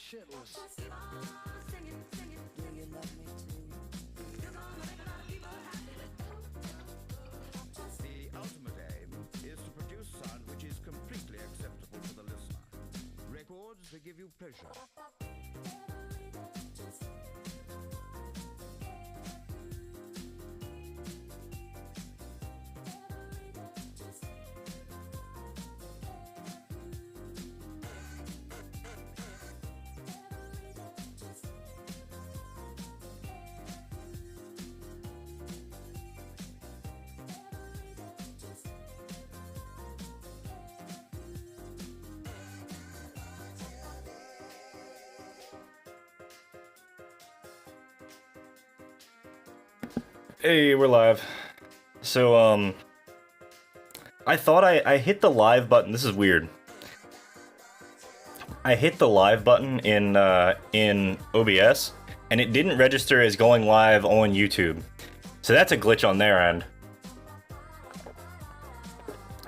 The ultimate aim is to produce sound which is completely acceptable to the listener. Records that give you pleasure. Hey, we're live. So, I thought I hit the live button. This is weird. I hit the live button in OBS, and it didn't register as going live on YouTube. So that's a glitch on their end.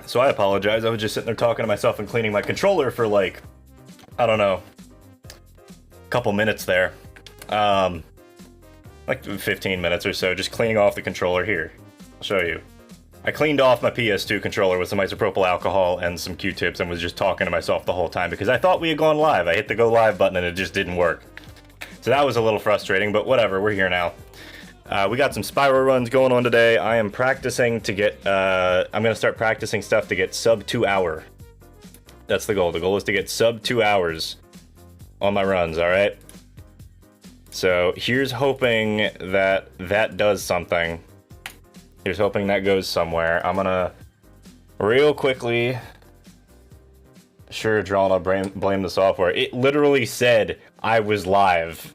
So I apologize. I was just sitting there talking to myself and cleaning my controller for like, I don't know, a couple minutes there. Like 15 minutes or so, just cleaning off the controller here. I'll show you. I cleaned off my PS2 controller with some isopropyl alcohol and some Q-tips and was just talking to myself the whole time because I thought we had gone live. I hit the go live button and it just didn't work. So that was a little frustrating, but whatever, we're here now. We got some Spyro runs going on today. I am practicing to get, I'm gonna start practicing stuff to get sub 2 hour. That's the goal. The goal is to get sub 2 hours on my runs, alright? So here's hoping that that does something. Here's hoping that goes somewhere. I'm gonna real quickly, sure, Drawn, I'll blame the software. It literally said I was live.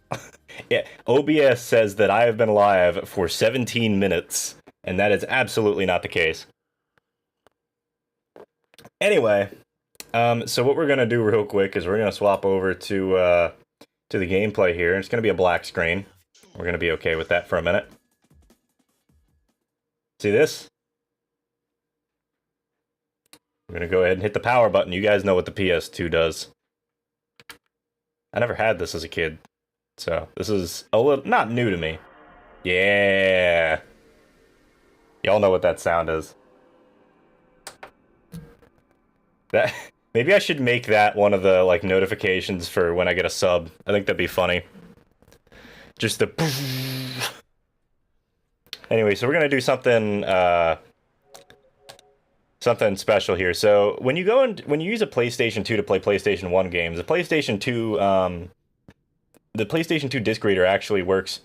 Yeah, OBS says that I have been live for 17 minutes, and that is absolutely not the case. Anyway, so what we're gonna do real quick is we're gonna swap over to the gameplay here. It's going to be a black screen. We're going to be okay with that for a minute. See this? I'm going to go ahead and hit the power button. You guys know what the PS2 does. I never had this as a kid, so this is a little not new to me. Yeah. Y'all know what that sound is. That... Maybe I should make that one of the, like, notifications for when I get a sub. I think that'd be funny. Just the... Anyway, so we're gonna do something, something special here. So, when you go and when you use a PlayStation 2 to play PlayStation 1 games, the PlayStation 2 disc reader actually works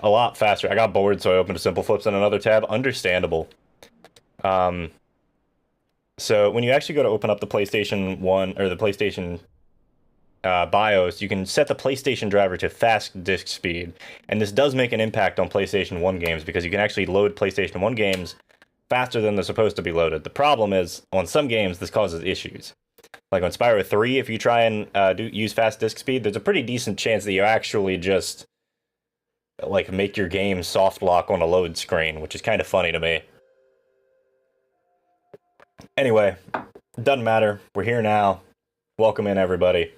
a lot faster. I got bored, so I opened a Simple Flips in another tab. Understandable. So when you actually go to open up the PlayStation 1 or the PlayStation BIOS, you can set the PlayStation driver to fast disk speed. And this does make an impact on PlayStation 1 games because you can actually load PlayStation 1 games faster than they're supposed to be loaded. The problem is, on some games, this causes issues. Like on Spyro 3, if you try and use fast disk speed, there's a pretty decent chance that you actually just like make your game soft lock on a load screen, which is kind of funny to me. Anyway, doesn't matter. We're here now. Welcome in, everybody.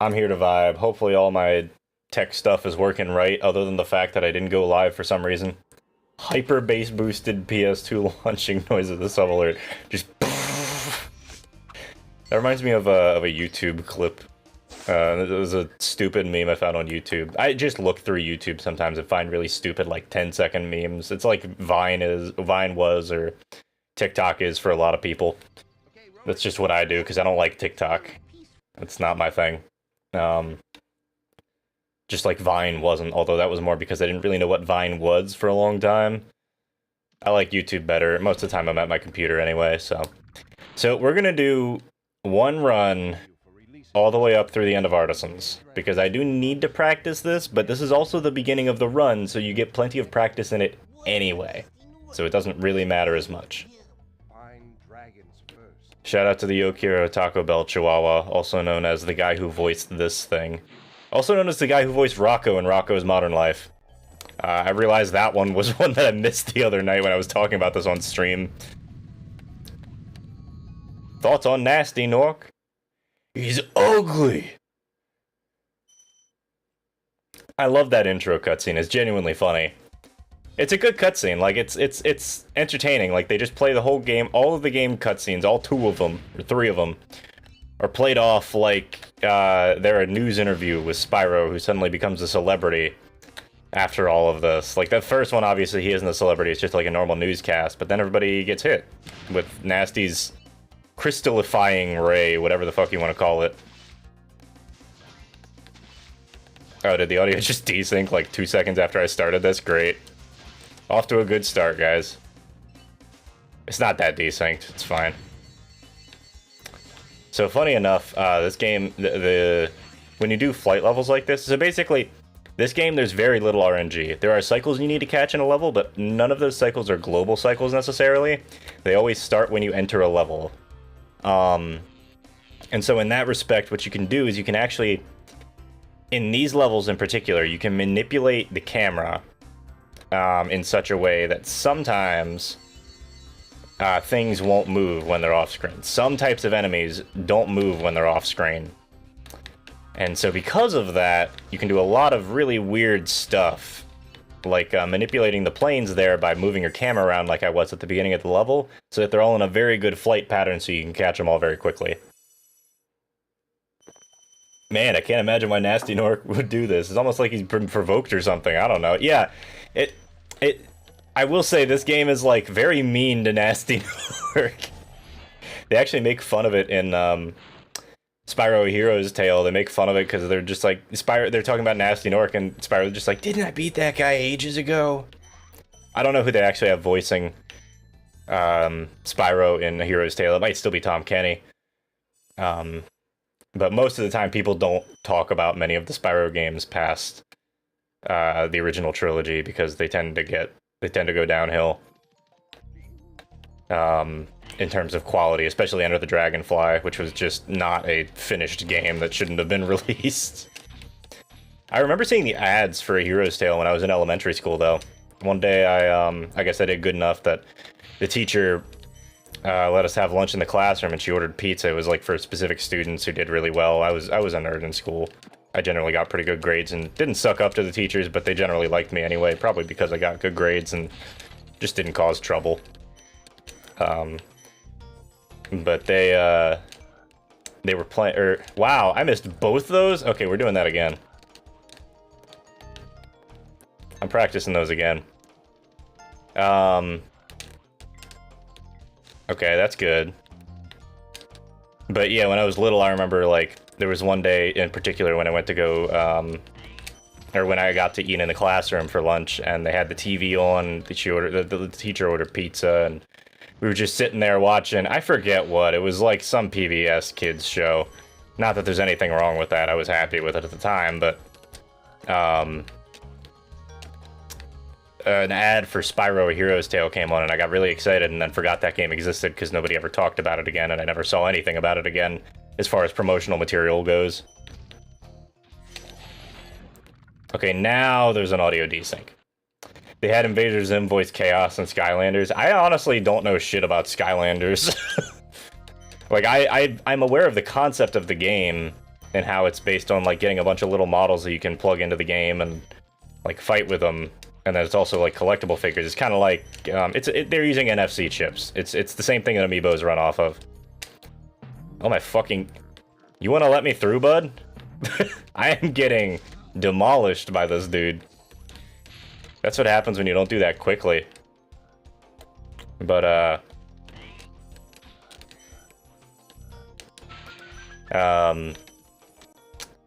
I'm here to vibe. Hopefully all my tech stuff is working right, other than the fact that I didn't go live for some reason. Hyper bass boosted PS2 launching noise of the sub alert. Just... That reminds me of a YouTube clip. It was a stupid meme I found on YouTube. I just look through YouTube sometimes and find really stupid, like, 10-second memes. It's like Vine was, or TikTok is for a lot of people. That's just what I do, because I don't like TikTok. It's not my thing. Just like Vine wasn't, although that was more because I didn't really know what Vine was for a long time. I like YouTube better. Most of the time I'm at my computer anyway, so. So we're gonna do one run all the way up through the end of Artisans, because I do need to practice this, but this is also the beginning of the run, so you get plenty of practice in it anyway. So it doesn't really matter as much. Shout out to the Yokiro Taco Bell Chihuahua, also known as the guy who voiced this thing. Also known as the guy who voiced Rocco in Rocco's Modern Life. I realized that one was one that I missed the other night when I was talking about this on stream. Thoughts on Nasty, Nork? He's ugly! I love that intro cutscene. It's genuinely funny. It's a good cutscene. Like, it's entertaining. Like, they just play the whole game, all of the game cutscenes, all 2 of them, or 3 of them, are played off like they're a news interview with Spyro, who suddenly becomes a celebrity after all of this. Like, that first one, obviously, he isn't a celebrity, it's just like a normal newscast, but then everybody gets hit with Nasty's crystallifying ray, whatever the fuck you want to call it. Oh, did the audio just desync like 2 seconds after I started this? Great. Off to a good start, guys. It's not that desynced, it's fine. So funny enough, this game, when you do flight levels like this, so basically, this game, there's very little RNG. There are cycles you need to catch in a level, but none of those cycles are global cycles necessarily. They always start when you enter a level. And so in that respect, what you can do is you can actually, in these levels in particular, you can manipulate the camera in such a way that sometimes things won't move when they're off screen. Some types of enemies don't move when they're off screen. And so because of that, you can do a lot of really weird stuff, like manipulating the planes there by moving your camera around like I was at the beginning of the level, so that they're all in a very good flight pattern so you can catch them all very quickly. Man, I can't imagine why Nasty Nork would do this. It's almost like he's been provoked or something. I don't know. Yeah, I will say this game is like very mean to Nasty Nork. They actually make fun of it in Spyro Hero's Tale. They make fun of it because they're just like Spyro. They're talking about Nasty Nork, and Spyro's just like, "Didn't I beat that guy ages ago?" I don't know who they actually have voicing Spyro in Hero's Tale. It might still be Tom Kenny. But most of the time, people don't talk about many of the Spyro games past the original trilogy because they tend to go downhill in terms of quality, especially Enter the Dragonfly, which was just not a finished game that shouldn't have been released. I remember seeing the ads for A Hero's Tale when I was in elementary school, though. One day, I guess I did good enough that the teacher let us have lunch in the classroom, and she ordered pizza. It was like for specific students who did really well. I was a nerd in school. I generally got pretty good grades and didn't suck up to the teachers, but they generally liked me anyway, probably because I got good grades and just didn't cause trouble. But they were playing, wow, I missed both those? Okay, we're doing that again. I'm practicing those again. Okay, that's good. But yeah, when I was little, I remember, like, there was one day in particular when I went to go, or when I got to eat in the classroom for lunch, and they had the TV on, the teacher ordered pizza, and we were just sitting there watching, I forget what, it was like some PBS kids show. Not that there's anything wrong with that, I was happy with it at the time, but, an ad for Spyro A Hero's Tale came on, and I got really excited and then forgot that game existed because nobody ever talked about it again, and I never saw anything about it again as far as promotional material goes. Okay, now there's an audio desync. They had Invader Zim voice Chaos and Skylanders. I honestly don't know shit about Skylanders. Like, I'm aware of the concept of the game and how it's based on, like, getting a bunch of little models that you can plug into the game and, like, fight with them. And then it's also, like, collectible figures. It's kind of like, they're using NFC chips. It's the same thing that Amiibos run off of. Oh my fucking... You want to let me through, bud? I am getting demolished by this dude. That's what happens when you don't do that quickly. But,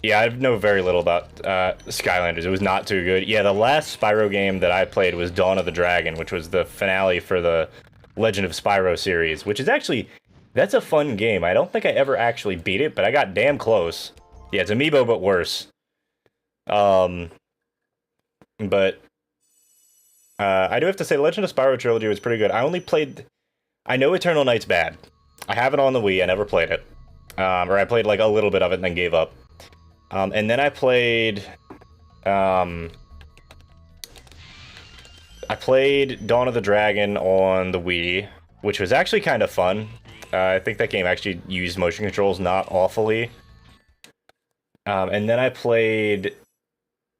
yeah, I know very little about Skylanders. It was not too good. Yeah, the last Spyro game that I played was Dawn of the Dragon, which was the finale for the Legend of Spyro series, which is actually... That's a fun game. I don't think I ever actually beat it, but I got damn close. Yeah, it's Amiibo, but worse. But... I do have to say, Legend of Spyro Trilogy was pretty good. I only played... I know Eternal Night's bad. I have it on the Wii, I never played it. Or I played, like, a little bit of it and then gave up. And then I played... I played Dawn of the Dragon on the Wii, which was actually kind of fun. I think that game actually used motion controls not awfully. And then I played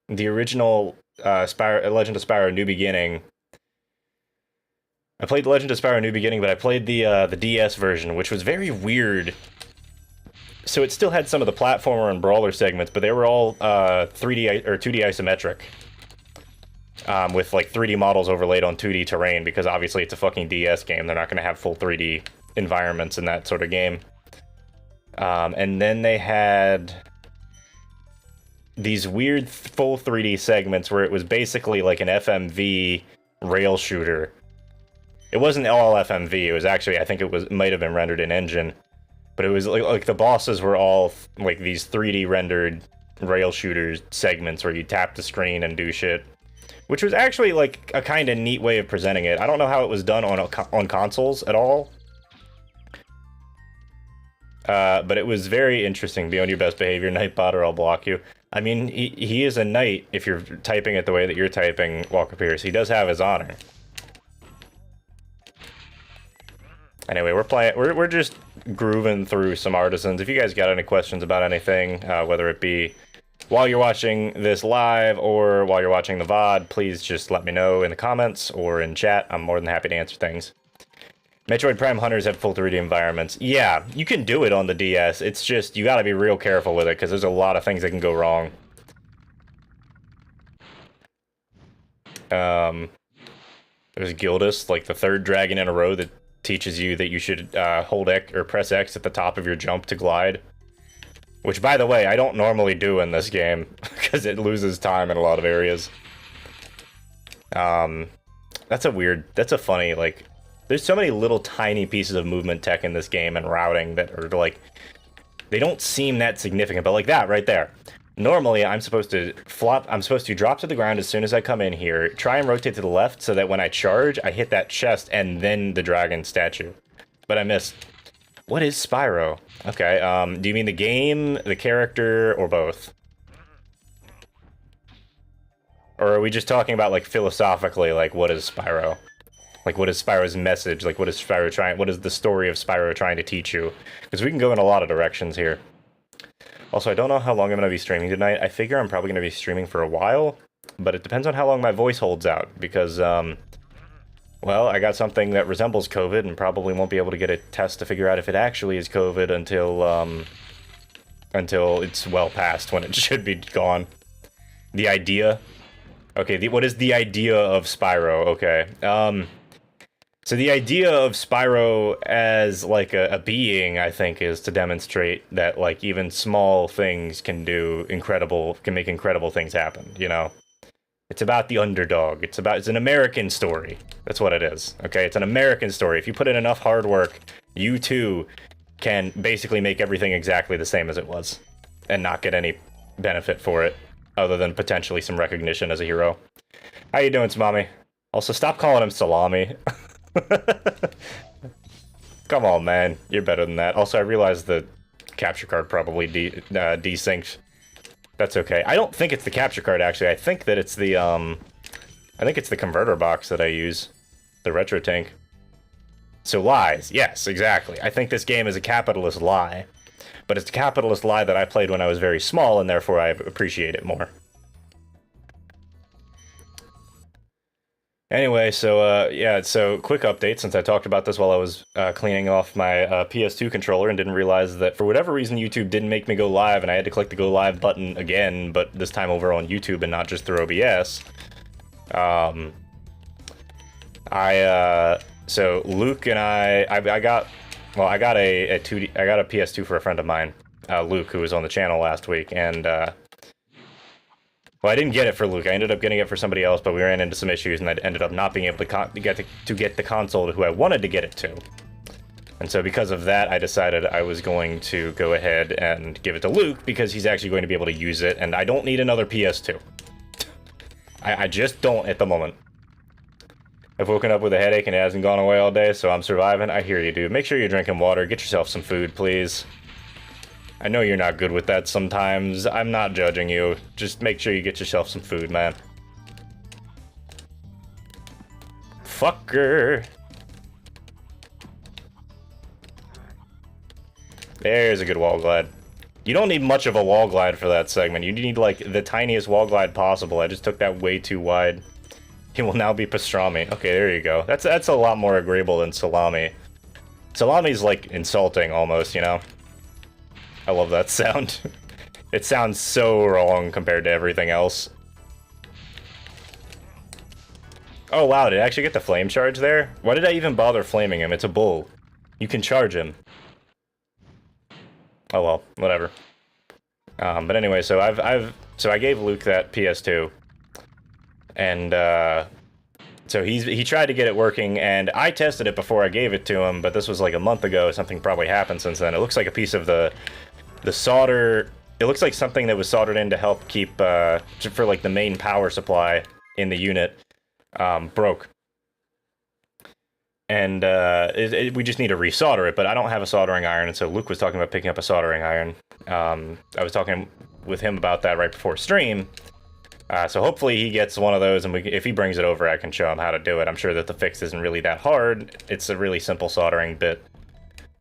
the original Legend of Spyro New Beginning. I played the Legend of Spyro New Beginning, but I played the DS version, which was very weird. So it still had some of the platformer and brawler segments, but they were all 3D or 2D isometric. With like 3D models overlaid on 2D terrain, because obviously it's a fucking DS game. They're not going to have full 3D environments in that sort of game. And then they had these weird full 3D segments where it was basically like an FMV rail shooter. It wasn't all FMV. It was actually, I think it might have been rendered in engine, but it was like the bosses were all like these 3D rendered rail shooters segments where you tap the screen and do shit. Which was actually, like, a kind of neat way of presenting it. I don't know how it was done on consoles at all. But it was very interesting. Be on your best behavior, Nightbot, or I'll block you. I mean, he is a knight if you're typing it the way that you're typing, Walker Pierce. He does have his honor. Anyway, we're just grooving through some artisans. If you guys got any questions about anything, whether it be while you're watching this live or while you're watching the VOD, please just let me know in the comments or in chat. I'm more than happy to answer things. Metroid Prime Hunters have full 3D environments. Yeah, you can do it on the DS. It's just, you gotta be real careful with it, because there's a lot of things that can go wrong. There's Gildas, like the third dragon in a row that teaches you that you should hold X or press X at the top of your jump to glide. Which, by the way, I don't normally do in this game, because it loses time in a lot of areas. That's a funny, like, there's so many little tiny pieces of movement tech in this game and routing that are, like, they don't seem that significant, but like that right there. Normally, I'm supposed to drop to the ground as soon as I come in here, try and rotate to the left so that when I charge, I hit that chest and then the dragon statue. But I missed. What is Spyro? Okay, do you mean the game, the character, or both? Or are we just talking about, like, philosophically, like, what is Spyro? Like, what is Spyro's message? Like, what is the story of Spyro trying to teach you? Because we can go in a lot of directions here. Also, I don't know how long I'm going to be streaming tonight. I figure I'm probably going to be streaming for a while, but it depends on how long my voice holds out, because, well, I got something that resembles COVID and probably won't be able to get a test to figure out if it actually is COVID until it's well past when it should be gone. The idea. Okay, what is the idea of Spyro? Okay. So the idea of Spyro as, like, a being, I think, is to demonstrate that, like, even small things can make incredible things happen, you know? It's about the underdog. It's an American story. That's what it is. Okay, it's an American story. If you put in enough hard work, you too can basically make everything exactly the same as it was and not get any benefit for it other than potentially some recognition as a hero. How you doing, Smami? Also, stop calling him Salami. Come on, man. You're better than that. Also, I realized the capture card probably desynced. That's okay. I don't think it's the capture card, actually. I think that it's the, I think it's the converter box that I use. The retro tank. So lies. Yes, exactly. I think this game is a capitalist lie. But it's a capitalist lie that I played when I was very small, and therefore I appreciate it more. Anyway, so, yeah, so quick update, since I talked about this while I was cleaning off my PS2 controller and didn't realize that for whatever reason YouTube didn't make me go live and I had to click the go live button again, but this time over on YouTube and not just through OBS. So Luke and I got a PS2 for a friend of mine, Luke, who was on the channel last week, and, well, I didn't get it for Luke. I ended up getting it for somebody else, but we ran into some issues, and I ended up not being able to get the console to who I wanted to get it to. And so because of that, I decided I was going to go ahead and give it to Luke, because he's actually going to be able to use it, and I don't need another PS2. I just don't at the moment. I've woken up with a headache, and it hasn't gone away all day, so I'm surviving. I hear you, dude. Make sure you're drinking water. Get yourself some food, please. I know you're not good with that sometimes. I'm not judging you. Just make sure you get yourself some food, man. Fucker. There's a good wall glide. You don't need much of a wall glide for that segment. You need, like, the tiniest wall glide possible. I just took that way too wide. He will now be pastrami. Okay, there you go. That's a lot more agreeable than salami. Salami's, like, insulting, almost, you know? I love that sound. It sounds so wrong compared to everything else. Oh, wow, did I actually get the flame charge there? Why did I even bother flaming him? It's a bull. You can charge him. Oh, well, whatever. But anyway, so I gave Luke that PS2. And, so he tried to get it working, and I tested it before I gave it to him, but this was like a month ago. Something probably happened since then. It looks like a piece of the solder. It looks like something that was soldered in to help keep, for like the main power supply in the unit, broke. And, we just need to resolder it, but I don't have a soldering iron, and so Luke was talking about picking up a soldering iron. I was talking with him about that right before stream. So hopefully he gets one of those, and if he brings it over, I can show him how to do it. I'm sure that the fix isn't really that hard. It's a really simple soldering bit,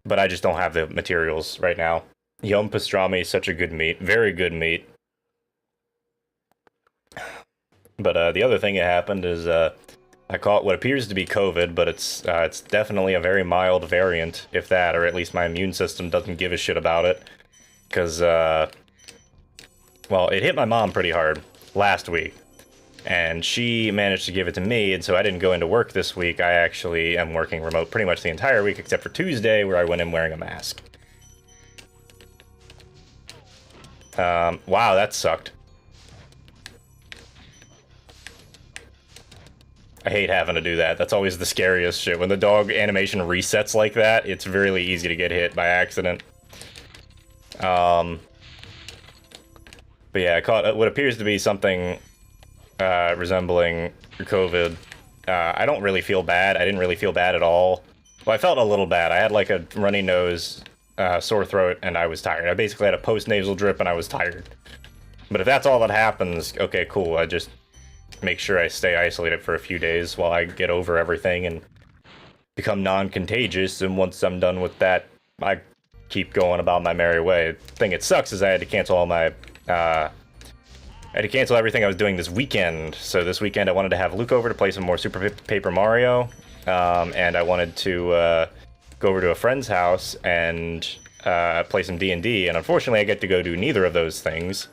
but I just don't have the materials right now. Yum pastrami is such a good meat. Very good meat. But the other thing that happened is I caught what appears to be COVID, but it's definitely a very mild variant, if that, or at least my immune system doesn't give a shit about it. Because, well, it hit my mom pretty hard last week, and she managed to give it to me, and so I didn't go into work this week. I actually am working remote pretty much the entire week, except for Tuesday, where I went in wearing a mask. Wow, that sucked. I hate having to do that. That's always the scariest shit. When the dog animation resets like that, it's really easy to get hit by accident. But yeah, I caught what appears to be something resembling COVID. I don't really feel bad. I didn't really feel bad at all. Well, I felt a little bad. I had like a runny nose, sore throat, and I was tired. I basically had a post-nasal drip and I was tired. But if that's all that happens, okay, cool. I just make sure I stay isolated for a few days while I get over everything and become non-contagious, and once I'm done with that, I keep going about my merry way. The thing that sucks is I had to cancel all my I had to cancel everything I was doing this weekend. So this weekend I wanted to have Luke over to play some more Super Paper Mario, and I wanted to go over to a friend's house and play some D&D, and unfortunately I get to go do neither of those things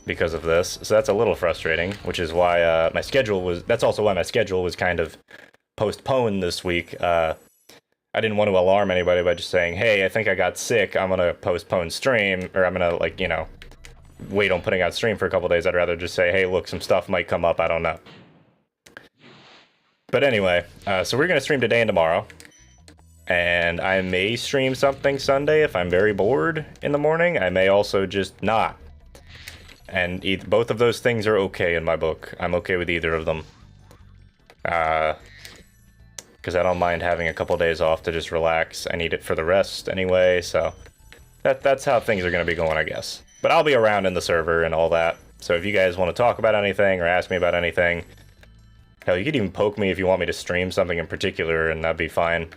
because of this. So that's a little frustrating, which is why my schedule was... That's also why my schedule was kind of postponed this week. I didn't want to alarm anybody by just saying, hey, I think I got sick, I'm gonna postpone stream, or I'm gonna, like, you know, wait on putting out stream for a couple days. I'd rather just say, hey, look, some stuff might come up, I don't know. But anyway, so we're gonna stream today and tomorrow, and I may stream something Sunday if I'm very bored in the morning. I may also just not. And both of those things are okay in my book. I'm okay with either of them. Because I don't mind having a couple days off to just relax. I need it for the rest anyway, so that's how things are going to be going, I guess. But I'll be around in the server and all that, so if you guys want to talk about anything or ask me about anything, hell, you could even poke me if you want me to stream something in particular, and that'd be fine.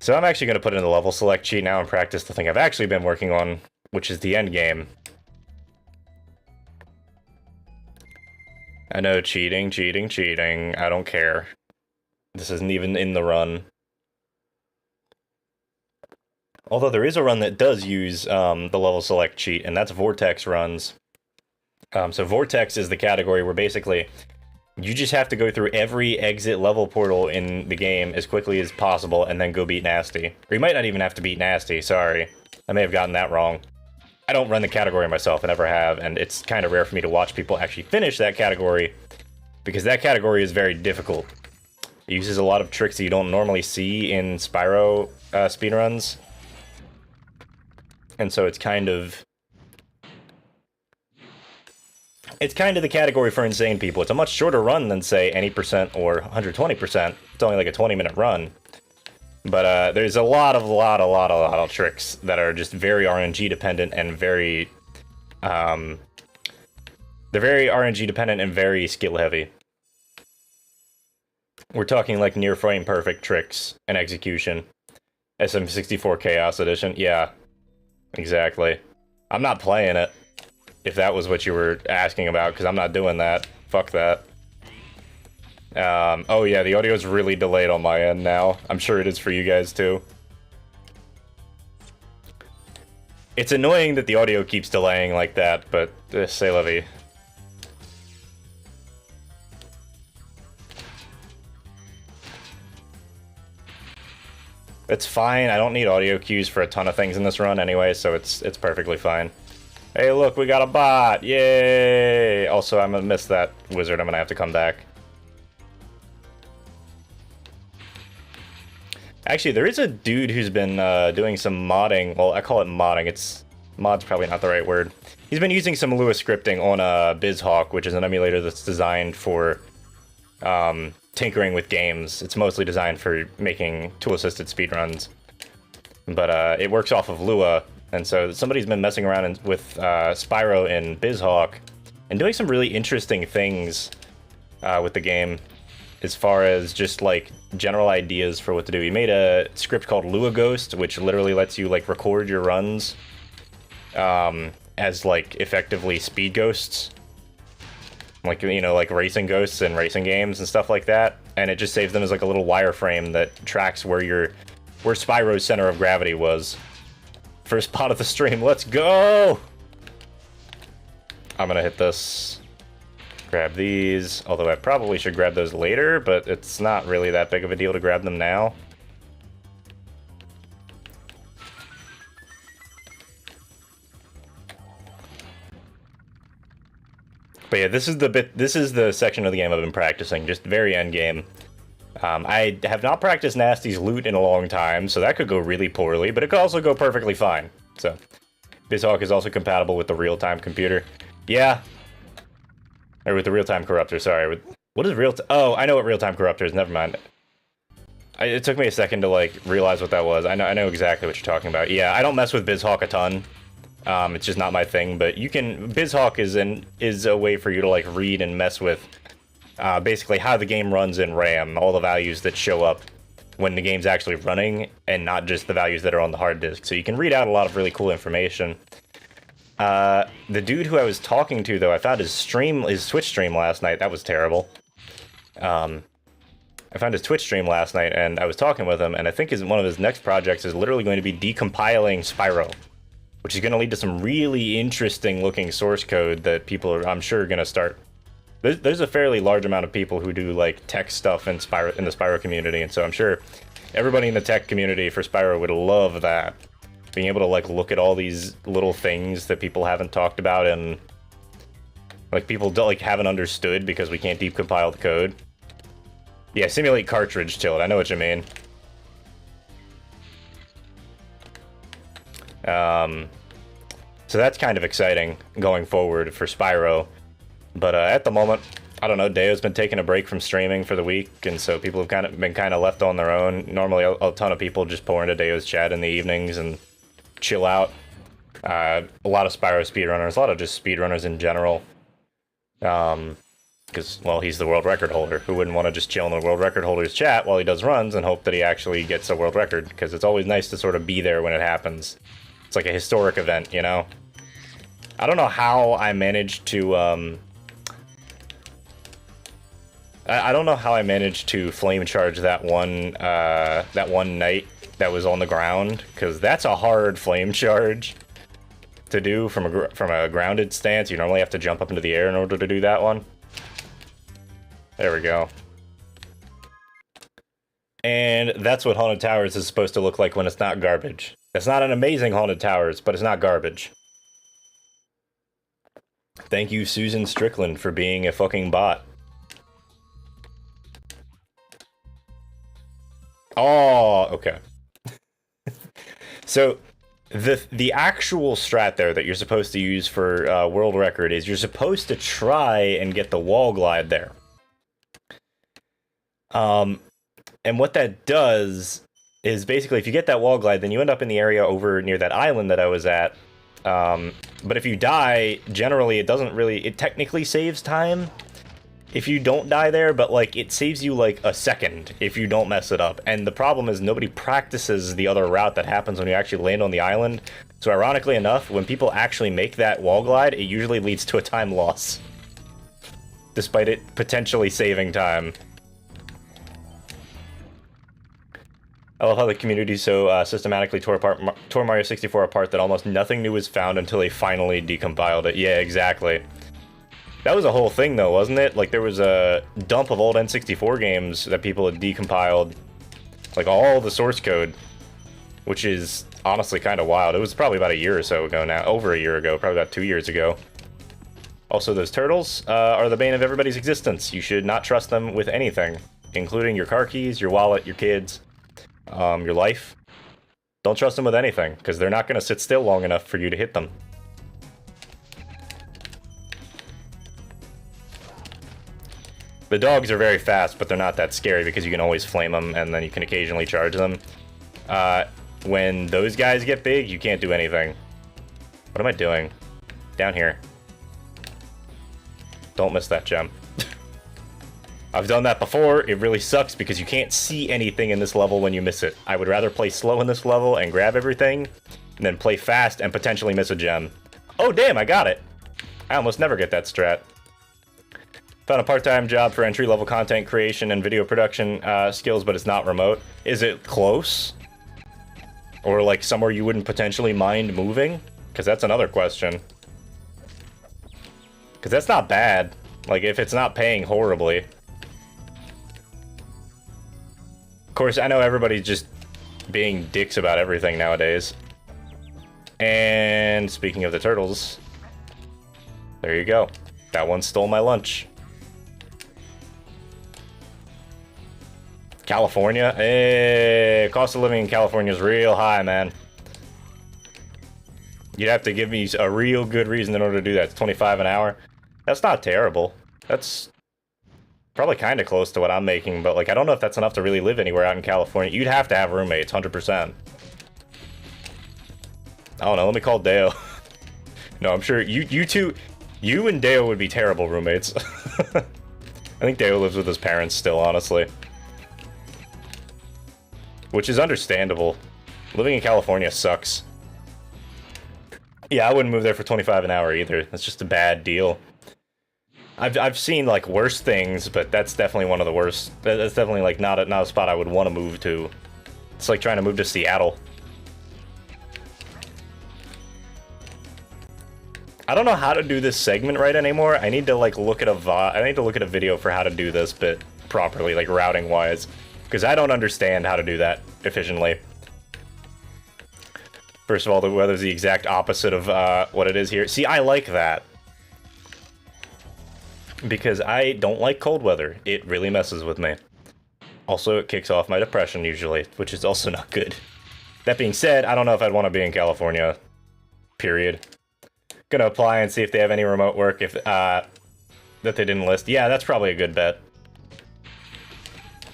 So I'm actually going to put in the level select sheet now and practice the thing I've actually been working on, which is the end game. I know, cheating, cheating, cheating. I don't care. This isn't even in the run. Although there is a run that does use the level select cheat, and that's Vortex runs. So Vortex is the category where basically you just have to go through every exit level portal in the game as quickly as possible and then go beat Nasty. Or you might not even have to beat Nasty, sorry. I may have gotten that wrong. I don't run the category myself, I never have, and it's kind of rare for me to watch people actually finish that category, because that category is very difficult. It uses a lot of tricks that you don't normally see in Spyro speedruns. And so it's kind of the category for insane people. It's a much shorter run than, say, any percent or 120%. It's only like a 20-minute run. But there's a lot of tricks that are just very RNG dependent and very... they're very RNG dependent and very skill heavy. We're talking like near frame perfect tricks and execution. SM64 Chaos Edition, yeah. Exactly. I'm not playing it, if that was what you were asking about, because I'm not doing that. Fuck that. Oh yeah, the audio is really delayed on my end now. I'm sure it is for you guys too. It's annoying that the audio keeps delaying like that, but c'est la vie. It's fine. I don't need audio cues for a ton of things in this run anyway, so it's perfectly fine. Hey, look, we got a bot! Yay! Also, I'm gonna miss that wizard. I'm gonna have to come back. Actually, there is a dude who's been doing some modding. Well, I call it modding. Mod's probably not the right word. He's been using some Lua scripting on BizHawk, which is an emulator that's designed for tinkering with games. It's mostly designed for making tool-assisted speedruns. But it works off of Lua, and so somebody's been messing around with Spyro in BizHawk and doing some really interesting things with the game as far as just, like, general ideas for what to do. He made a script called Lua Ghost, which literally lets you, like, record your runs as, like, effectively speed ghosts. Like, you know, like racing ghosts in racing games and stuff like that. And it just saves them as, like, a little wireframe that tracks where Spyro's center of gravity was. First pot of the stream, let's go! I'm gonna hit this. Grab these, although I probably should grab those later, but it's not really that big of a deal to grab them now. But yeah, this is the section of the game I've been practicing, just very end game. I have not practiced Nasty's loot in a long time, so that could go really poorly, but it could also go perfectly fine. So, BizHawk is also compatible with the real-time computer. Yeah. Or with the real-time corruptor, sorry. What is oh, I know what real-time corruptor is, never mind. It took me a second to, like, realize what that was. I know exactly what you're talking about. Yeah, I don't mess with BizHawk a ton. It's just not my thing, but you can... BizHawk is a way for you to, like, read and mess with basically how the game runs in RAM, all the values that show up when the game's actually running, and not just the values that are on the hard disk. So you can read out a lot of really cool information. The dude who I was talking to, though, I found his Twitch stream last night. That was terrible. I found his Twitch stream last night, and I was talking with him, and I think one of his next projects is literally going to be decompiling Spyro, which is going to lead to some really interesting looking source code that people are, I'm sure, going to start. There's a fairly large amount of people who do, like, tech stuff in the Spyro community, and so I'm sure everybody in the tech community for Spyro would love that. Being able to, like, look at all these little things that people haven't talked about and, like, people don't, like, haven't understood because we can't decompile the code. Yeah, simulate cartridge tilt, I know what you mean. So that's kind of exciting going forward for Spyro. But at the moment, I don't know, Deo's been taking a break from streaming for the week, and so people have been kind of left on their own. Normally, a ton of people just pour into Deo's chat in the evenings and chill out. A lot of Spyro speedrunners, a lot of just speedrunners in general. Because, well, he's the world record holder. Who wouldn't want to just chill in the world record holder's chat while he does runs and hope that he actually gets a world record? Because it's always nice to sort of be there when it happens. It's like a historic event, you know? I don't know how I managed to, I don't know how I managed to flame charge that one knight that was on the ground, because that's a hard flame charge to do from a grounded stance. You normally have to jump up into the air in order to do that one. There we go. And that's what Haunted Towers is supposed to look like when it's not garbage. It's not an amazing Haunted Towers, but it's not garbage. Thank you, Susan Strickland, for being a fucking bot. Oh, okay. So, the actual strat there that you're supposed to use for world record is you're supposed to try and get the wall glide there. And what that does is basically if you get that wall glide, then you end up in the area over near that island that I was at. But if you die, generally it technically saves time if you don't die there, but, like, it saves you, like, a second if you don't mess it up. And the problem is nobody practices the other route that happens when you actually land on the island, So ironically enough, when people actually make that wall glide, it usually leads to a time loss. Despite it potentially saving time. I love how the community so systematically tore Mario 64 apart that almost nothing new was found until they finally decompiled it. Yeah, exactly. That was a whole thing though, wasn't it? Like there was a dump of old N64 games that people had decompiled. Like all the source code. Which is honestly kind of wild. It was probably about a year or so ago now. Over a year ago, probably about 2 years ago. Also, those turtles are the bane of everybody's existence. You should not trust them with anything. Including your car keys, your wallet, your kids. Your life. Don't trust them with anything, because they're not going to sit still long enough for you to hit them. The dogs are very fast, but they're not that scary because you can always flame them, and then you can occasionally charge them. When those guys get big, you can't do anything. What am I doing? Down here. Don't miss that gem. I've done that before. It really sucks because you can't see anything in this level when you miss it. I would rather play slow in this level and grab everything than play fast and potentially miss a gem. Oh, damn, I got it. I almost never get that strat. Found a part-time job for entry-level content creation and video production skills, but it's not remote. Is it close? Or like somewhere you wouldn't potentially mind moving? Because that's another question. Because that's not bad. Like, if it's not paying horribly. Of course, I know everybody's just being dicks about everything nowadays. And speaking of the turtles, there you go. That one stole my lunch. California? Hey, cost of living in California is real high, man. You'd have to give me a real good reason in order to do that. It's 25 an hour. That's not terrible. That's probably kind of close to what I'm making, but like I don't know if that's enough to really live anywhere out in California. You'd have to have roommates, 100%. I don't know, let me call Deo. No, I'm sure you and Deo would be terrible roommates. I think Deo lives with his parents still, honestly. Which is understandable. Living in California sucks. Yeah, I wouldn't move there for 25 an hour either. That's just a bad deal. I've seen like worse things, but that's definitely one of the worst. That's definitely like not a spot I would want to move to. It's like trying to move to Seattle. I don't know how to do this segment right anymore. I need to like look at a video for how to do this bit properly, like routing wise, because I don't understand how to do that efficiently. First of all, the weather's the exact opposite of what it is here. See, I like that. Because I don't like cold weather. It really messes with me. Also, it kicks off my depression usually, which is also not good. That being said, I don't know if I'd want to be in California. Period. Gonna apply and see if they have any remote work if that they didn't list. Yeah, that's probably a good bet.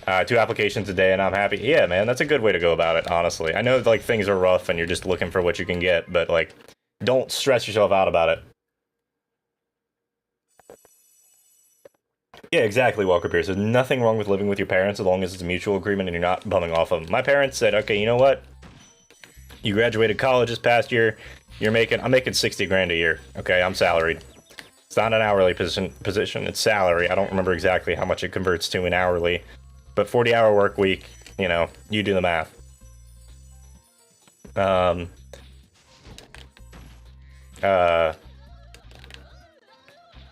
2 applications a day and I'm happy. Yeah, man, that's a good way to go about it, honestly. I know like things are rough and you're just looking for what you can get, but like, don't stress yourself out about it. Yeah, exactly, Walker Pierce. There's nothing wrong with living with your parents as long as it's a mutual agreement and you're not bumming off of them. My parents said, okay, you know what? You graduated college this past year. I'm making 60 grand a year. Okay, I'm salaried. It's not an hourly position, it's salary. I don't remember exactly how much it converts to in hourly. But 40-hour work week, you know, you do the math.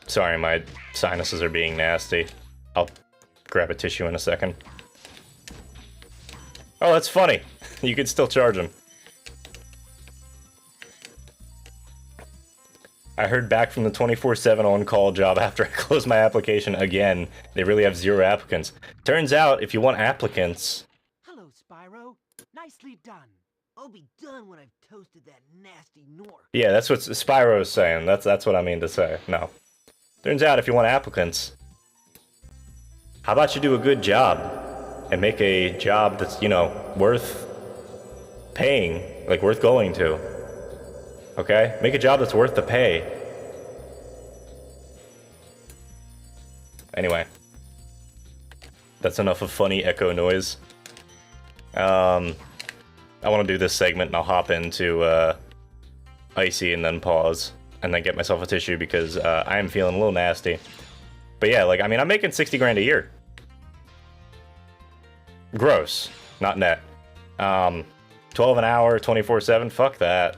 Sorry, my sinuses are being nasty. I'll grab a tissue in a second. Oh, that's funny. You can still charge them. I heard back from the 24/7 on-call job after I closed my application again. They really have 0 applicants. Turns out, if you want applicants... Hello, Spyro. Nicely done. I'll be done when I've toasted that nasty Nork. Yeah, that's what Spyro is saying. That's what I mean to say. No. Turns out, if you want applicants, how about you do a good job and make a job that's, you know, worth paying, like worth going to. Okay? Make a job that's worth the pay. Anyway. That's enough of funny echo noise. I want to do this segment and I'll hop into icy and then pause and then get myself a tissue because I am feeling a little nasty. But yeah, like, I mean, I'm making 60 grand a year. Gross, not net. 12 an hour, 24/7, fuck that.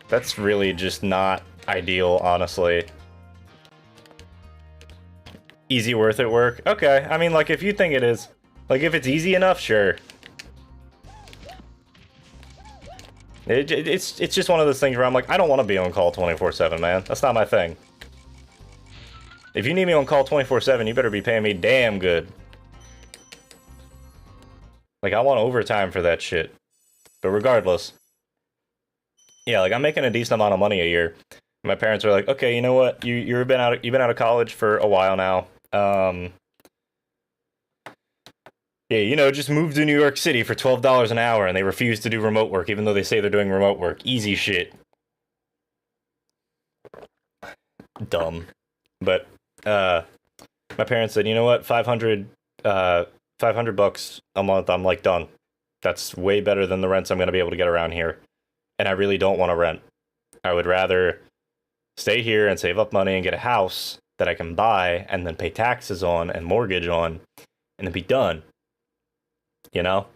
That's really just not ideal, honestly. Easy worth it work? Okay, I mean, like, if you think it is. Like, if it's easy enough, sure. It's just one of those things where I'm like, I don't want to be on call 24/7, man. That's not my thing. If you need me on call 24/7, you better be paying me damn good. Like, I want overtime for that shit. But regardless. Yeah, like, I'm making a decent amount of money a year. My parents are like, okay, you know what? You've been out of college for a while now. Yeah, you know, just move to New York City for $12 an hour, and they refuse to do remote work, even though they say they're doing remote work. Easy shit. Dumb. But, my parents said, you know what, 500 bucks a month, I'm like, done. That's way better than the rents I'm gonna be able to get around here. And I really don't want to rent. I would rather stay here and save up money and get a house that I can buy and then pay taxes on and mortgage on and then be done. You know?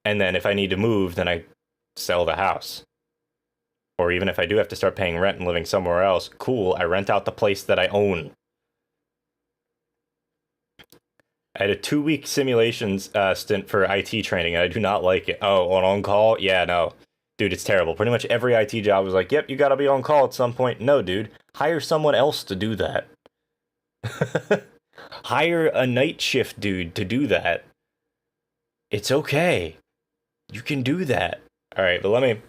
And then if I need to move, then I sell the house. Or even if I do have to start paying rent and living somewhere else, cool, I rent out the place that I own. I had a 2-week simulations stint for IT training, and I do not like it. Oh, on call? Yeah, no. Dude, it's terrible. Pretty much every IT job was like, yep, you gotta be on call at some point. No, dude. Hire someone else to do that. Hire a night shift dude to do that. It's okay. You can do that. Alright, but let me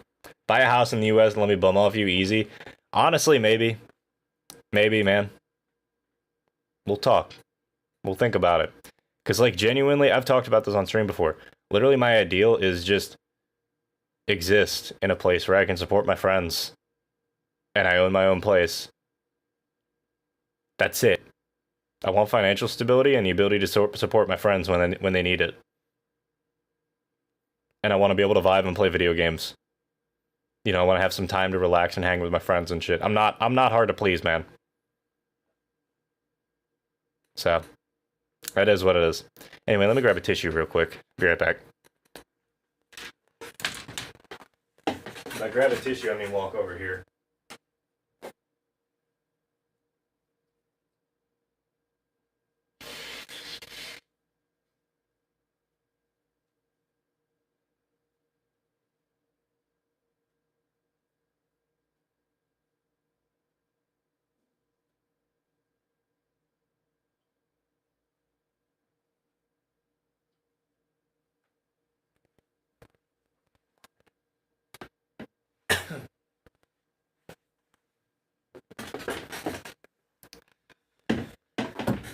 buy a house in the US and let me bum off you easy. Honestly, maybe. Maybe, man. We'll talk. We'll think about it. Because, like, genuinely, I've talked about this on stream before. Literally, my ideal is just exist in a place where I can support my friends. And I own my own place. That's it. I want financial stability and the ability to support my friends when they need it. And I want to be able to vibe and play video games. You know, I want to have some time to relax and hang with my friends and shit. I'm not hard to please, man. So, that is what it is. Anyway, let me grab a tissue real quick. Be right back. When I grab a tissue, I mean walk over here.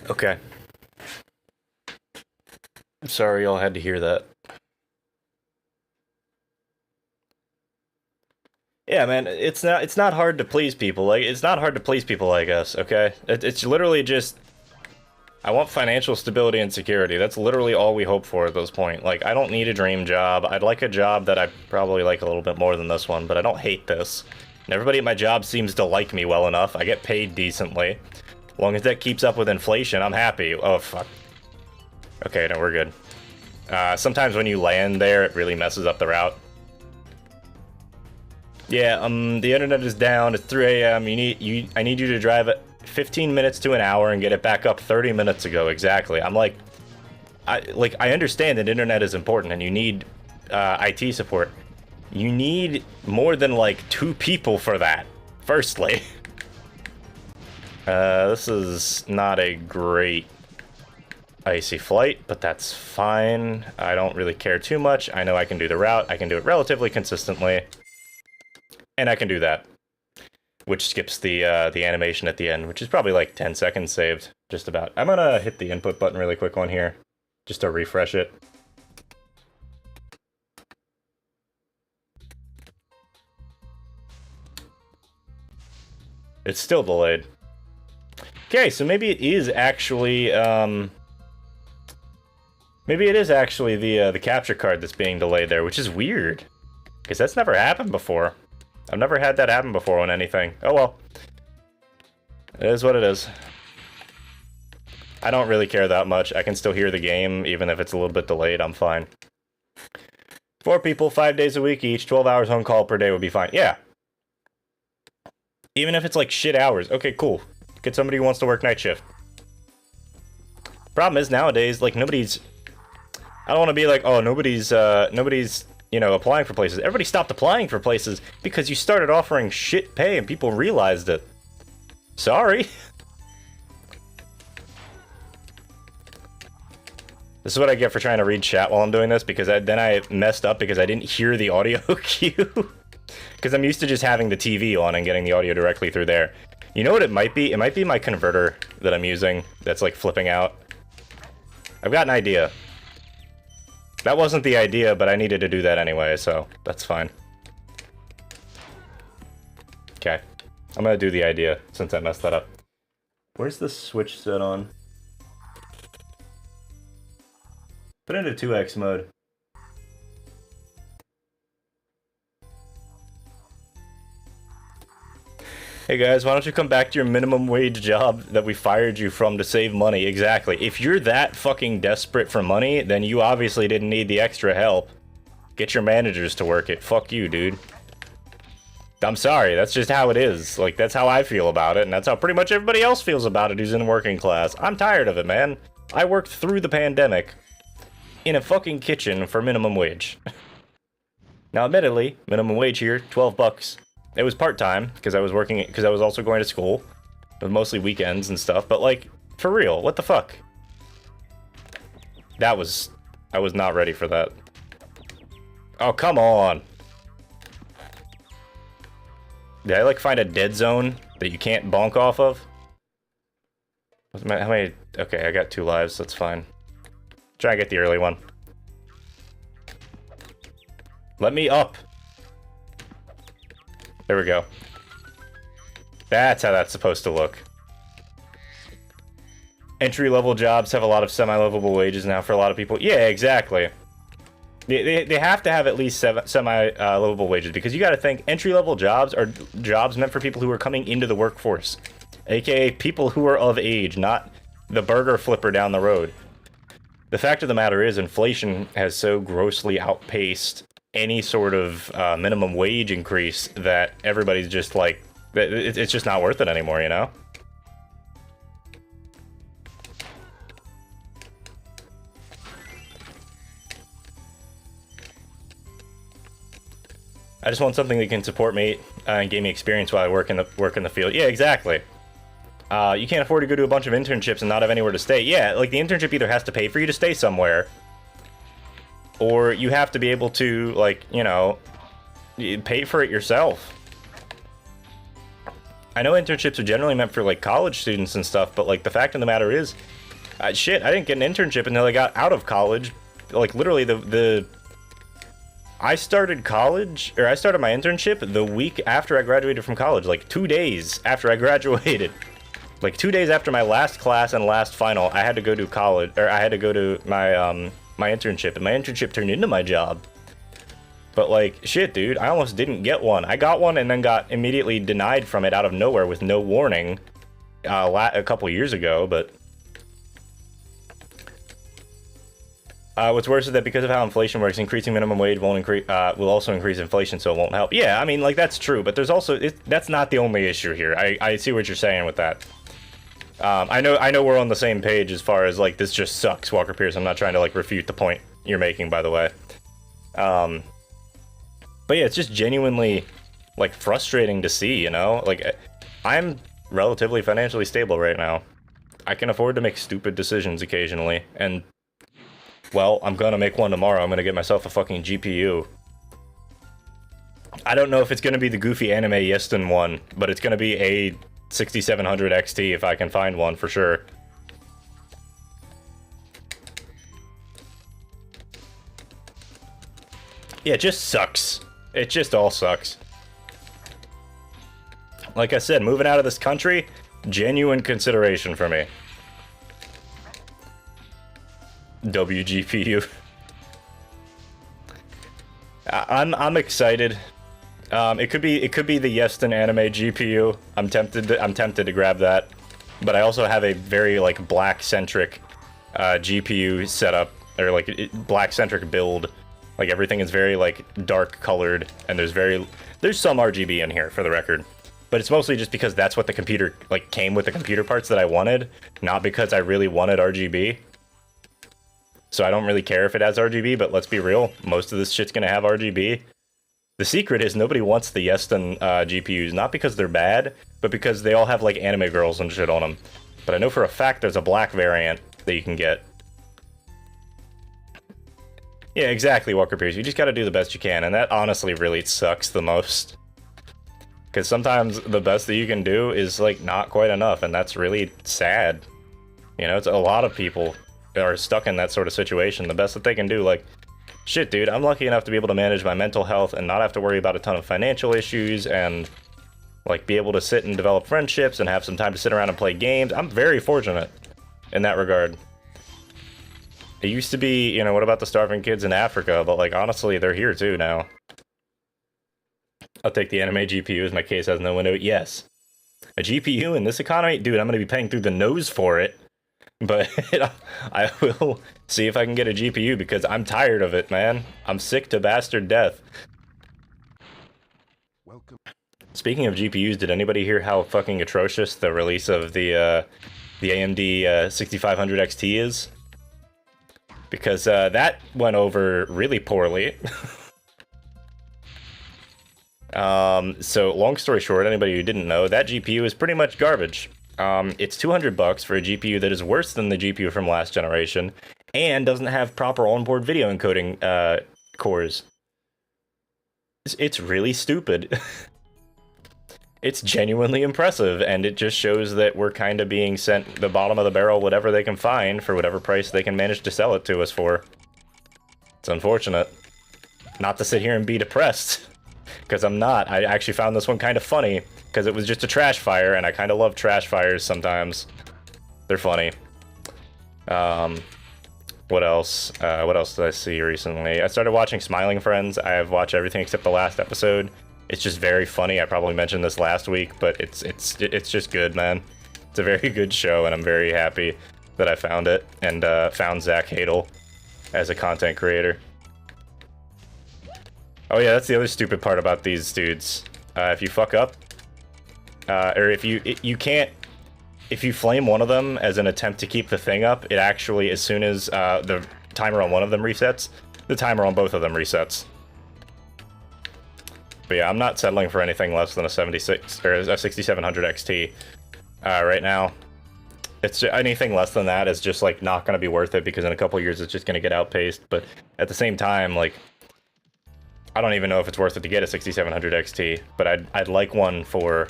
Okay. I'm sorry y'all had to hear that. Yeah, man, it's not hard to please people. Like, it's not hard to please people like us, okay? It's literally just I want financial stability and security. That's literally all we hope for at this point. Like, I don't need a dream job. I'd like a job that I probably like a little bit more than this one, but I don't hate this. And everybody at my job seems to like me well enough. I get paid decently. As long as that keeps up with inflation, I'm happy. Oh, fuck. Okay, no, we're good. Sometimes when you land there, it really messes up the route. Yeah, the internet is down. It's 3 a.m. I need you to drive it 15 minutes to an hour and get it back up 30 minutes ago. Exactly. I'm like, I understand that internet is important and you need IT support. You need more than like 2 people for that. Firstly. This is not a great icy flight, but that's fine. I don't really care too much. I know I can do the route. I can do it relatively consistently. And I can do that. Which skips the animation at the end, which is probably like 10 seconds saved. Just about. I'm gonna hit the input button really quick on here. Just to refresh it. It's still delayed. Okay, so maybe it is actually, maybe it is actually the capture card that's being delayed there, which is weird. Because that's never happened before. I've never had that happen before on anything. Oh well. It is what it is. I don't really care that much. I can still hear the game, even if it's a little bit delayed. I'm fine. 4 people, 5 days a week each, 12 hours on call per day would be fine. Yeah. Even if it's like shit hours. Okay, cool. Get somebody who wants to work night shift. Problem is nowadays, like nobody's... I don't want to be like, oh, nobody's, you know, applying for places. Everybody stopped applying for places because you started offering shit pay and people realized it. Sorry. This is what I get for trying to read chat while I'm doing this, because then I messed up because I didn't hear the audio cue. Because I'm used to just having the TV on and getting the audio directly through there. You know what it might be? It might be my converter that I'm using that's like flipping out. I've got an idea. That wasn't the idea, but I needed to do that anyway, so that's fine. Okay. I'm gonna do the idea since I messed that up. Where's the switch set on? Put it into 2x mode. Hey guys, why don't you come back to your minimum wage job that we fired you from to save money? Exactly. If you're that fucking desperate for money, then you obviously didn't need the extra help. Get your managers to work it. Fuck you, dude. I'm sorry, that's just how it is. Like, that's how I feel about it, and that's how pretty much everybody else feels about it who's in working class. I'm tired of it, man. I worked through the pandemic in a fucking kitchen for minimum wage. Now, admittedly, minimum wage here, 12 bucks. It was part-time, because I was working, because I was also going to school. It was mostly weekends and stuff, but like, for real, what the fuck? I was not ready for that. Oh, come on. Did I like find a dead zone that you can't bonk off of? How many? Okay, I got 2 lives, that's fine. Try and get the early one. Let me up. There we go. That's how that's supposed to look. Entry-level jobs have a lot of semi-livable wages now for a lot of people. Yeah, exactly. They have to have at least semi-livable wages, because you gotta think, entry-level jobs are jobs meant for people who are coming into the workforce. AKA people who are of age, not the burger flipper down the road. The fact of the matter is, inflation has so grossly outpaced any sort of minimum wage increase that everybody's just like, it's just not worth it anymore, you know? I just want something that can support me and give me experience while I work in the field. Yeah, exactly. You can't afford to go to a bunch of internships and not have anywhere to stay. Yeah, like the internship either has to pay for you to stay somewhere, or you have to be able to, like, you know, pay for it yourself. I know internships are generally meant for like college students and stuff, but like the fact of the matter is, shit, I didn't get an internship until I got out of college. Like literally I started college, or I started my internship the week after I graduated from college, like 2 days after I graduated. Like 2 days after my last class and last final, I had to go to college, or I had to go to my my internship, and my internship turned into my job. But like, shit, dude, I almost didn't get one. I got one and then got immediately denied from it out of nowhere with no warning a couple years ago, but... what's worse is that because of how inflation works, increasing minimum wage will also increase inflation, so it won't help. Yeah, I mean, like, that's true, but there's also... that's not the only issue here. I see what you're saying with that. I know we're on the same page as far as, like, this just sucks, Walker Pierce. I'm not trying to, like, refute the point you're making, by the way. But yeah, it's just genuinely, like, frustrating to see, you know? Like, I'm relatively financially stable right now. I can afford to make stupid decisions occasionally, and... well, I'm gonna make one tomorrow. I'm gonna get myself a fucking GPU. I don't know if it's gonna be the goofy anime Yeston one, but it's gonna be a 6700 XT if I can find one for sure. Yeah, it just sucks. It just all sucks. Like I said, moving out of this country, genuine consideration for me. WGPU. I'm excited It could be the Yeston anime GPU. I'm tempted to grab that, but I also have a very like black centric GPU setup, or like black centric build. Like everything is very like dark colored, and there's some RGB in here for the record, but it's mostly just because that's what the computer like came with the computer parts that I wanted, not because I really wanted RGB. So I don't really care if it has RGB, but let's be real, most of this shit's gonna have RGB. The secret is nobody wants the Yeston GPUs, not because they're bad, but because they all have like anime girls and shit on them. But I know for a fact there's a black variant that you can get. Yeah, exactly, Walker Pierce. You just gotta do the best you can, and that honestly really sucks the most. Because sometimes the best that you can do is like not quite enough, and that's really sad. You know, it's a lot of people are stuck in that sort of situation. The best that they can do, like, shit, dude, I'm lucky enough to be able to manage my mental health and not have to worry about a ton of financial issues and, like, be able to sit and develop friendships and have some time to sit around and play games. I'm very fortunate in that regard. It used to be, you know, what about the starving kids in Africa? But, like, honestly, they're here, too, now. I'll take the anime GPU as my case has no window. Yes. A GPU in this economy? Dude, I'm going to be paying through the nose for it. But I will see if I can get a GPU because I'm tired of it, man. I'm sick to bastard death. Welcome. Speaking of GPUs, did anybody hear how fucking atrocious the release of the AMD 6500 XT is? Because that went over really poorly. So long story short, anybody who didn't know, that GPU is pretty much garbage. It's $200 for a GPU that is worse than the GPU from last generation, and doesn't have proper onboard video encoding cores. It's really stupid. It's genuinely impressive, and it just shows that we're kind of being sent the bottom of the barrel, whatever they can find, for whatever price they can manage to sell it to us for. It's unfortunate. Not to sit here and be depressed, because I'm not. I actually found this one kind of funny. Because it was just a trash fire, and I kind of love trash fires sometimes. They're funny. What else? What else did I see recently? I started watching Smiling Friends. I have watched everything except the last episode. It's just very funny. I probably mentioned this last week, but it's just good, man. It's a very good show, and I'm very happy that I found it and found Zach Hadel as a content creator. Oh yeah, that's the other stupid part about these dudes. If you fuck up, or if you flame one of them as an attempt to keep the thing up, it actually, as soon as the timer on one of them resets, the timer on both of them resets. But yeah, I'm not settling for anything less than a 76 or a 6700 XT right now. It's anything less than that is just like not going to be worth it, because in a couple years it's just going to get outpaced. But at the same time, like, I don't even know if it's worth it to get a 6700 XT, but I'd like one for.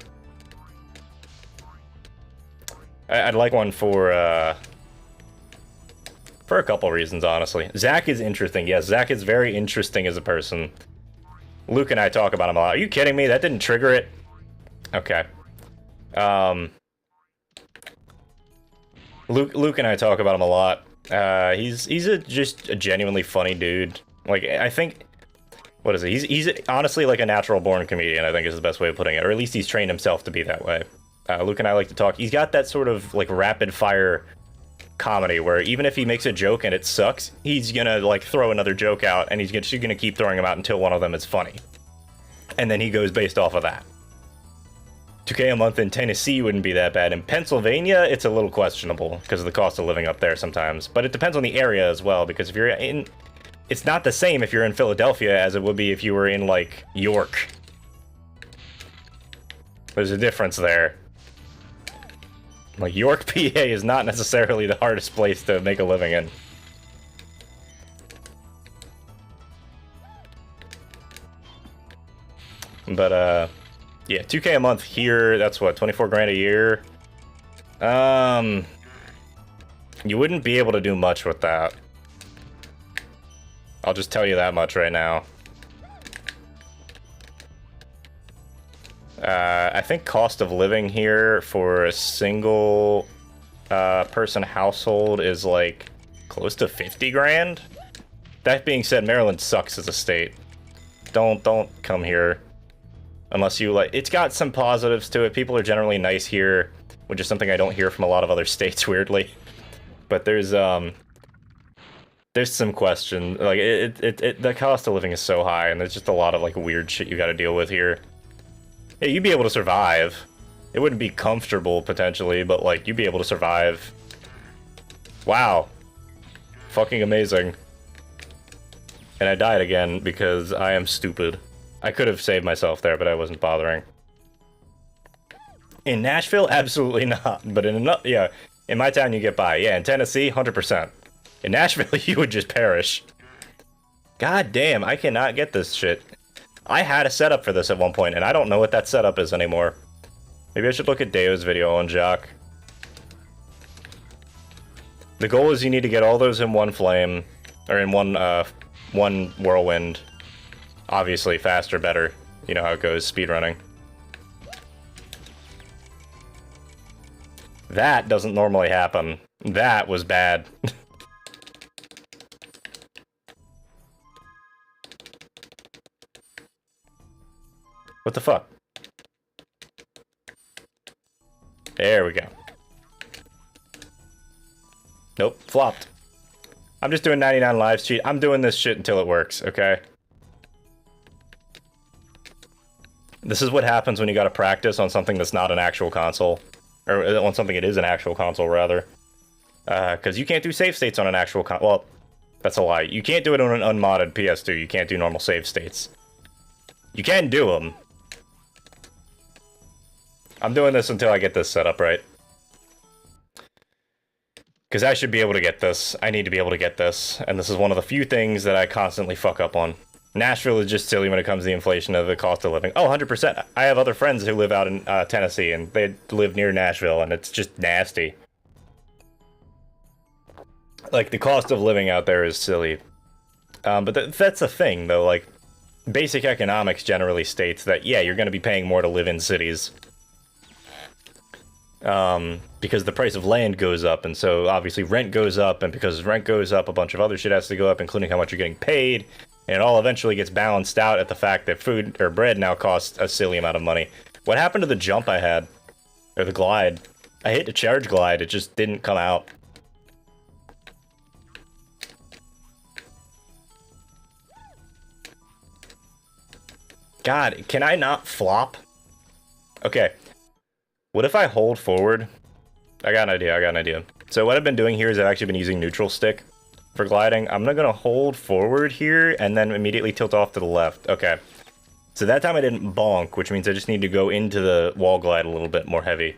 I'd like one for a couple reasons, honestly. Zach is interesting. Yes, Zach is very interesting as a person. Luke and I talk about him a lot. Are you kidding me? That didn't trigger it? Okay. Luke and I talk about him a lot. He's just a genuinely funny dude. Like, I think, what is it? He's honestly like a natural born comedian, I think is the best way of putting it. Or at least he's trained himself to be that way. Luke and I like to talk. He's got that sort of like rapid fire comedy where even if he makes a joke and it sucks, he's gonna like throw another joke out, and he's just gonna keep throwing them out until one of them is funny. And then he goes based off of that. $2K a month in Tennessee wouldn't be that bad. In Pennsylvania, it's a little questionable because of the cost of living up there sometimes. But it depends on the area as well, because if you're in... It's not the same if you're in Philadelphia as it would be if you were in, like, York. There's a difference there. Like, York, PA is not necessarily the hardest place to make a living in. But, yeah, 2K a month here, that's what, 24 grand a year? You wouldn't be able to do much with that. I'll just tell you that much right now. I think cost of living here for a single person household is like close to 50 grand. That being said, Maryland sucks as a state. Don't come here. Unless you like, it's got some positives to it. People are generally nice here, which is something I don't hear from a lot of other states, weirdly. But there's some question. Like, the cost of living is so high, and there's just a lot of, like, weird shit you gotta deal with here. Yeah, you'd be able to survive. It wouldn't be comfortable, potentially, but, like, you'd be able to survive. Wow. Fucking amazing. And I died again because I am stupid. I could have saved myself there, but I wasn't bothering. In Nashville, absolutely not. But in my town you get by. Yeah, in Tennessee, 100%. In Nashville, you would just perish. God damn, I cannot get this shit. I had a setup for this at one point, and I don't know what that setup is anymore. Maybe I should look at Deo's video on Jock. The goal is you need to get all those in one flame, or in one whirlwind. Obviously, faster, better. You know how it goes, speedrunning. That doesn't normally happen. That was bad. What the fuck? There we go. Nope, flopped. I'm just doing 99 lives cheat. I'm doing this shit until it works, okay? This is what happens when you gotta practice on something that's not an actual console. Or on something it is an actual console, rather. Because you can't do save states on an actual console. Well, that's a lie. You can't do it on an unmodded PS2. You can't do normal save states. You can do them. I'm doing this until I get this set up right. Because I should be able to get this. I need to be able to get this. And this is one of the few things that I constantly fuck up on. Nashville is just silly when it comes to the inflation of the cost of living. Oh, 100%. I have other friends who live out in Tennessee, and they live near Nashville, and it's just nasty. Like, the cost of living out there is silly. But that's a thing, though. Like, basic economics generally states that, yeah, you're going to be paying more to live in cities. Because the price of land goes up, and so obviously rent goes up, and because rent goes up, a bunch of other shit has to go up, including how much you're getting paid, and it all eventually gets balanced out at the fact that food, or bread, now costs a silly amount of money. What happened to the jump I had? Or the glide? I hit the charge glide, it just didn't come out. God, can I not flop? Okay. What if I hold forward? I got an idea, So what I've been doing here is I've actually been using neutral stick for gliding. I'm not gonna hold forward here and then immediately tilt off to the left. Okay. So that time I didn't bonk, which means I just need to go into the wall glide a little bit more heavy.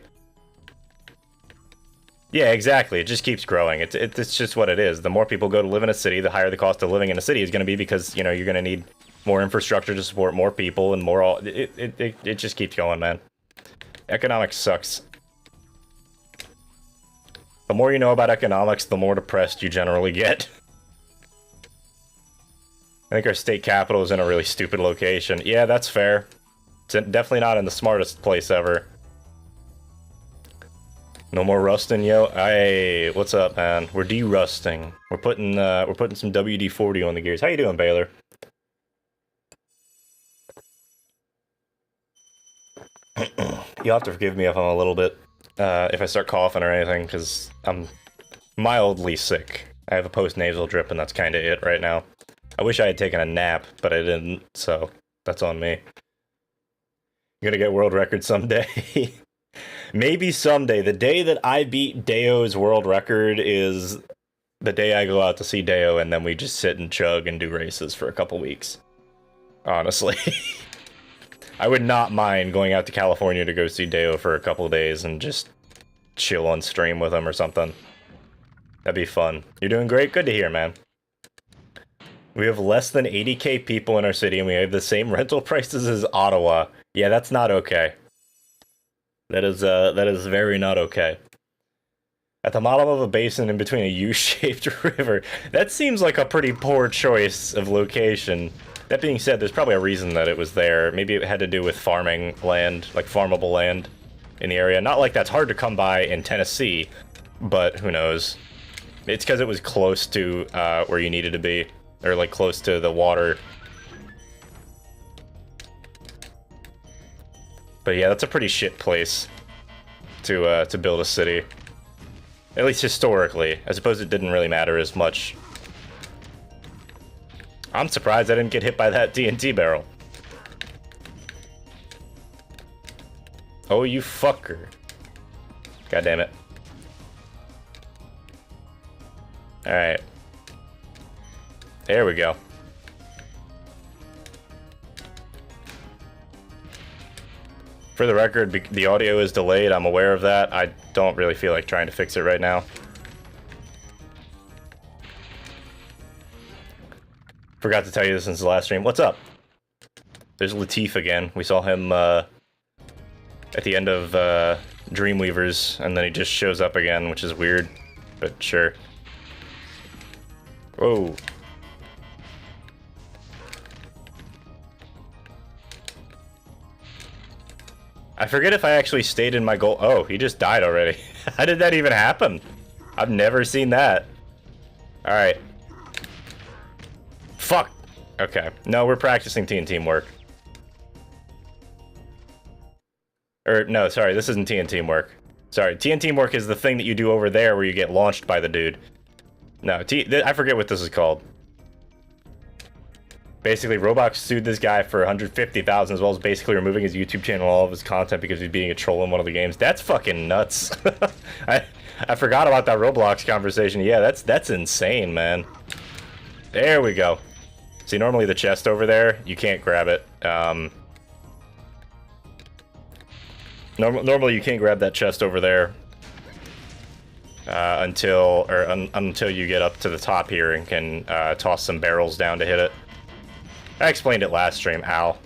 Yeah, exactly. It just keeps growing. It's just what it is. The more people go to live in a city, the higher the cost of living in a city is gonna be because, you know, you're gonna need more infrastructure to support more people and more all... It just keeps going, man. Economics sucks. The more you know about economics, the more depressed you generally get. I think our state capital is in a really stupid location. Yeah, that's fair. It's definitely not in the smartest place ever. No more rusting, yo. Hey, what's up, man? We're de-rusting. We're putting some WD-40 on the gears. How you doing, Baylor? You'll have to forgive me if I'm a little bit, if I start coughing or anything, because I'm mildly sick. I have a post-nasal drip, and that's kind of it right now. I wish I had taken a nap, but I didn't, so that's on me. You're gonna get world record someday. Maybe someday. The day that I beat Deo's world record is the day I go out to see Deo, and then we just sit and chug and do races for a couple weeks. Honestly. I would not mind going out to California to go see Deo for a couple of days and just chill on stream with him or something. That'd be fun. You're doing great? Good to hear, man. We have less than 80k people in our city and we have the same rental prices as Ottawa. Yeah, that's not okay. That is very not okay. At the bottom of a basin in between a U-shaped river. That seems like a pretty poor choice of location. That being said, there's probably a reason that it was there. Maybe it had to do with farming land, like farmable land in the area. Not like that's hard to come by in Tennessee, but who knows. It's because it was close to where you needed to be, or like close to the water. But yeah, that's a pretty shit place to build a city. At least historically. I suppose it didn't really matter as much. I'm surprised I didn't get hit by that TNT barrel. Oh, you fucker. God damn it. Alright. There we go. For the record, the audio is delayed. I'm aware of that. I don't really feel like trying to fix it right now. Forgot to tell you this since the last stream. What's up? There's Latif again. We saw him at the end of Dreamweavers, and then he just shows up again, which is weird, but sure. Whoa. I forget if I actually stayed in my goal. Oh, he just died already. How did that even happen? I've never seen that. Alright. Fuck! Okay. No, we're practicing teamwork. Or, no, sorry, this isn't teamwork. Sorry, teamwork is the thing that you do over there where you get launched by the dude. No, I forget what this is called. Basically, Roblox sued this guy for $150,000 as well as basically removing his YouTube channel and all of his content because he's being a troll in one of the games. That's fucking nuts. I forgot about that Roblox conversation. Yeah, that's insane, man. There we go. See, normally the chest over there, you can't grab it. Normally you can't grab that chest over there until you get up to the top here and can toss some barrels down to hit it. I explained it last stream. Ow.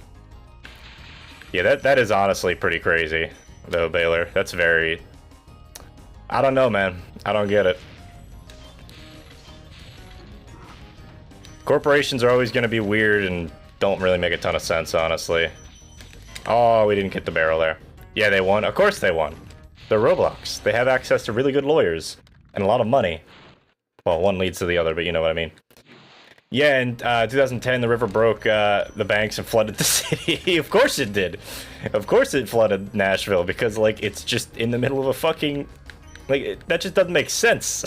Yeah, that is honestly pretty crazy, though, Baylor. That's very... I don't know, man. I don't get it. Corporations are always going to be weird and don't really make a ton of sense, honestly. Oh, we didn't get the barrel there. Yeah, they won. Of course they won. They're Roblox. They have access to really good lawyers and a lot of money. Well, one leads to the other, but you know what I mean. Yeah, in 2010, the river broke the banks and flooded the city. Of course it did. Of course it flooded Nashville, because, like, it's just in the middle of a fucking... Like, that just doesn't make sense.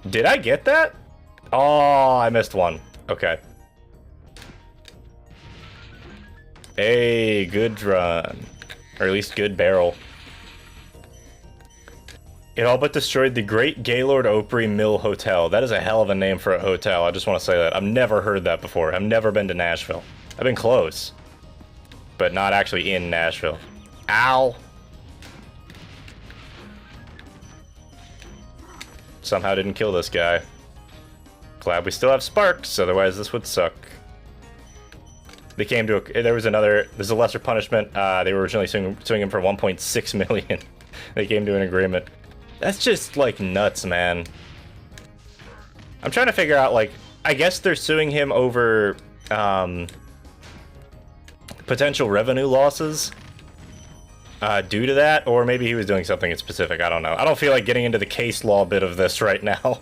Did I get that? Oh, I missed one. Okay. Hey, good run. Or at least good barrel. It all but destroyed the Great Gaylord Opry Mill Hotel. That is a hell of a name for a hotel. I just want to say that. I've never heard that before. I've never been to Nashville. I've been close. But not actually in Nashville. Ow! Somehow didn't kill this guy. Glad we still have sparks, otherwise this would suck. They came to a... There's a lesser punishment. They were originally suing him for 1.6 million. They came to an agreement. That's just, like, nuts, man. I'm trying to figure out, like... I guess they're suing him over, potential revenue losses due to that, or maybe he was doing something specific. I don't know. I don't feel like getting into the case law bit of this right now.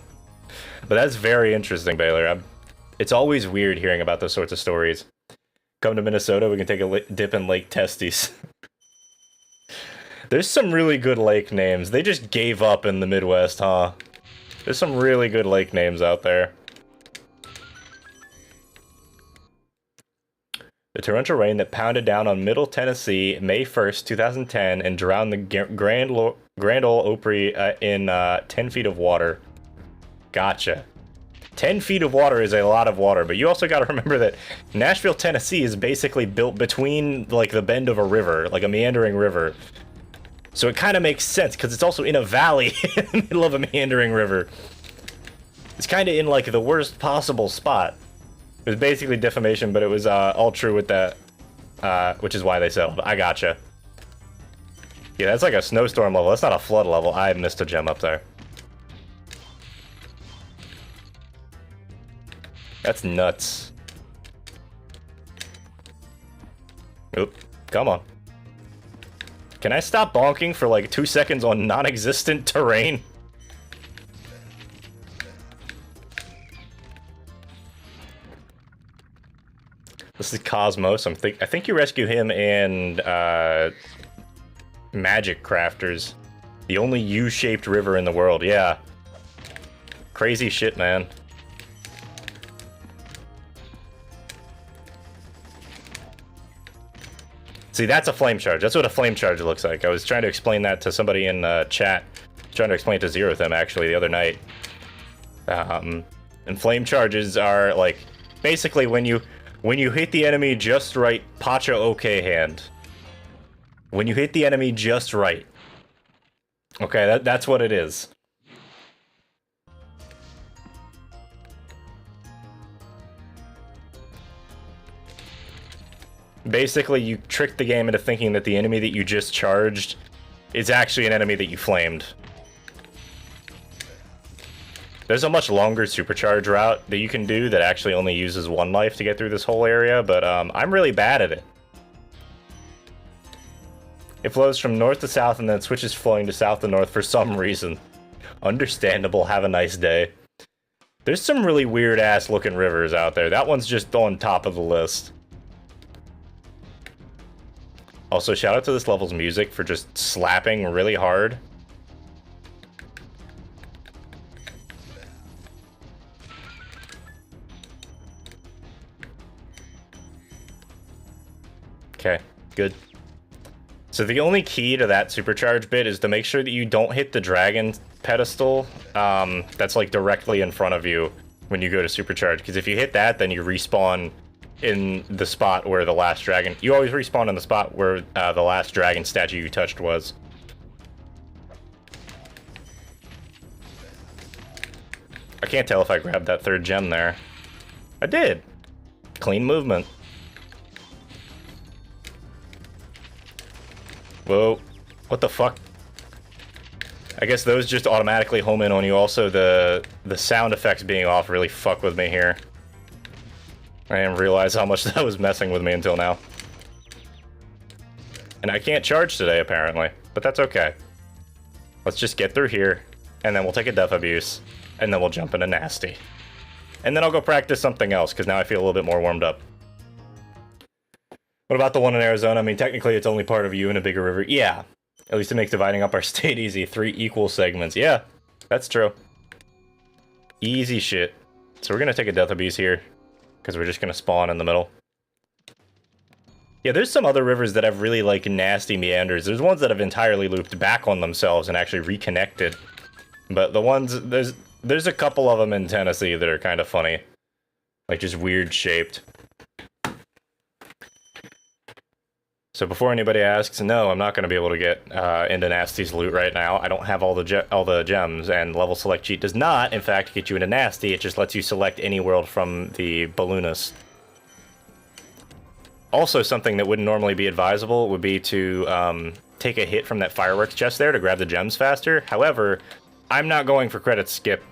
But that's very interesting, Baylor. It's always weird hearing about those sorts of stories. Come to Minnesota, we can take a dip in Lake Testes. There's some really good lake names. They just gave up in the Midwest, huh? There's some really good lake names out there. The torrential rain that pounded down on Middle Tennessee May 1st, 2010 and drowned the Grand Ole Opry in 10 feet of water. Gotcha. 10 feet of water is a lot of water, but you also got to remember that Nashville, Tennessee is basically built between, like, the bend of a river, like a meandering river. So it kind of makes sense, because it's also in a valley in the middle of a meandering river. It's kind of in, like, the worst possible spot. It was basically defamation, but it was all true with that, which is why they settled. I gotcha. Yeah, that's like a snowstorm level. That's not a flood level. I missed a gem up there. That's nuts. Oop, come on. Can I stop bonking for like 2 seconds on non-existent terrain? This is Cosmos. I think you rescue him in Magic Crafters. The only U-shaped river in the world, yeah. Crazy shit, man. See, that's a flame charge. That's what a flame charge looks like. I was trying to explain that to somebody in chat. Trying to explain it to Zero with him, actually, the other night. And flame charges are, like, basically when you hit the enemy just right, Pacha OK hand. When you hit the enemy just right. Okay, that's what it is. Basically, you trick the game into thinking that the enemy that you just charged is actually an enemy that you flamed. There's a much longer supercharge route that you can do that actually only uses 1 life to get through this whole area, but I'm really bad at it. It flows from north to south and then switches flowing to south to north for some reason. Understandable, have a nice day. There's some really weird-ass looking rivers out there. That one's just on top of the list. Also, shout out to this level's music for just slapping really hard. Okay, good. So the only key to that supercharge bit is to make sure that you don't hit the dragon pedestal that's like directly in front of you when you go to supercharge. Because if you hit that, then you respawn in the spot where the last dragon... You always respawn in the spot where the last dragon statue you touched was. I can't tell if I grabbed that 3rd gem there. I did. Clean movement. Whoa. What the fuck? I guess those just automatically home in on you. Also, the sound effects being off really fuck with me here. I didn't realize how much that was messing with me until now. And I can't charge today, apparently. But that's okay. Let's just get through here, and then we'll take a death abuse, and then we'll jump into nasty. And then I'll go practice something else, because now I feel a little bit more warmed up. What about the one in Arizona? I mean, technically it's only part of you in a bigger river. Yeah. At least it makes dividing up our state easy. 3 equal segments. Yeah, that's true. Easy shit. So we're going to take a death abuse here, because we're just going to spawn in the middle. Yeah, there's some other rivers that have really, like, nasty meanders. There's ones that have entirely looped back on themselves and actually reconnected. But the ones... There's a couple of them in Tennessee that are kind of funny. Like, just weird shaped. So before anybody asks, no, I'm not going to be able to get into Nasty's loot right now. I don't have all the gems, and level select cheat does not, in fact, get you into Nasty. It just lets you select any world from the balloonist. Also, something that wouldn't normally be advisable would be to take a hit from that fireworks chest there to grab the gems faster. However, I'm not going for credit skip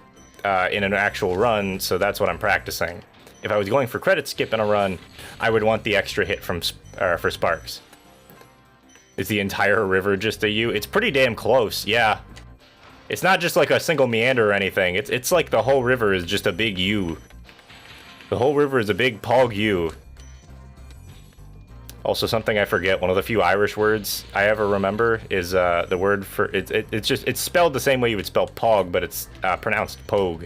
in an actual run, so that's what I'm practicing. If I was going for credit skip in a run, I would want the extra hit from for sparks. Is the entire river just a U? It's pretty damn close, yeah. It's not just like a single meander or anything. It's like the whole river is just a big U. The whole river is a big pog U. Also, something I forget, one of the few Irish words I ever remember is the word for... It's spelled the same way you would spell pog, but it's pronounced pogue.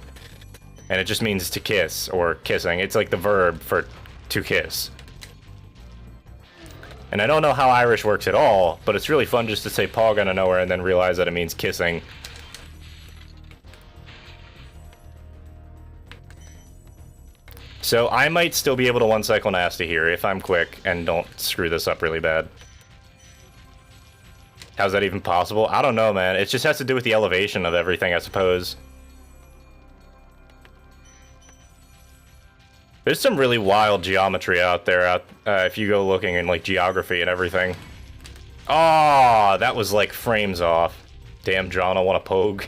And it just means to kiss, or kissing. It's like the verb for to kiss. And I don't know how Irish works at all, but it's really fun just to say pog out of nowhere and then realize that it means kissing. So I might still be able to one-cycle Nasty here if I'm quick and don't screw this up really bad. How's that even possible? I don't know, man. It just has to do with the elevation of everything, I suppose. There's some really wild geometry out there, if you go looking in, like, geography and everything. Oh, that was, like, frames off. Damn, John, I want a pogue.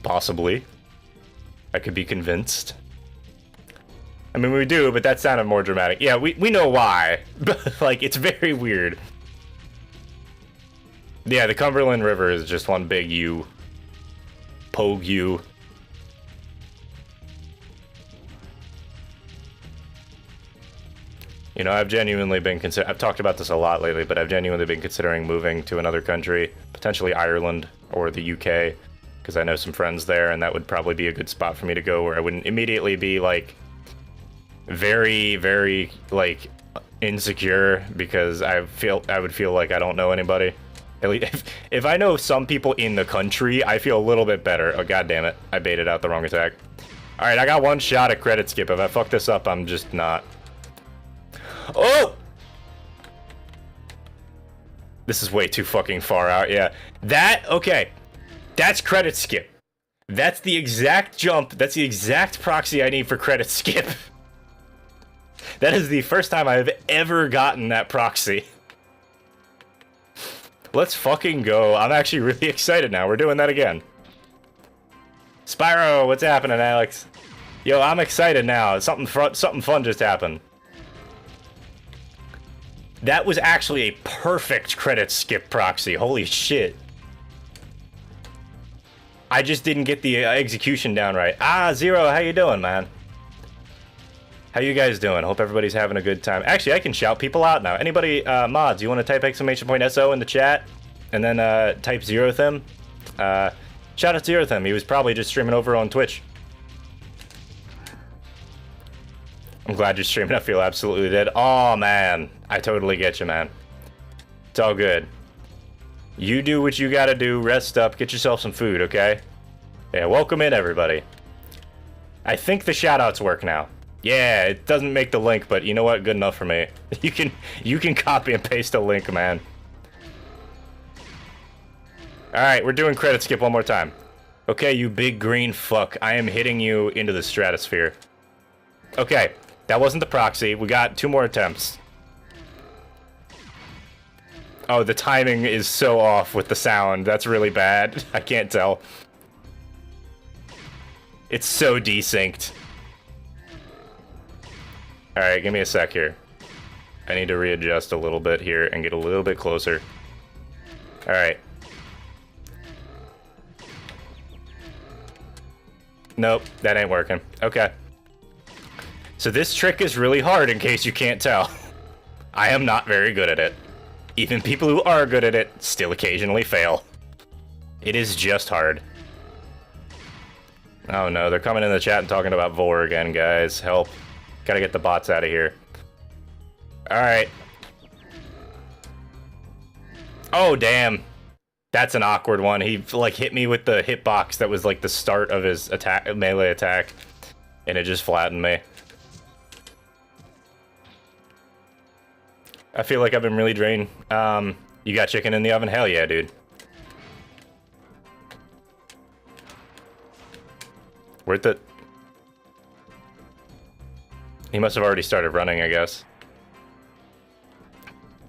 Possibly. I could be convinced. I mean, we do, but that sounded more dramatic. Yeah, we know why. But, like, it's very weird. Yeah, the Cumberland River is just one big U. Pogue U. You know, I've genuinely been I've talked about this a lot lately, but I've genuinely been considering moving to another country, potentially Ireland or the UK, because I know some friends there, and that would probably be a good spot for me to go where I wouldn't immediately be, like, very, very, like, insecure, because I would feel like I don't know anybody. At least, if I know some people in the country, I feel a little bit better. Oh, god damn it. I baited out the wrong attack. Alright, I got one shot at credit skip. If I fuck this up, I'm just not... Oh! This is way too fucking far out, yeah. Okay. That's credit skip. That's the exact jump. That's the exact proxy I need for credit skip. That is the first time I've ever gotten that proxy. Let's fucking go. I'm actually really excited now. We're doing that again. Spyro, what's happening, Alex? Yo, I'm excited now. Something fun just happened. That was actually a perfect credit skip proxy. Holy shit. I just didn't get the execution down right. Ah, Zero, how you doing, man? How you guys doing? Hope everybody's having a good time. Actually, I can shout people out now. Anybody, mods, you want to type !SO in the chat? And then type Zerothem? Shout out Zerothem. He was probably just streaming over on Twitch. I'm glad you're streaming. I feel absolutely dead. Oh, man. I totally get you, man. It's all good. You do what you gotta do. Rest up. Get yourself some food, okay? Yeah, welcome in, everybody. I think the shoutouts work now. Yeah, it doesn't make the link, but you know what? Good enough for me. You can copy and paste a link, man. Alright, we're doing credit skip one more time. Okay, you big green fuck. I am hitting you into the stratosphere. Okay, that wasn't the proxy. We got 2 more attempts. Oh, the timing is so off with the sound. That's really bad. I can't tell. It's so desynced. Alright, give me a sec here. I need to readjust a little bit here and get a little bit closer. Alright. Nope, that ain't working. Okay. So this trick is really hard, in case you can't tell. I am not very good at it. Even people who are good at it still occasionally fail. It is just hard. Oh no, they're coming in the chat and talking about Vor again, guys. Help. Gotta get the bots out of here. Alright. Oh, damn. That's an awkward one. He, like, hit me with the hitbox that was, like, the start of his attack, melee attack. And it just flattened me. I feel like I've been really drained. You got chicken in the oven? Hell yeah, dude. Where'd the... He must have already started running, I guess.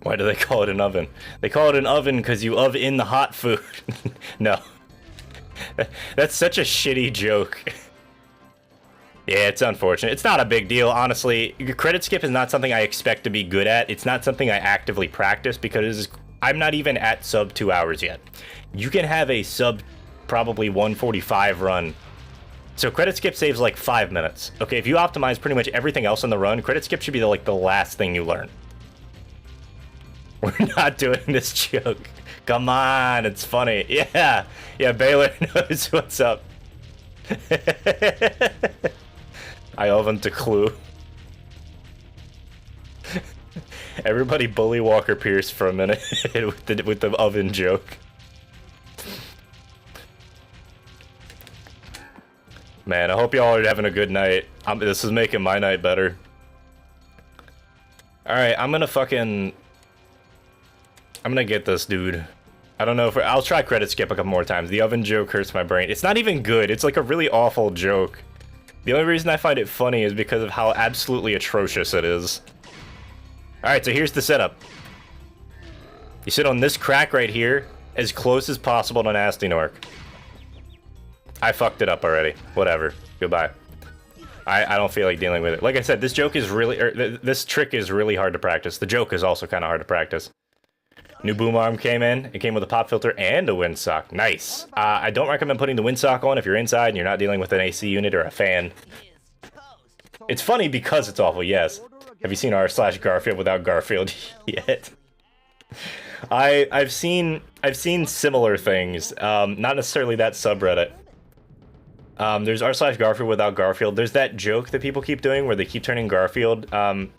Why do they call it an oven? They call it an oven because you oven in the hot food. No. That's such a shitty joke. Yeah, it's unfortunate. It's not a big deal, honestly. Credit skip is not something I expect to be good at. It's not something I actively practice because I'm not even at sub 2 hours yet. You can have a sub probably 145 run. So credit skip saves like 5 minutes. Okay, if you optimize pretty much everything else in the run, credit skip should be like the last thing you learn. We're not doing this joke. Come on, it's funny. Yeah, Baylor knows what's up. I oven to clue. Everybody bully Walker Pierce for a minute with the oven joke. Man, I hope y'all are having a good night. This is making my night better. Alright, I'm gonna get this dude. I don't know if... I'll try credit skip a couple more times. The oven joke hurts my brain. It's not even good. It's like a really awful joke. The only reason I find it funny is because of how absolutely atrocious it is. Alright, so here's the setup. You sit on this crack right here, as close as possible to Nasty Nork. I fucked it up already. Whatever. Goodbye. I don't feel like dealing with it. Like I said, this joke is really... this trick is really hard to practice. The joke is also kind of hard to practice. New boom arm came in. It came with a pop filter and a windsock. Nice. I don't recommend putting the windsock on if you're inside and you're not dealing with an AC unit or a fan. It's funny because it's awful, yes. Have you seen r/Garfield without Garfield yet? I've seen similar things. Not necessarily that subreddit. There's r/Garfield without Garfield. There's that joke that people keep doing where they keep turning Garfield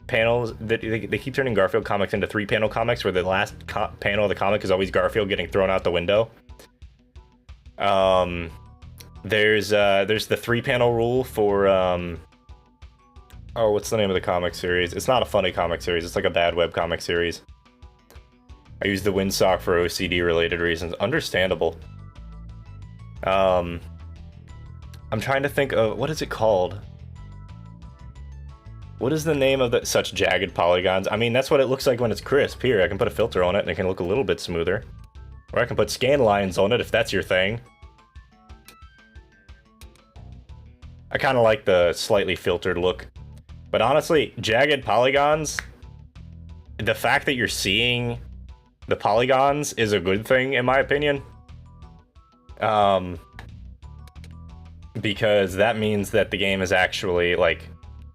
panels. They keep turning Garfield comics into 3-panel comics, where the last panel of the comic is always Garfield getting thrown out the window. There's the 3-panel rule for oh, what's the name of the comic series? It's not a funny comic series. It's like a bad web comic series. I use the windsock for OCD related reasons. Understandable. I'm trying to think of, what is it called? What is the name of the such jagged polygons? I mean, that's what it looks like when it's crisp. Here, I can put a filter on it and it can look a little bit smoother. Or I can put scan lines on it if that's your thing. I kind of like the slightly filtered look. But honestly, jagged polygons, the fact that you're seeing the polygons is a good thing, in my opinion. Because that means that the game is actually, like,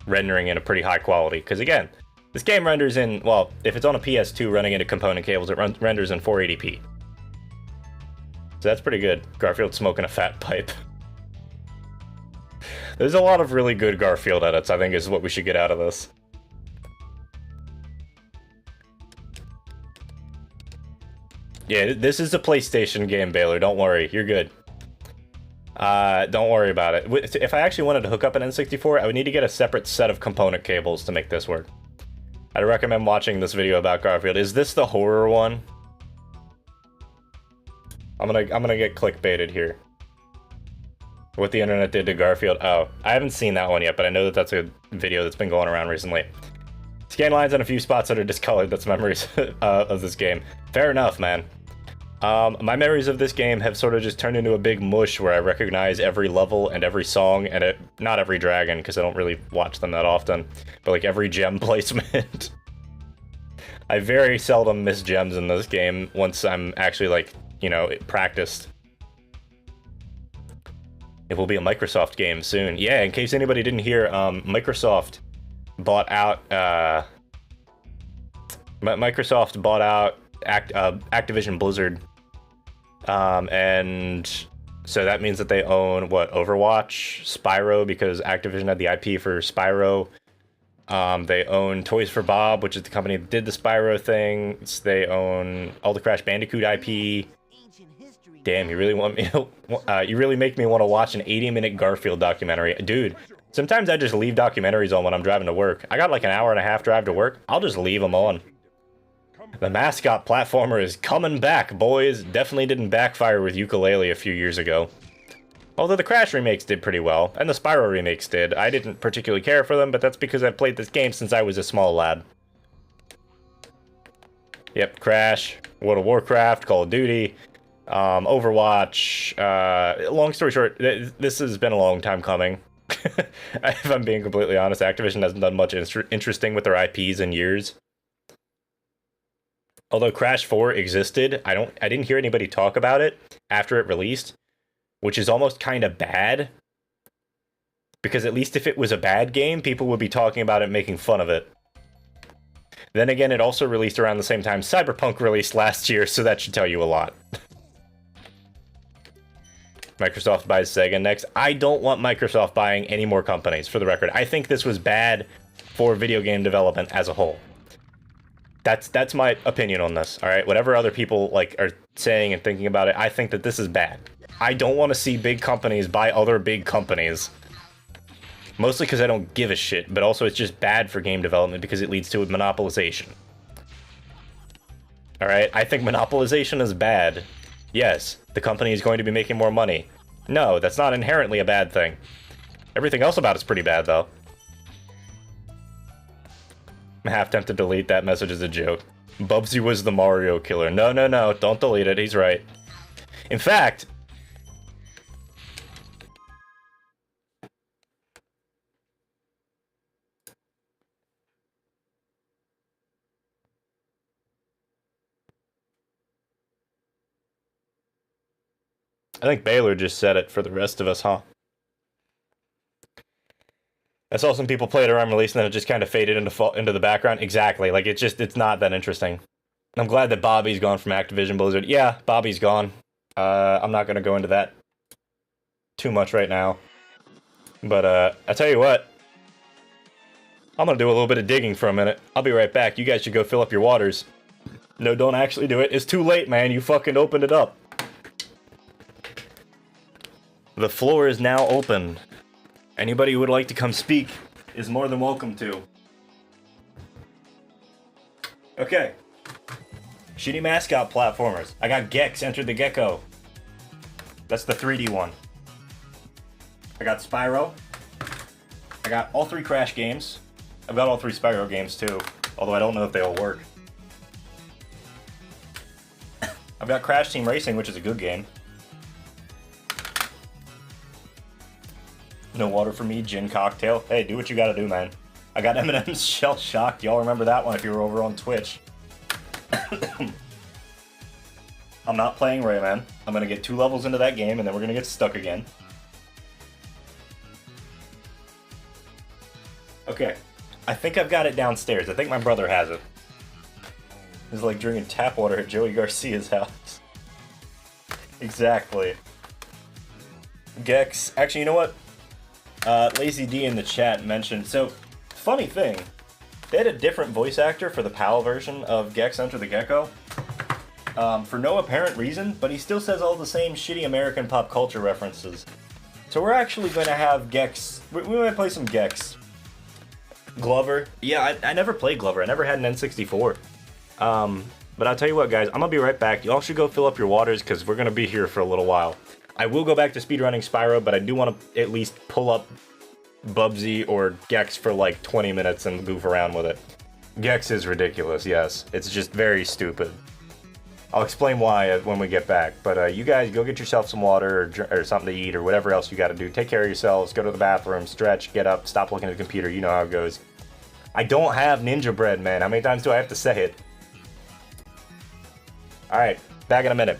rendering in a pretty high quality. Because again, this game renders in, well, if it's on a PS2 running into component cables, it renders in 480p. So that's pretty good. Garfield smoking a fat pipe. There's a lot of really good Garfield edits, I think, is what we should get out of this. Yeah, this is a PlayStation game, Baylor. Don't worry, you're good. Don't worry about it. If I actually wanted to hook up an N64, I would need to get a separate set of component cables to make this work. I'd recommend watching this video about Garfield. Is this the horror one? I'm gonna get clickbaited here. What the internet did to Garfield. Oh, I haven't seen that one yet, but I know that that's a video that's been going around recently. Scan lines on a few spots that are discolored. That's memories of this game. Fair enough, man. My memories of this game have sort of just turned into a big mush where I recognize every level and every song and not every dragon, because I don't really watch them that often, but like every gem placement. I very seldom miss gems in this game once I'm actually, like, you know, practiced. It will be a Microsoft game soon. Yeah, in case anybody didn't hear, Microsoft bought out Activision Blizzard, and so that means that they own, what, Overwatch, Spyro, because Activision had the IP for Spyro. They own Toys for Bob, which is the company that did the Spyro thing. They own all the Crash Bandicoot IP. Damn, you really want me to, you really make me want to watch an 80-minute Garfield documentary. Dude, sometimes I just leave documentaries on when I'm driving to work. I got like an hour-and-a-half drive to work. I'll just leave them on. The mascot platformer is coming back, boys. Definitely didn't backfire with Yooka-Laylee a few years ago. Although the Crash remakes did pretty well, and the Spyro remakes did. I didn't particularly care for them, but that's because I've played this game since I was a small lad. Yep, Crash, World of Warcraft, Call of Duty, Overwatch. Long story short, this has been a long time coming. If I'm being completely honest, Activision hasn't done much interesting with their IPs in years. Although Crash 4 existed, I didn't hear anybody talk about it after it released, which is almost kind of bad. Because at least if it was a bad game, people would be talking about it, making fun of it. Then again, it also released around the same time Cyberpunk released last year, so that should tell you a lot. Microsoft buys Sega next. I don't want Microsoft buying any more companies, for the record. I think this was bad for video game development as a whole. That's my opinion on this, all right? Whatever other people like are saying and thinking about it, I think that this is bad. I don't want to see big companies buy other big companies. Mostly because I don't give a shit, but also it's just bad for game development because it leads to monopolization. All right, I think monopolization is bad. Yes, the company is going to be making more money. No, that's not inherently a bad thing. Everything else about it's pretty bad, though. I'm half tempted to delete that message as a joke. Bubsy was the Mario killer. No, no, no, don't delete it. He's right. In fact... I think Baylor just said it for the rest of us, huh? I saw some people play it around release and then it just kind of faded into the background. Exactly. Like, it's not that interesting. I'm glad that Bobby's gone from Activision Blizzard. Yeah, Bobby's gone. I'm not going to go into that too much right now. But, I tell you what. I'm going to do a little bit of digging for a minute. I'll be right back. You guys should go fill up your waters. No, don't actually do it. It's too late, man. You fucking opened it up. The floor is now open. Anybody who would like to come speak is more than welcome to. Okay. Shitty mascot platformers. I got Gex, Enter the Gecko. That's the 3D one. I got Spyro. I got all 3 Crash games. I've got all 3 Spyro games too, although I don't know if they all work. I've got Crash Team Racing, which is a good game. No water for me, gin cocktail. Hey, do what you gotta do, man. I got Eminem's Shell Shocked. Y'all remember that one if you were over on Twitch. I'm not playing Rayman. I'm gonna get 2 levels into that game and then we're gonna get stuck again. Okay. I think I've got it downstairs. I think my brother has it. It's like drinking tap water at Joey Garcia's house. Exactly. Gex. Actually, you know what? Lazy D in the chat mentioned. So, funny thing. They had a different voice actor for the PAL version of Gex Enter the Gecko. For no apparent reason, but he still says all the same shitty American pop culture references. So we're actually going to have Gex. We might play some Gex. Glover. Yeah, I never played Glover. I never had an N64. But I'll tell you what, guys. I'm going to be right back. Y'all should go fill up your waters because we're going to be here for a little while. I will go back to speedrunning Spyro, but I do want to at least pull up Bubsy or Gex for like 20 minutes and goof around with it. Gex is ridiculous, yes. It's just very stupid. I'll explain why when we get back. But you guys, go get yourself some water or something to eat or whatever else you got to do. Take care of yourselves. Go to the bathroom. Stretch. Get up. Stop looking at the computer. You know how it goes. I don't have ninja bread, man. How many times do I have to say it? Alright. Back in a minute.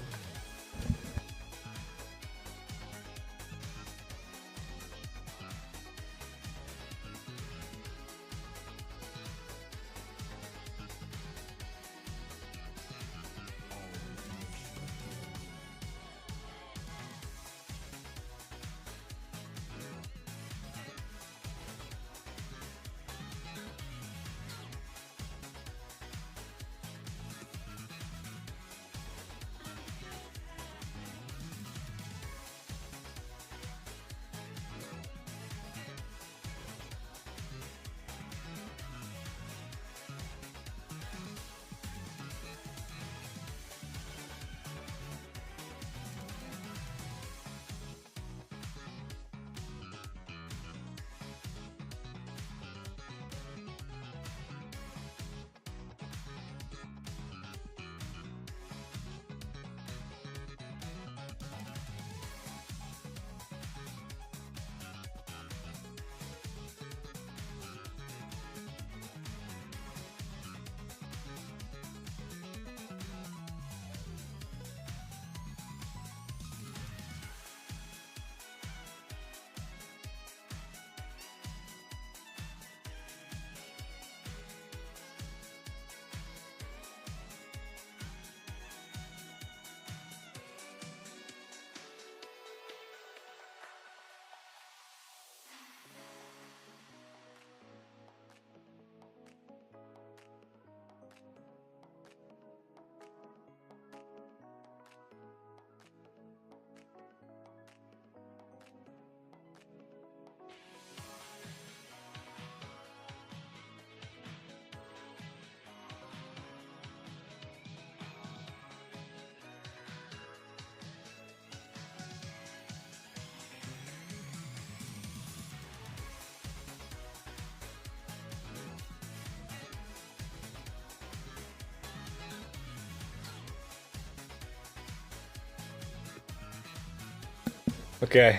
Okay,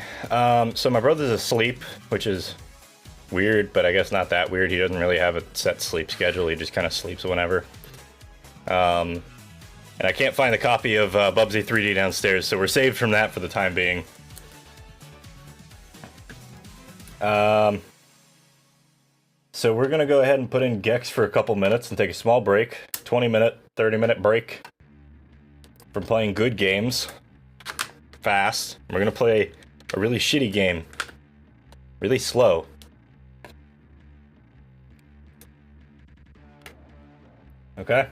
so my brother's asleep, which is weird, but I guess not that weird. He doesn't really have a set sleep schedule. He just kind of sleeps whenever. And I can't find the copy of Bubsy 3D downstairs, so we're saved from that for the time being. So we're gonna go ahead and put in Gex for a couple minutes and take a small break. 20-minute, 30-minute break from playing good games. Fast. We're gonna play a really shitty game. Really slow. Okay?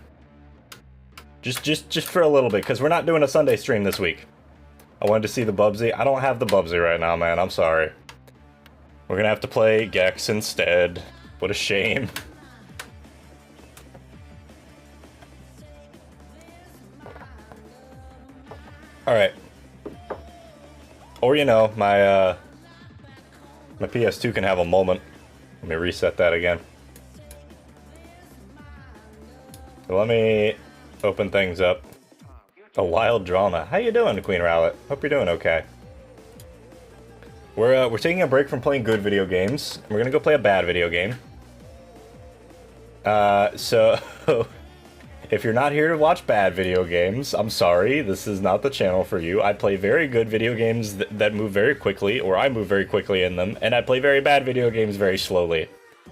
Just for a little bit, because we're not doing a Sunday stream this week. I wanted to see the Bubsy. I don't have the Bubsy right now, man. I'm sorry. We're gonna have to play Gex instead. What a shame. Alright. Or, you know, my PS2 can have a moment. Let me reset that again. Let me open things up. A wild drama. How you doing, Queen Rowlet? Hope you're doing okay. We're taking a break from playing good video games. We're gonna go play a bad video game. So if you're not here to watch bad video games, I'm sorry, this is not the channel for you. I play very good video games that move very quickly, or I move very quickly in them, and I play very bad video games very slowly.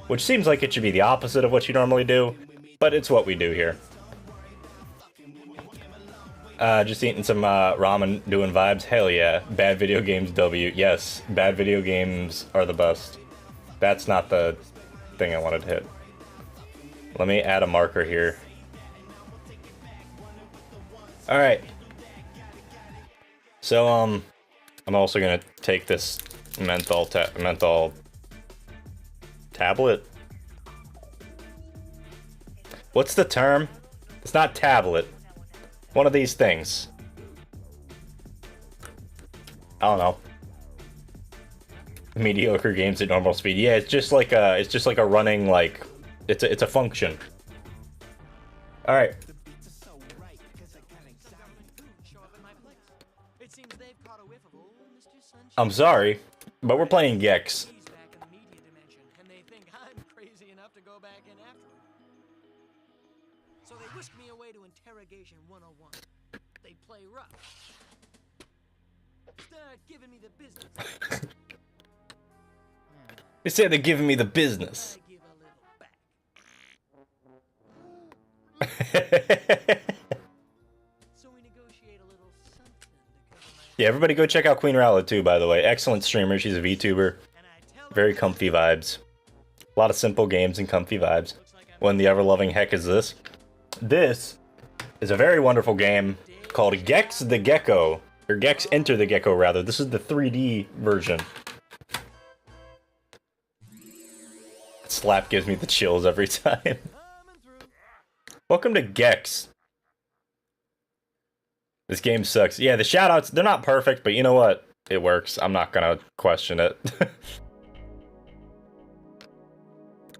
Which seems like it should be the opposite of what you normally do, but it's what we do here. Just eating some ramen, doing vibes. Hell yeah. Bad video games W. Yes, bad video games are the best. That's not the thing I wanted to hit. Let me add a marker here. Alright. So, I'm also gonna take this menthol tablet? What's the term? It's not tablet. One of these things. I don't know. Mediocre games at normal speed. Yeah, it's just like a running, like, it's a function. All right. I'm sorry, but we're playing Gex. So they whisked me away to interrogation 101. They play rough. Start giving me the business. They say they're giving me the business. I give a little back. So we negotiate a little something to cover my... Yeah, everybody go check out Queen Rowlet too, by the way. Excellent streamer. She's a VTuber. Very comfy vibes. A lot of simple games and comfy vibes. When the ever-loving heck is this? This is a very wonderful game called Gex the Gecko. Or Gex Enter the Gecko, rather. This is the 3D version. That slap gives me the chills every time. Welcome to Gex. This game sucks. Yeah, the shoutouts, they're not perfect, but you know what? It works. I'm not gonna question it.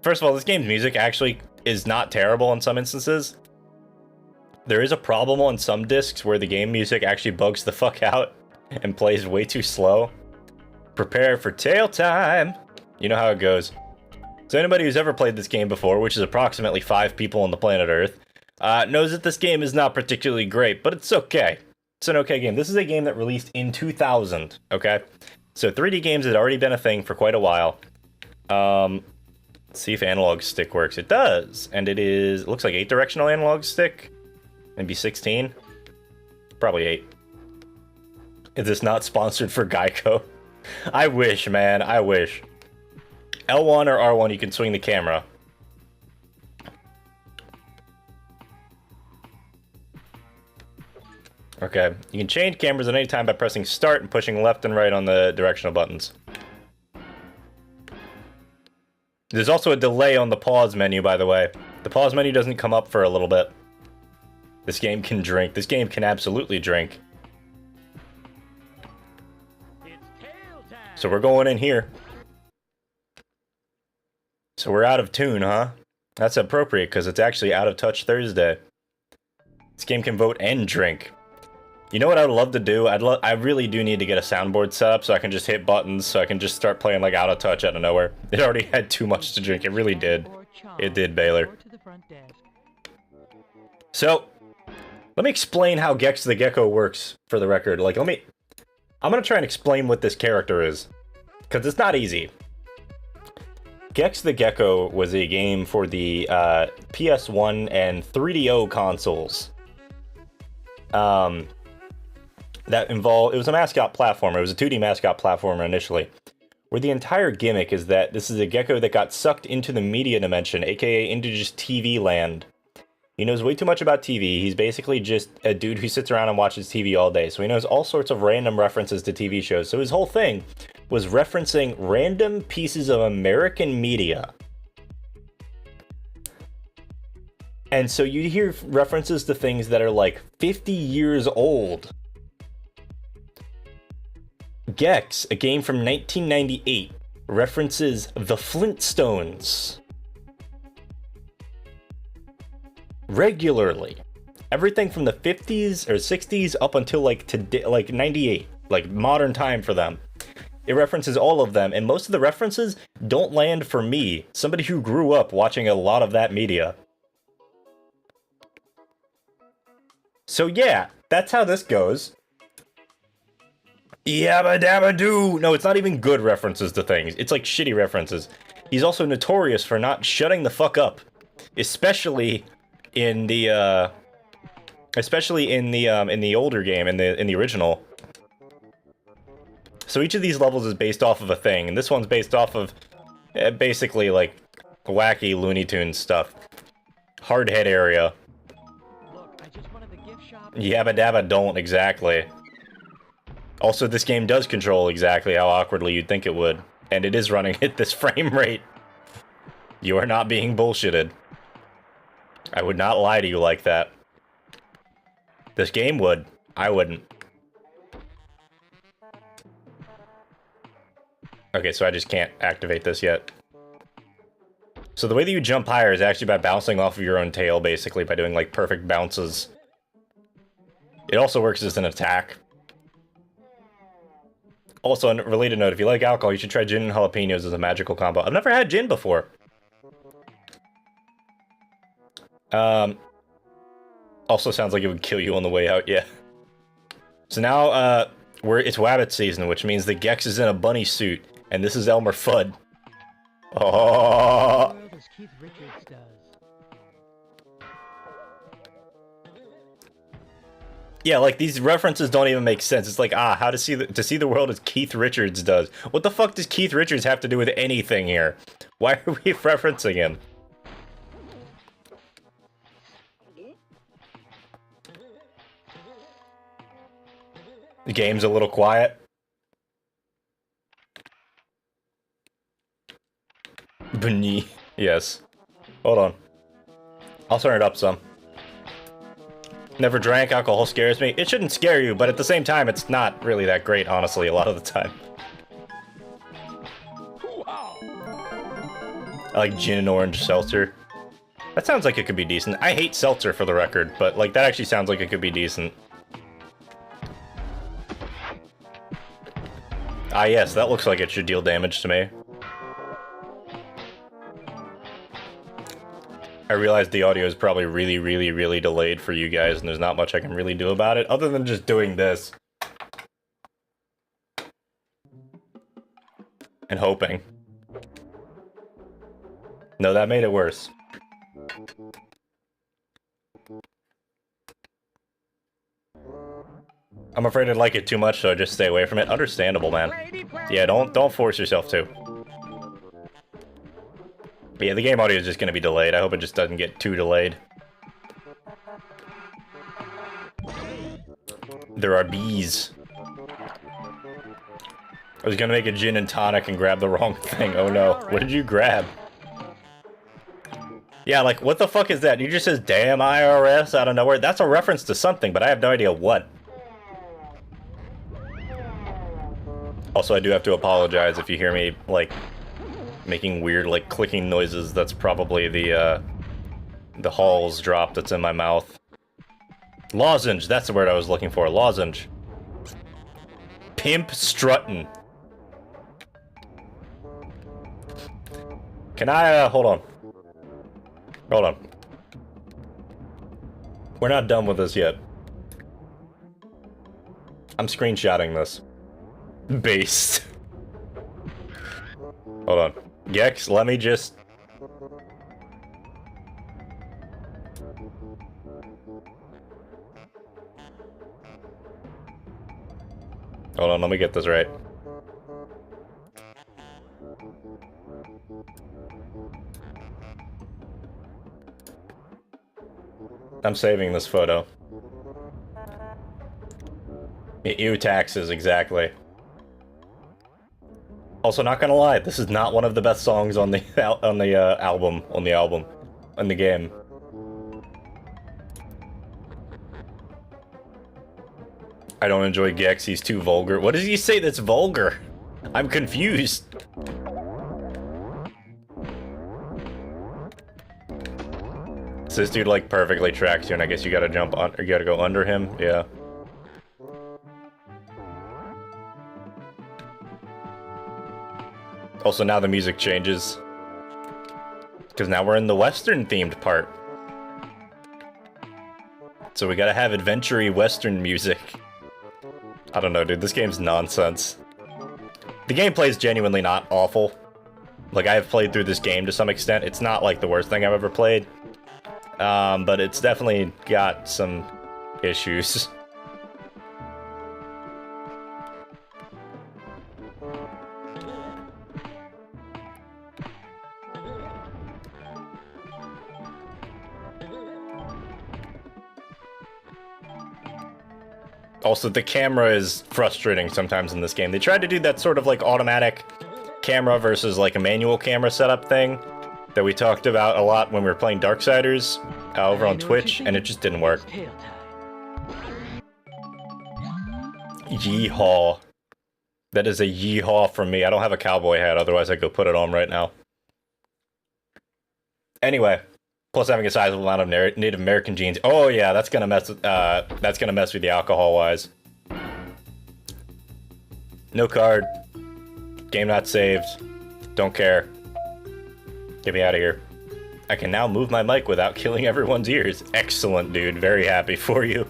First of all, this game's music actually is not terrible in some instances. There is a problem on some discs where the game music actually bugs the fuck out and plays way too slow. Prepare for tail time. You know how it goes. So anybody who's ever played this game before, which is approximately 5 people on the planet Earth, knows that this game is not particularly great, but it's okay. It's an okay game. This is a game that released in 2000, okay? So 3D games had already been a thing for quite a while. Let's see if analog stick works. It does, and it looks like 8-directional analog stick. Maybe 16? Probably 8. Is this not sponsored for Geico? I wish, man. I wish. L1 or R1, you can swing the camera. Okay. You can change cameras at any time by pressing start and pushing left and right on the directional buttons. There's also a delay on the pause menu, by the way. The pause menu doesn't come up for a little bit. This game can drink. This game can absolutely drink. So we're going in here. So we're out of tune, huh? That's appropriate, because it's actually Out of Touch Thursday. This game can vote and drink. You know what I would love to do? I really do need to get a soundboard set up so I can just hit buttons, so I can just start playing like Out of Touch out of nowhere. It already had too much to drink. It really did. It did, Baylor. So, let me explain how Gex the Gecko works, for the record. Like, I'm gonna try and explain what this character is. Because it's not easy. Gex the Gecko was a game for the PS1 and 3DO consoles. That involved, it was a mascot platformer. It was a 2D mascot platformer initially, where the entire gimmick is that this is a gecko that got sucked into the media dimension, aka into just TV land. He knows way too much about TV. He's basically just a dude who sits around and watches TV all day. So he knows all sorts of random references to TV shows. So his whole thing was referencing random pieces of American media. And so you hear references to things that are like 50 years old. Gex, a game from 1998, references the Flintstones regularly. Everything from the 50s or 60s up until like today, like 98, like modern time for them. It references all of them, and most of the references don't land for me, somebody who grew up watching a lot of that media. So yeah, that's how this goes. Yabba dabba doo! No, it's not even good references to things. It's like shitty references. He's also notorious for not shutting the fuck up. Especially in the older game, in the original. So each of these levels is based off of a thing, and this one's based off of basically like wacky Looney Tunes stuff. Hard head area. Look, I just wanted the gift shop. Yabba dabba don't exactly. Also, this game does control exactly how awkwardly you'd think it would, and it is running at this frame rate. You are not being bullshitted. I would not lie to you like that. This game would. I wouldn't. Okay, so I just can't activate this yet. So the way that you jump higher is actually by bouncing off of your own tail, basically, by doing, like, perfect bounces. It also works as an attack. Also, on a related note, if you like alcohol, you should try gin and jalapenos as a magical combo. I've never had gin before. Also sounds like it would kill you on the way out, yeah. So now, it's Wabbit season, which means the Gex is in a bunny suit, and this is Elmer Fudd. Oh. World as Keith Richards does. Yeah, like, these references don't even make sense. It's like, how to see the world as Keith Richards does. What the fuck does Keith Richards have to do with anything here? Why are we referencing him? The game's a little quiet. Bunny. Yes. Hold on. I'll turn it up some. Never drank, alcohol scares me. It shouldn't scare you, but at the same time, it's not really that great, honestly, a lot of the time. I like gin and orange seltzer. That sounds like it could be decent. I hate seltzer for the record, but like that actually sounds like it could be decent. Ah yes, that looks like it should deal damage to me. I realize the audio is probably really delayed for you guys, and there's not much I can really do about it, other than just doing this. And hoping. No, that made it worse. I'm afraid I'd like it too much, so I just stay away from it. Understandable, man. Yeah, don't force yourself to. But yeah, the game audio is just gonna be delayed. I hope it just doesn't get too delayed. There are bees. I was gonna make a gin and tonic and grab the wrong thing. Oh no. What did you grab? Yeah, like, what the fuck is that? You just says, damn IRS out of nowhere. That's a reference to something, but I have no idea what. Also, I do have to apologize if you hear me, like, making weird, like, clicking noises. That's probably the Halls drop that's in my mouth. Lozenge, that's the word I was looking for. Lozenge. Pimp struttin'. Can I, hold on. Hold on. We're not done with this yet. I'm screenshotting this. Based. Hold on. Gex, let me just... Hold on, let me get this right. I'm saving this photo. EU taxes, exactly. Also, not gonna lie, this is not one of the best songs on the on the game. I don't enjoy Gex, he's too vulgar. What does he say that's vulgar? I'm confused. So this dude like perfectly tracks you, and I guess you gotta jump on, or you gotta go under him, yeah. Also, now the music changes. Because now we're in the Western-themed part. So we gotta have adventure-y Western music. I don't know, dude, this game's nonsense. The gameplay's genuinely not awful. Like, I have played through this game to some extent. It's not, like, the worst thing I've ever played. But it's definitely got some issues. Also, the camera is frustrating sometimes in this game. They tried to do that sort of like automatic camera versus like a manual camera setup thing that we talked about a lot when we were playing Darksiders over on Twitch, and it just didn't work. Yeehaw. That is a yeehaw from me. I don't have a cowboy hat, otherwise I'd go put it on right now. Anyway. Plus having a sizable amount of Native American genes. Oh yeah, that's gonna mess with you alcohol-wise. No card. Game not saved. Don't care. Get me out of here. I can now move my mic without killing everyone's ears. Excellent, dude. Very happy for you.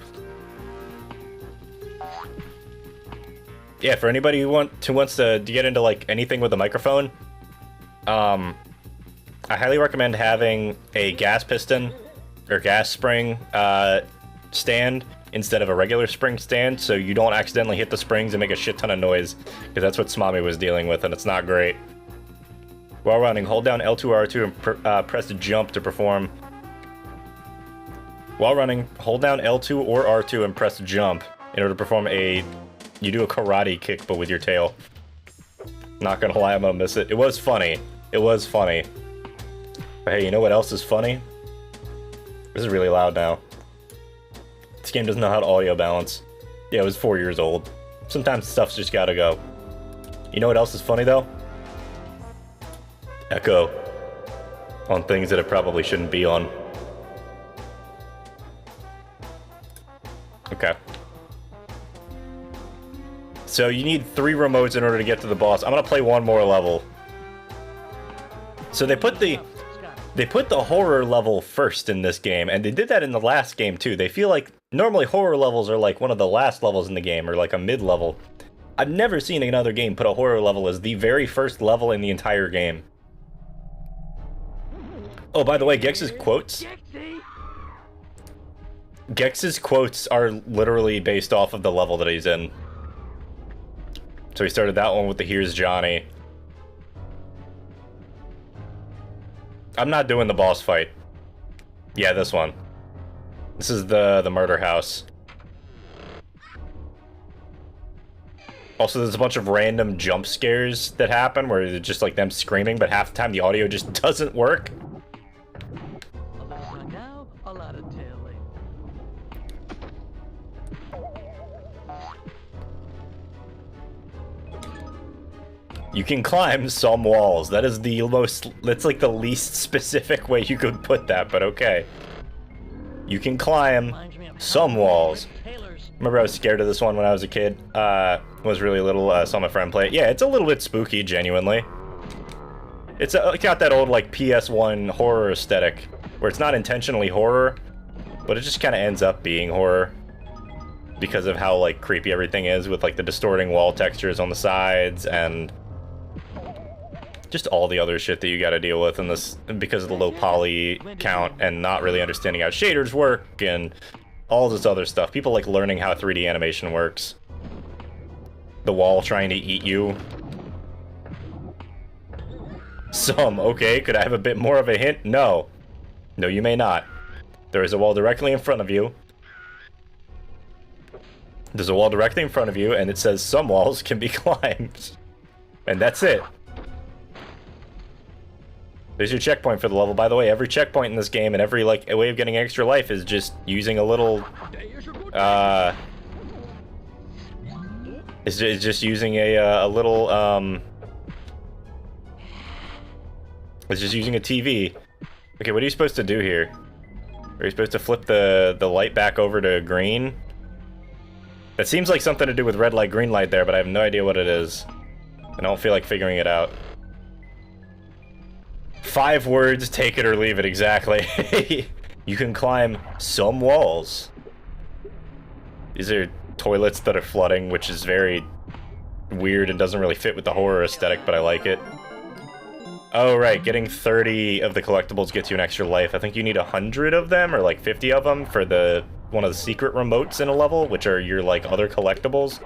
Yeah, for anybody who wants to get into like anything with a microphone, I highly recommend having a gas piston or gas spring stand instead of a regular spring stand, so you don't accidentally hit the springs and make a shit ton of noise, because that's what Smami was dealing with, and it's not great. While running, hold down L2 or R2 and press jump to perform. While running, hold down L2 or R2 and press jump in order to perform you do a karate kick, but with your tail. Not gonna lie, I'm gonna miss it. It was funny. It was funny. But hey, you know what else is funny? This is really loud now. This game doesn't know how to audio balance. Yeah, it was 4 years old. Sometimes stuff's just gotta go. You know what else is funny though? Echo. On things that it probably shouldn't be on. Okay. So you need 3 remotes in order to get to the boss. I'm gonna play one more level. So they put the horror level first in this game, and they did that in the last game too. They feel like normally horror levels are like one of the last levels in the game, or like a mid-level. I've never seen another game put a horror level as the very first level in the entire game. Oh, by the way, Gex's quotes are literally based off of the level that he's in. So he started that one with the "Here's Johnny." I'm not doing the boss fight. Yeah, this one. This is the murder house. Also, there's a bunch of random jump scares that happen where they're just like them screaming, but half the time the audio just doesn't work. You can climb some walls. That is that's like the least specific way you could put that, but okay. You can climb some walls. Remember I was scared of this one when I was a kid? Was really little, saw my friend play it. Yeah, it's a little bit spooky, genuinely. It's got that old, like, PS1 horror aesthetic, where it's not intentionally horror, but it just kind of ends up being horror. Because of how, like, creepy everything is with, like, the distorting wall textures on the sides, and just all the other shit that you gotta deal with in this because of the low poly count and not really understanding how shaders work and all this other stuff. People like learning how 3D animation works. The wall trying to eat you. Okay, could I have a bit more of a hint? No. No, you may not. There is a wall directly in front of you. There's a wall directly in front of you, and it says some walls can be climbed. And that's it. There's your checkpoint for the level. By the way, every checkpoint in this game and every, like, way of getting extra life is just using a little, it's just using a little, it's just using a TV. Okay, what are you supposed to do here? Are you supposed to flip the light back over to green? That seems like something to do with red light, green light there, but I have no idea what it is. I don't feel like figuring it out. 5 words, take it or leave it, exactly. You can climb some walls. These are toilets that are flooding, which is very weird and doesn't really fit with the horror aesthetic, but I like it. Oh, right, getting 30 of the collectibles gets you an extra life. I think you need 100 of them, or like 50 of them, for one of the secret remotes in a level, which are your, like, other collectibles.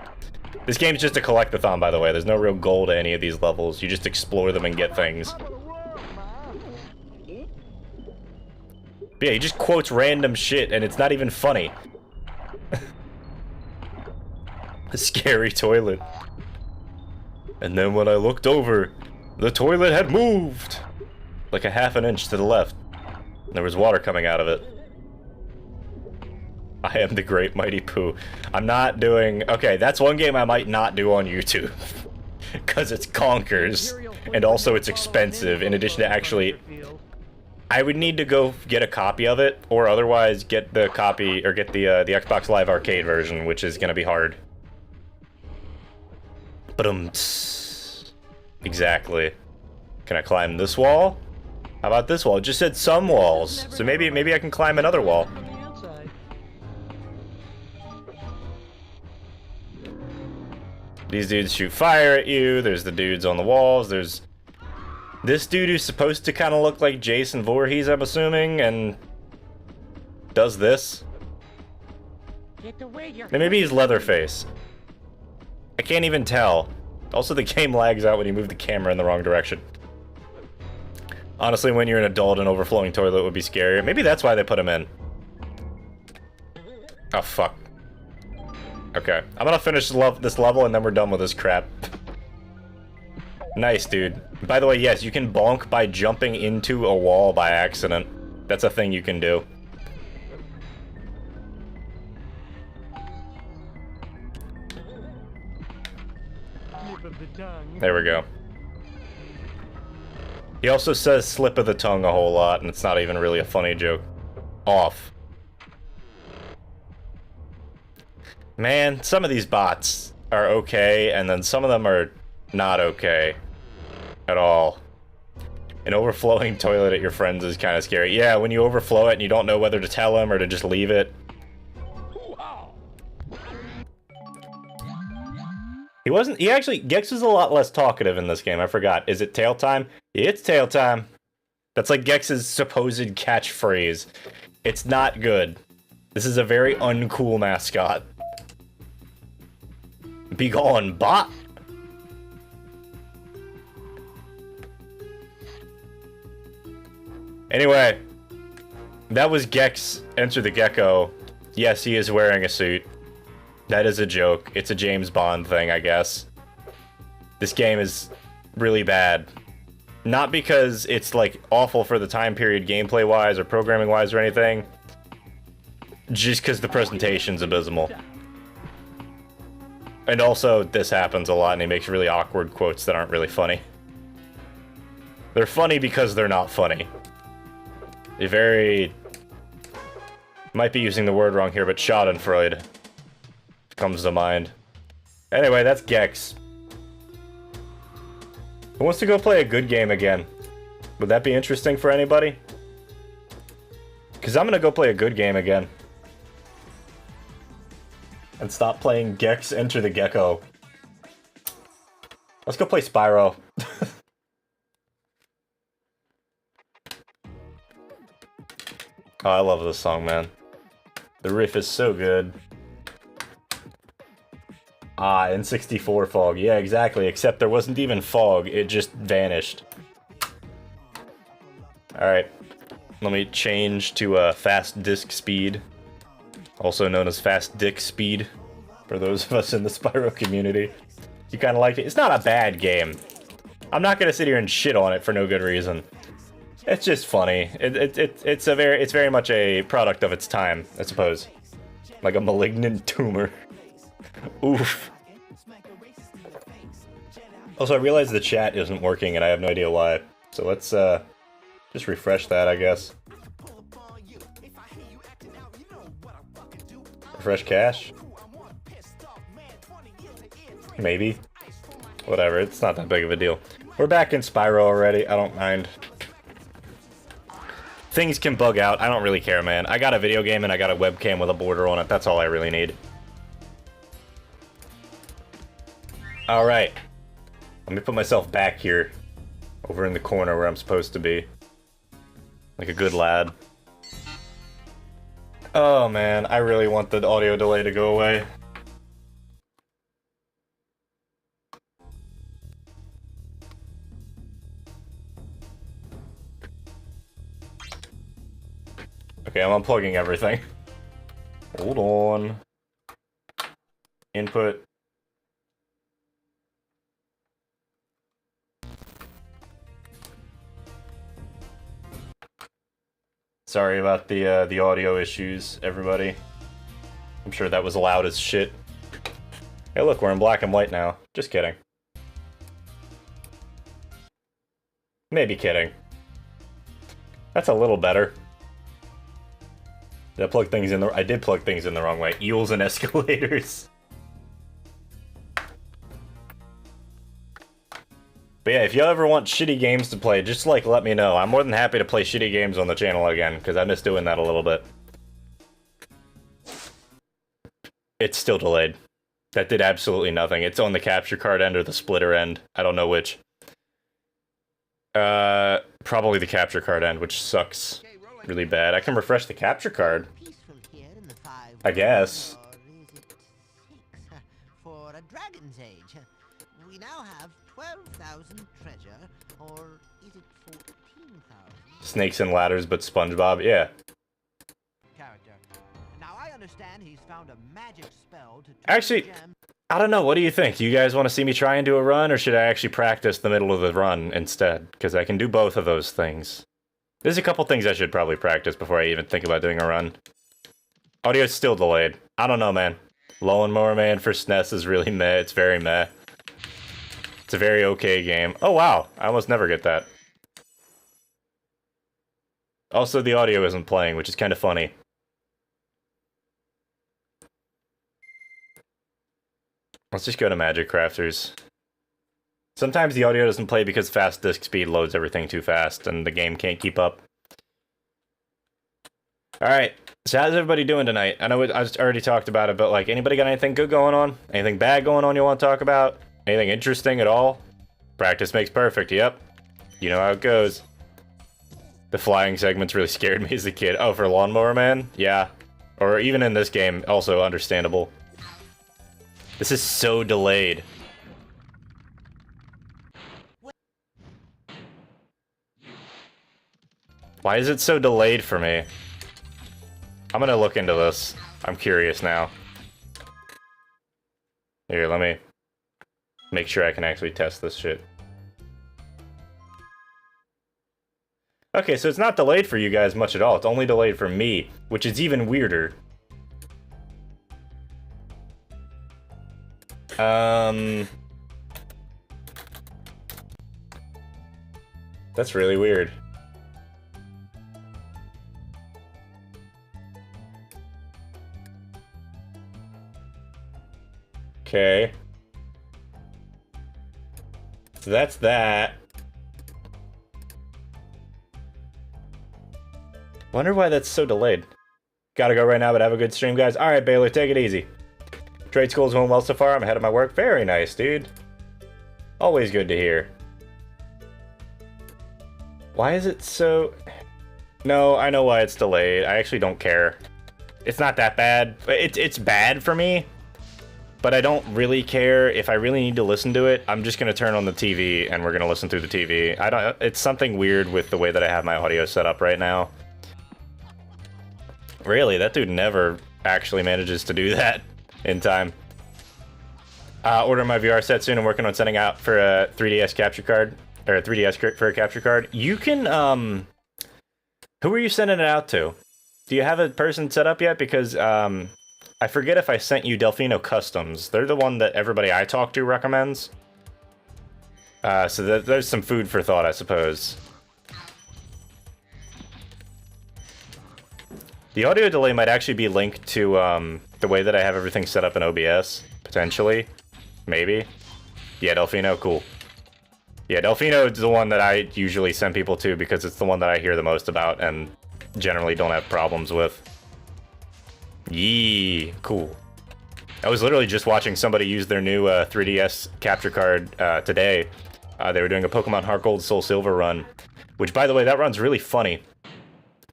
This game's just a collectathon, by the way. There's no real goal to any of these levels. You just explore them and get things. But yeah, he just quotes random shit, and it's not even funny. A scary toilet. And then when I looked over, the toilet had moved! Like a half an inch to the left. There was water coming out of it. I am the great mighty Pooh. I'm not doing... Okay, that's one game I might not do on YouTube. Because it's conkers. And also it's expensive, in addition to actually... I would need to go get a copy of it, or otherwise get the copy, or get the Xbox Live Arcade version, which is gonna be hard. Exactly. Can I climb this wall? How about this wall? It just said some walls, so maybe I can climb another wall. These dudes shoot fire at you. There's the dudes on the walls. There's this dude who's supposed to kind of look like Jason Voorhees, I'm assuming, and does this. And maybe he's Leatherface. I can't even tell. Also, the game lags out when you move the camera in the wrong direction. Honestly, when you're an adult, an overflowing toilet would be scarier. Maybe that's why they put him in. Oh, fuck. Okay, I'm gonna finish this level and then we're done with this crap. Nice, dude. By the way, yes, you can bonk by jumping into a wall by accident. That's a thing you can do. There we go. He also says slip of the tongue a whole lot, and it's not even really a funny joke. Off. Man, some of these bots are okay, and then some of them are not okay at all. An overflowing toilet at your friend's is kind of scary. Yeah, when you overflow it and you don't know whether to tell him or to just leave it. Gex is a lot less talkative in this game, I forgot. Is it tail time? It's tail time. That's like Gex's supposed catchphrase. It's not good. This is a very uncool mascot. Be gone, bot! Anyway, that was Gex Enter the Gecko. Yes, he is wearing a suit. That is a joke. It's a James Bond thing, I guess. This game is really bad. Not because it's, like, awful for the time period gameplay-wise or programming-wise or anything. Just because the presentation's abysmal. And also, this happens a lot, and he makes really awkward quotes that aren't really funny. They're funny because they're not funny. They're very... Might be using the word wrong here, but schadenfreude comes to mind. Anyway, that's Gex. Who wants to go play a good game again? Would that be interesting for anybody? Because I'm gonna go play a good game again. And stop playing Gex Enter the Gecko. Let's go play Spyro. Oh, I love this song, man. The riff is so good. Ah, N64 fog. Yeah, exactly. Except there wasn't even fog. It just vanished. Alright. Let me change to fast disk speed. Also known as fast dick speed. For those of us in the Spyro community. You kind of liked it? It's not a bad game. I'm not gonna sit here and shit on it for no good reason. It's just funny. It's very much a product of its time, I suppose. Like a malignant tumor. Oof. Also, I realize the chat isn't working and I have no idea why. So let's just refresh that, I guess. Refresh cache? Maybe. Whatever, it's not that big of a deal. We're back in Spyro already, I don't mind. Things can bug out, I don't really care, man. I got a video game and I got a webcam with a border on it, that's all I really need. Alright. Let me put myself back here. Over in the corner where I'm supposed to be. Like a good lad. Oh man, I really want the audio delay to go away. Okay, I'm unplugging everything. Hold on. Input. Sorry about the audio issues, everybody. I'm sure that was loud as shit. Hey look, we're in black and white now. Just kidding. Maybe kidding. That's a little better. Did I plug things in the... I did plug things in the wrong way. Eels and escalators. But yeah, if y'all ever want shitty games to play, just like let me know. I'm more than happy to play shitty games on the channel again, because I miss doing that a little bit. It's still delayed. That did absolutely nothing. It's on the capture card end or the splitter end. I don't know which. Probably the capture card end, which sucks really bad. I can refresh the capture card. I guess. For a dragon's age, we now have 12,000 treasure, or is it 14,000? Snakes and ladders, but SpongeBob, yeah. Character. Now I understand he's found a magic spell to Actually, I don't know. What do you think? Do you guys want to see me try and do a run, or should I actually practice the middle of the run instead? Because I can do both of those things. There's a couple things I should probably practice before I even think about doing a run. Audio's still delayed. I don't know, man. Lawnmower Man for SNES is really meh. It's very meh. It's a very okay game. Oh, wow. I almost never get that. Also, the audio isn't playing, which is kind of funny. Let's just go to Magic Crafters. Sometimes the audio doesn't play because fast disk speed loads everything too fast, and the game can't keep up. Alright, so how's everybody doing tonight? I know I just already talked about it, but like, anybody got anything good going on? Anything bad going on you want to talk about? Anything interesting at all? Practice makes perfect, yep. You know how it goes. The flying segments really scared me as a kid. Oh, for Lawnmower Man? Yeah. Or even in this game, also understandable. This is so delayed. Why is it so delayed for me? I'm gonna look into this. I'm curious now. Here, let me make sure I can actually test this shit. Okay, so it's not delayed for you guys much at all. It's only delayed for me, which is even weirder. That's really weird. Okay. So that's that. Wonder why that's so delayed. Gotta go right now, but have a good stream, guys. Alright, Baylor, take it easy. Trade school's going well so far. I'm ahead of my work. Very nice, dude. Always good to hear. Why is it so... No, I know why it's delayed. I actually don't care. It's not that bad. It's bad for me, but I don't really care. If I really need to listen to it, I'm just gonna turn on the TV and we're gonna listen through the TV. I don't. It's something weird with the way that I have my audio set up right now. Really, that dude never actually manages to do that in time. Ordering my VR set soon. I'm working on setting out for a 3DS capture card, or a 3DS for a capture card. You can, who are you sending it out to? Do you have a person set up yet? Because, I forget if I sent you Delfino Customs. They're the one that everybody I talk to recommends. So there's some food for thought, I suppose. The audio delay might actually be linked to, the way that I have everything set up in OBS, potentially. Maybe. Yeah, Delfino, cool. Yeah, Delfino is the one that I usually send people to because it's the one that I hear the most about and generally don't have problems with. Yee, cool. I was literally just watching somebody use their new 3DS capture card today. They were doing a Pokemon Heart Gold Soul Silver run, which, by the way, that run's really funny.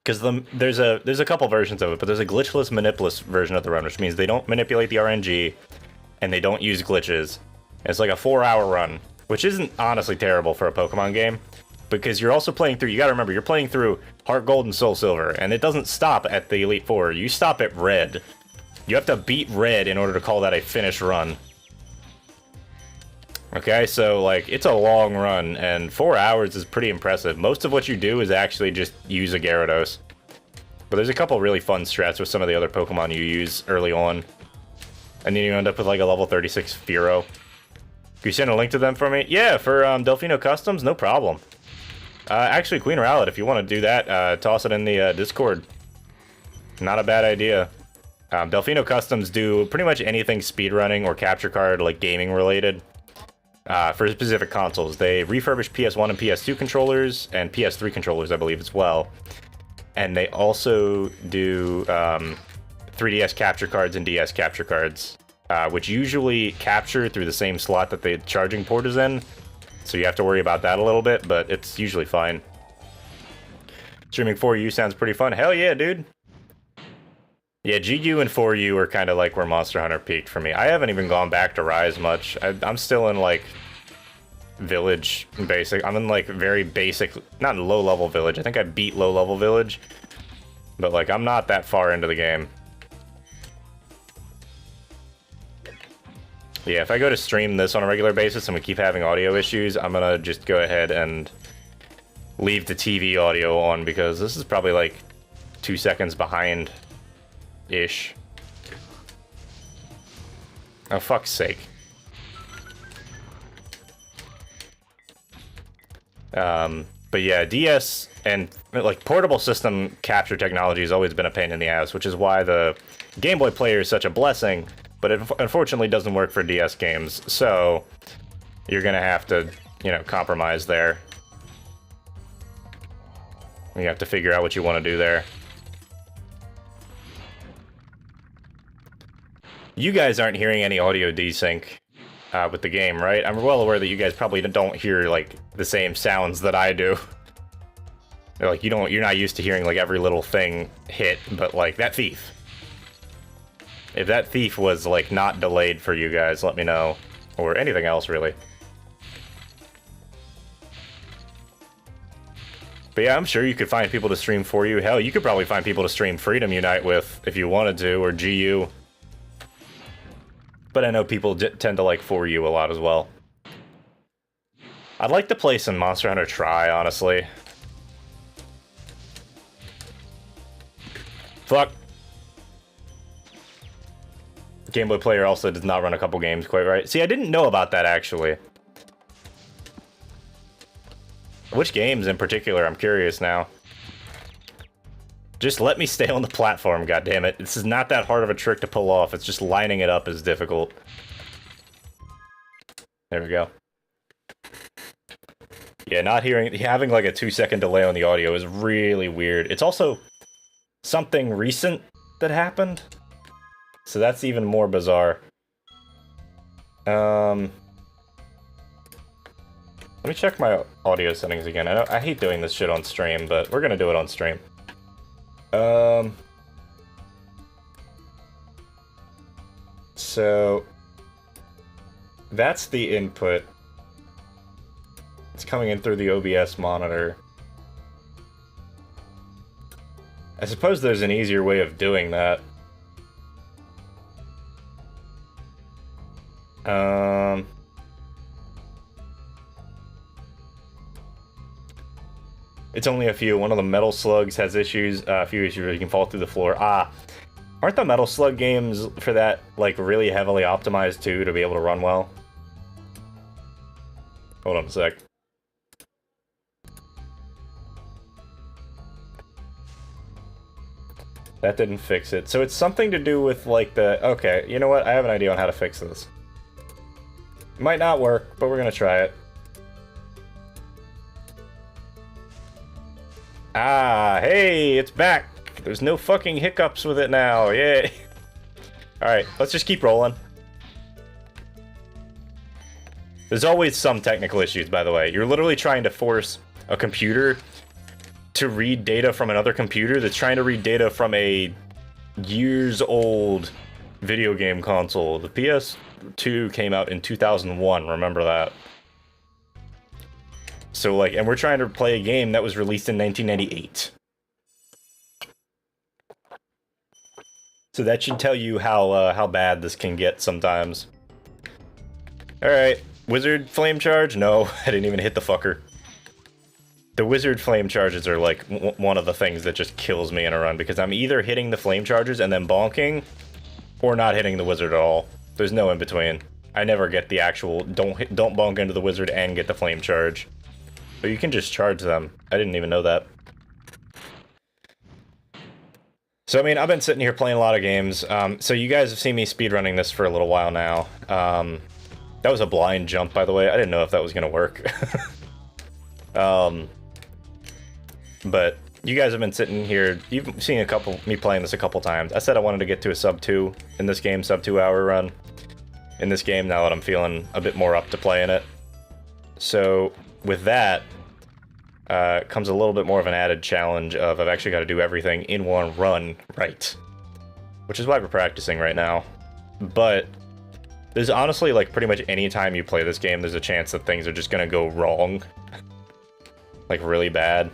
Because there's a couple versions of it, but there's a glitchless, manipless version of the run, which means they don't manipulate the RNG, and they don't use glitches. It's like a 4-hour run, which isn't honestly terrible for a Pokemon game, because you're also playing through, you gotta remember, you're playing through Heart Gold and Soul Silver, and it doesn't stop at the Elite Four, you stop at Red. You have to beat Red in order to call that a finished run. Okay, so, like, it's a long run, and 4 hours is pretty impressive. Most of what you do is actually just use a Gyarados. But there's a couple really fun strats with some of the other Pokemon you use early on. And then you end up with, like, a level 36 Fearow. Can you send a link to them for me? Yeah, for Delfino Customs, no problem. Actually, Queen Rowlet, if you want to do that, toss it in the Discord. Not a bad idea. Delfino Customs do pretty much anything speedrunning or capture card, like, gaming related. For specific consoles. They refurbish PS1 and PS2 controllers, and PS3 controllers, I believe, as well. And they also do 3DS capture cards and DS capture cards, which usually capture through the same slot that the charging port is in. So you have to worry about that a little bit, but it's usually fine. Streaming 4U sounds pretty fun. Hell yeah, dude. Yeah, GU and 4U are kind of like where Monster Hunter peaked for me. I haven't even gone back to Rise much. I'm still in, like, Village basic. I'm in, like, very basic, not in low-level Village. I think I beat low-level Village. But, like, I'm not that far into the game. Yeah, if I go to stream this on a regular basis and we keep having audio issues, I'm gonna just go ahead and leave the TV audio on because this is probably, like, 2 seconds behind. Ish. Oh, fuck's sake. But yeah, DS and, like, portable system capture technology has always been a pain in the ass, which is why the Game Boy player is such a blessing, but it unfortunately doesn't work for DS games, so you're gonna have to, you know, compromise there. You have to figure out what you want to do there. You guys aren't hearing any audio desync with the game, right? I'm well aware that you guys probably don't hear, like, the same sounds that I do. Like, you're not used to hearing, like, every little thing hit, but, like, that thief. If that thief was, like, not delayed for you guys, let me know. Or anything else, really. But yeah, I'm sure you could find people to stream for you. Hell, you could probably find people to stream Freedom Unite with if you wanted to, or GU. But I know people tend to like 4U a lot as well. I'd like to play some Monster Hunter Tri, honestly. Fuck. Game Boy player also does not run a couple games quite right. See, I didn't know about that, actually. Which games in particular? I'm curious now. Just let me stay on the platform, goddammit. This is not that hard of a trick to pull off. It's just lining it up is difficult. There we go. Yeah, having like a 2-second delay on the audio is really weird. It's also something recent that happened, so that's even more bizarre. Let me check my audio settings again. I hate doing this shit on stream, but we're gonna do it on stream. So that's the input. It's coming in through the OBS monitor. I suppose there's an easier way of doing that. It's only a few. One of the Metal Slugs has issues, a few issues where you can fall through the floor. Aren't the Metal Slug games for that, like, really heavily optimized too to be able to run well? Hold on a sec. That didn't fix it. So it's something to do with, like, the... Okay, you know what? I have an idea on how to fix this. It might not work, but we're gonna try it. Ah, hey, it's back! There's no fucking hiccups with it now, yay! Alright, let's just keep rolling. There's always some technical issues, by the way. You're literally trying to force a computer to read data from another computer that's trying to read data from a years-old video game console. The PS2 came out in 2001, remember that. So, like, and we're trying to play a game that was released in 1998. So that should tell you how bad this can get sometimes. Alright, wizard flame charge? No, I didn't even hit the fucker. The wizard flame charges are like one of the things that just kills me in a run, because I'm either hitting the flame charges and then bonking, or not hitting the wizard at all. There's no in between. I never get the actual don't bonk into the wizard and get the flame charge. But you can just charge them. I didn't even know that. So I mean, I've been sitting here playing a lot of games. So you guys have seen me speedrunning this for a little while now. That was a blind jump, by the way. I didn't know if that was gonna work. But you guys have been sitting here, you've seen me playing this a couple times. I said I wanted to get to a sub 2 in this game, sub 2 hour run in this game, now that I'm feeling a bit more up to playing it. So with that, comes a little bit more of an added challenge of I've actually got to do everything in one run right. Which is why we're practicing right now. But there's honestly, like, pretty much any time you play this game, there's a chance that things are just gonna go wrong. Like, really bad.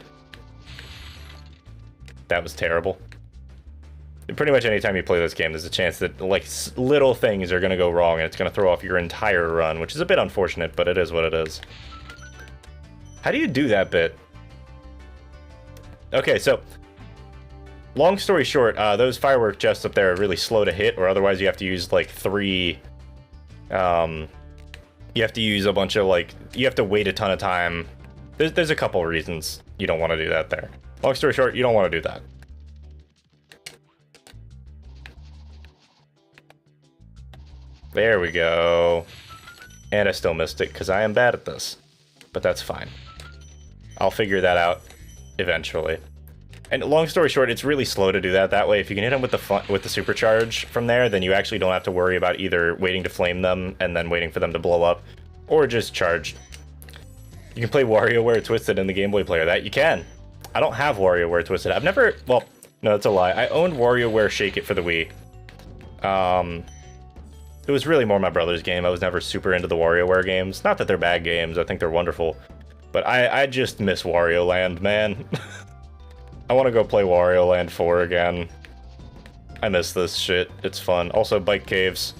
That was terrible. Pretty much any time you play this game, there's a chance that, like, little things are gonna go wrong and it's gonna throw off your entire run, which is a bit unfortunate, but it is what it is. How do you do that bit? Okay, so, long story short, those firework chests up there are really slow to hit, or otherwise you have to use, like, 3... you have to use a bunch of, like... You have to wait a ton of time. There's a couple reasons you don't want to do that there. Long story short, you don't want to do that. There we go. And I still missed it, because I am bad at this. But that's fine. I'll figure that out eventually. And long story short, it's really slow to do that. That way, if you can hit them with the supercharge from there, then you actually don't have to worry about either waiting to flame them and then waiting for them to blow up, or just charge. You can play WarioWare Twisted in the Game Boy player. That you can. I don't have WarioWare Twisted. I've never... Well, no, that's a lie. I owned WarioWare Shake It for the Wii. It was really more my brother's game. I was never super into the WarioWare games. Not that they're bad games. I think they're wonderful. But I just miss Wario Land, man. I want to go play Wario Land 4 again. I miss this shit. It's fun. Also, bike caves.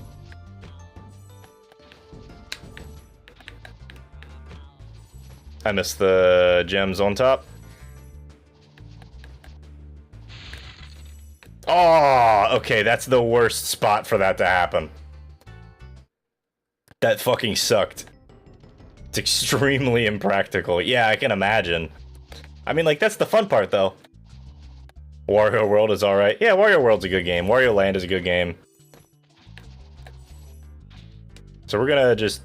I miss the gems on top. Oh, okay, that's the worst spot for that to happen. That fucking sucked. It's extremely impractical. Yeah, I can imagine. I mean, like, that's the fun part, though. Wario World is alright. Yeah, Wario World's a good game. Wario Land is a good game. So we're gonna just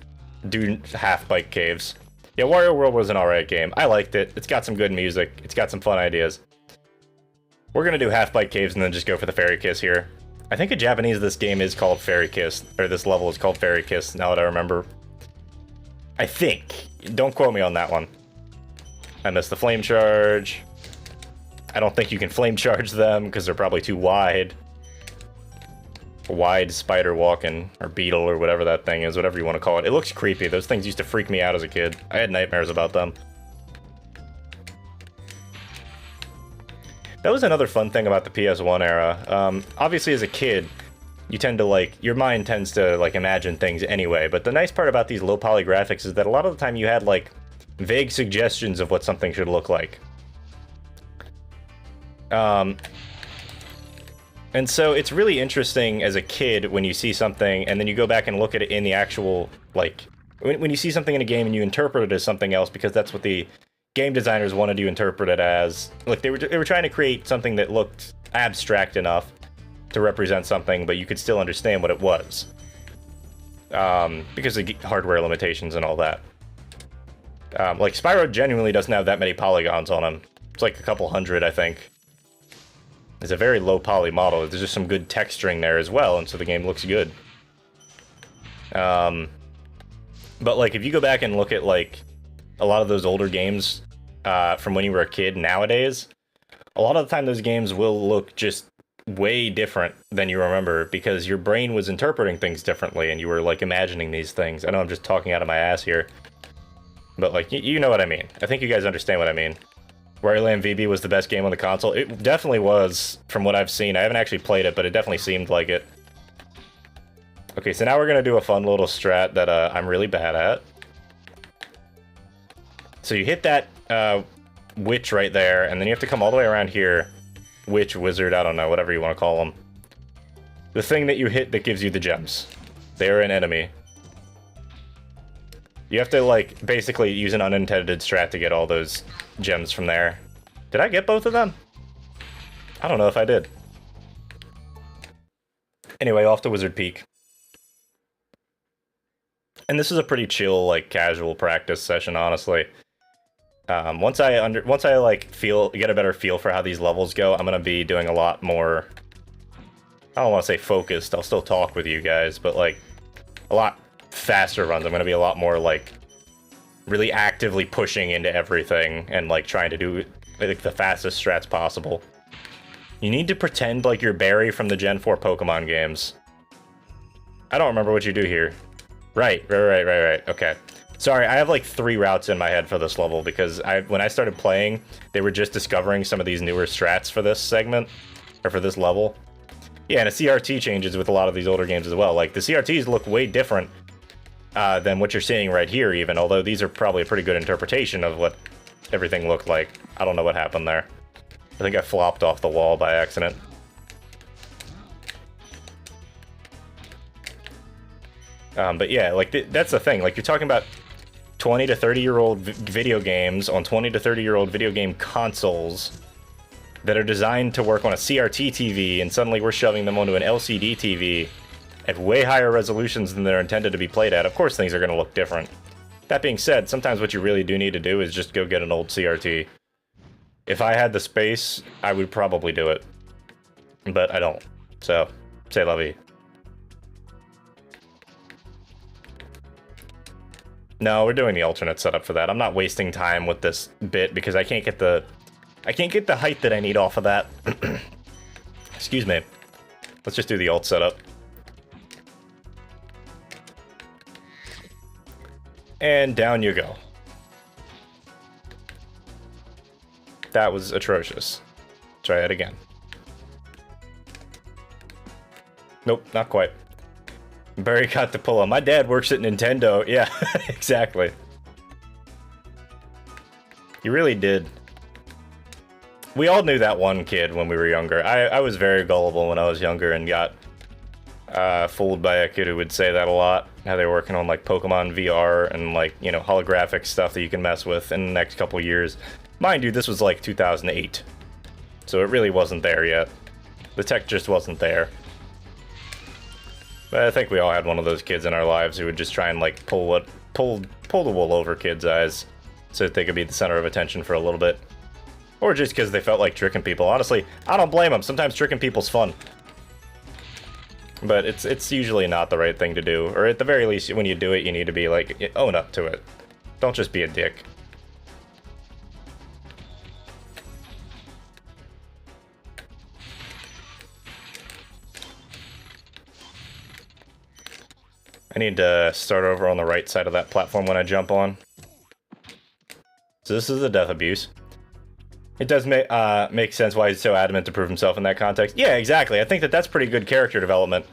do half bike caves. Yeah, Wario World was an alright game. I liked it. It's got some good music. It's got some fun ideas. We're gonna do half bike caves and then just go for the Fairy Kiss here. I think in Japanese this game is called Fairy Kiss, or this level is called Fairy Kiss, now that I remember. I think. Don't quote me on that one. I missed the flame charge. I don't think you can flame charge them because they're probably too wide. Wide spider walking, or beetle, or whatever that thing is, whatever you want to call it. It looks creepy. Those things used to freak me out as a kid. I had nightmares about them. That was another fun thing about the PS1 era. Obviously, as a kid, you tend to, like, your mind tends to, like, imagine things anyway, but the nice part about these low-poly graphics is that a lot of the time you had, like, vague suggestions of what something should look like. And so it's really interesting as a kid when you see something and then you go back and look at it in the actual, like, when you see something in a game and you interpret it as something else because that's what the game designers wanted you to interpret it as. Like, they were trying to create something that looked abstract enough to represent something, but you could still understand what it was. Because of hardware limitations and all that. Like, Spyro genuinely doesn't have that many polygons on him. It's like a couple hundred, I think. It's a very low poly model. There's just some good texturing there as well, and so the game looks good. But like, if you go back and look at like a lot of those older games from when you were a kid nowadays, a lot of the time those games will look just way different than you remember because your brain was interpreting things differently and you were like imagining these things. I know I'm just talking out of my ass here, but like, you know what I mean. I think you guys understand what I mean. Wario Land VB was the best game on the console. It definitely was, from what I've seen. I haven't actually played it, but it definitely seemed like it. Okay, so now we're going to do a fun little strat that I'm really bad at. So you hit that witch right there, and then you have to come all the way around here. Witch, wizard, I don't know, whatever you want to call them. The thing that you hit that gives you the gems. They're an enemy. You have to, like, basically use an unintended strat to get all those gems from there. Did I get both of them? I don't know if I did. Anyway, off to Wizard Peak. And this is a pretty chill, like, casual practice session, honestly. Once I like get a better feel for how these levels go, I'm gonna be doing a lot more. I don't want to say focused. I'll still talk with you guys, but like a lot faster runs. I'm gonna be a lot more like really actively pushing into everything and like trying to do like the fastest strats possible. You need to pretend like you're Barry from the Gen 4 Pokemon games. I don't remember what you do here. Right. Okay. Sorry, I have like 3 routes in my head for this level because when I started playing, they were just discovering some of these newer strats for this segment, or for this level. Yeah, and a CRT changes with a lot of these older games as well. Like, the CRTs look way different than what you're seeing right here even, although these are probably a pretty good interpretation of what everything looked like. I don't know what happened there. I think I flopped off the wall by accident. But yeah, like, that's the thing. Like, you're talking about 20 to 30-year-old video games on 20 to 30-year-old video game consoles that are designed to work on a CRT TV, and suddenly we're shoving them onto an LCD TV at way higher resolutions than they're intended to be played at. Of course things are going to look different. That being said, sometimes what you really do need to do is just go get an old CRT. If I had the space, I would probably do it. But I don't. So, c'est la vie. No, we're doing the alternate setup for that. I'm not wasting time with this bit because I can't get the height that I need off of that. Excuse me. Let's just do the alt setup. And down you go. That was atrocious. Try it again. Nope, not quite. Barry got the pull on. My dad works at Nintendo. Yeah, exactly. He really did. We all knew that one kid when we were younger. I was very gullible when I was younger and got fooled by a kid who would say that a lot. How they were working on like Pokemon VR and like, you know, holographic stuff that you can mess with in the next couple years. Mind you, this was like 2008. So it really wasn't there yet. The tech just wasn't there. But I think we all had one of those kids in our lives who would just try and like pull the wool over kids' eyes so that they could be the center of attention for a little bit. Or just because they felt like tricking people. Honestly, I don't blame them. Sometimes tricking people's fun. But it's usually not the right thing to do. Or at the very least, when you do it, you need to be like, own up to it. Don't just be a dick. I need to start over on the right side of that platform when I jump on. So this is a death abuse. It does make sense why he's so adamant to prove himself in that context. Yeah, exactly. I think that that's pretty good character development.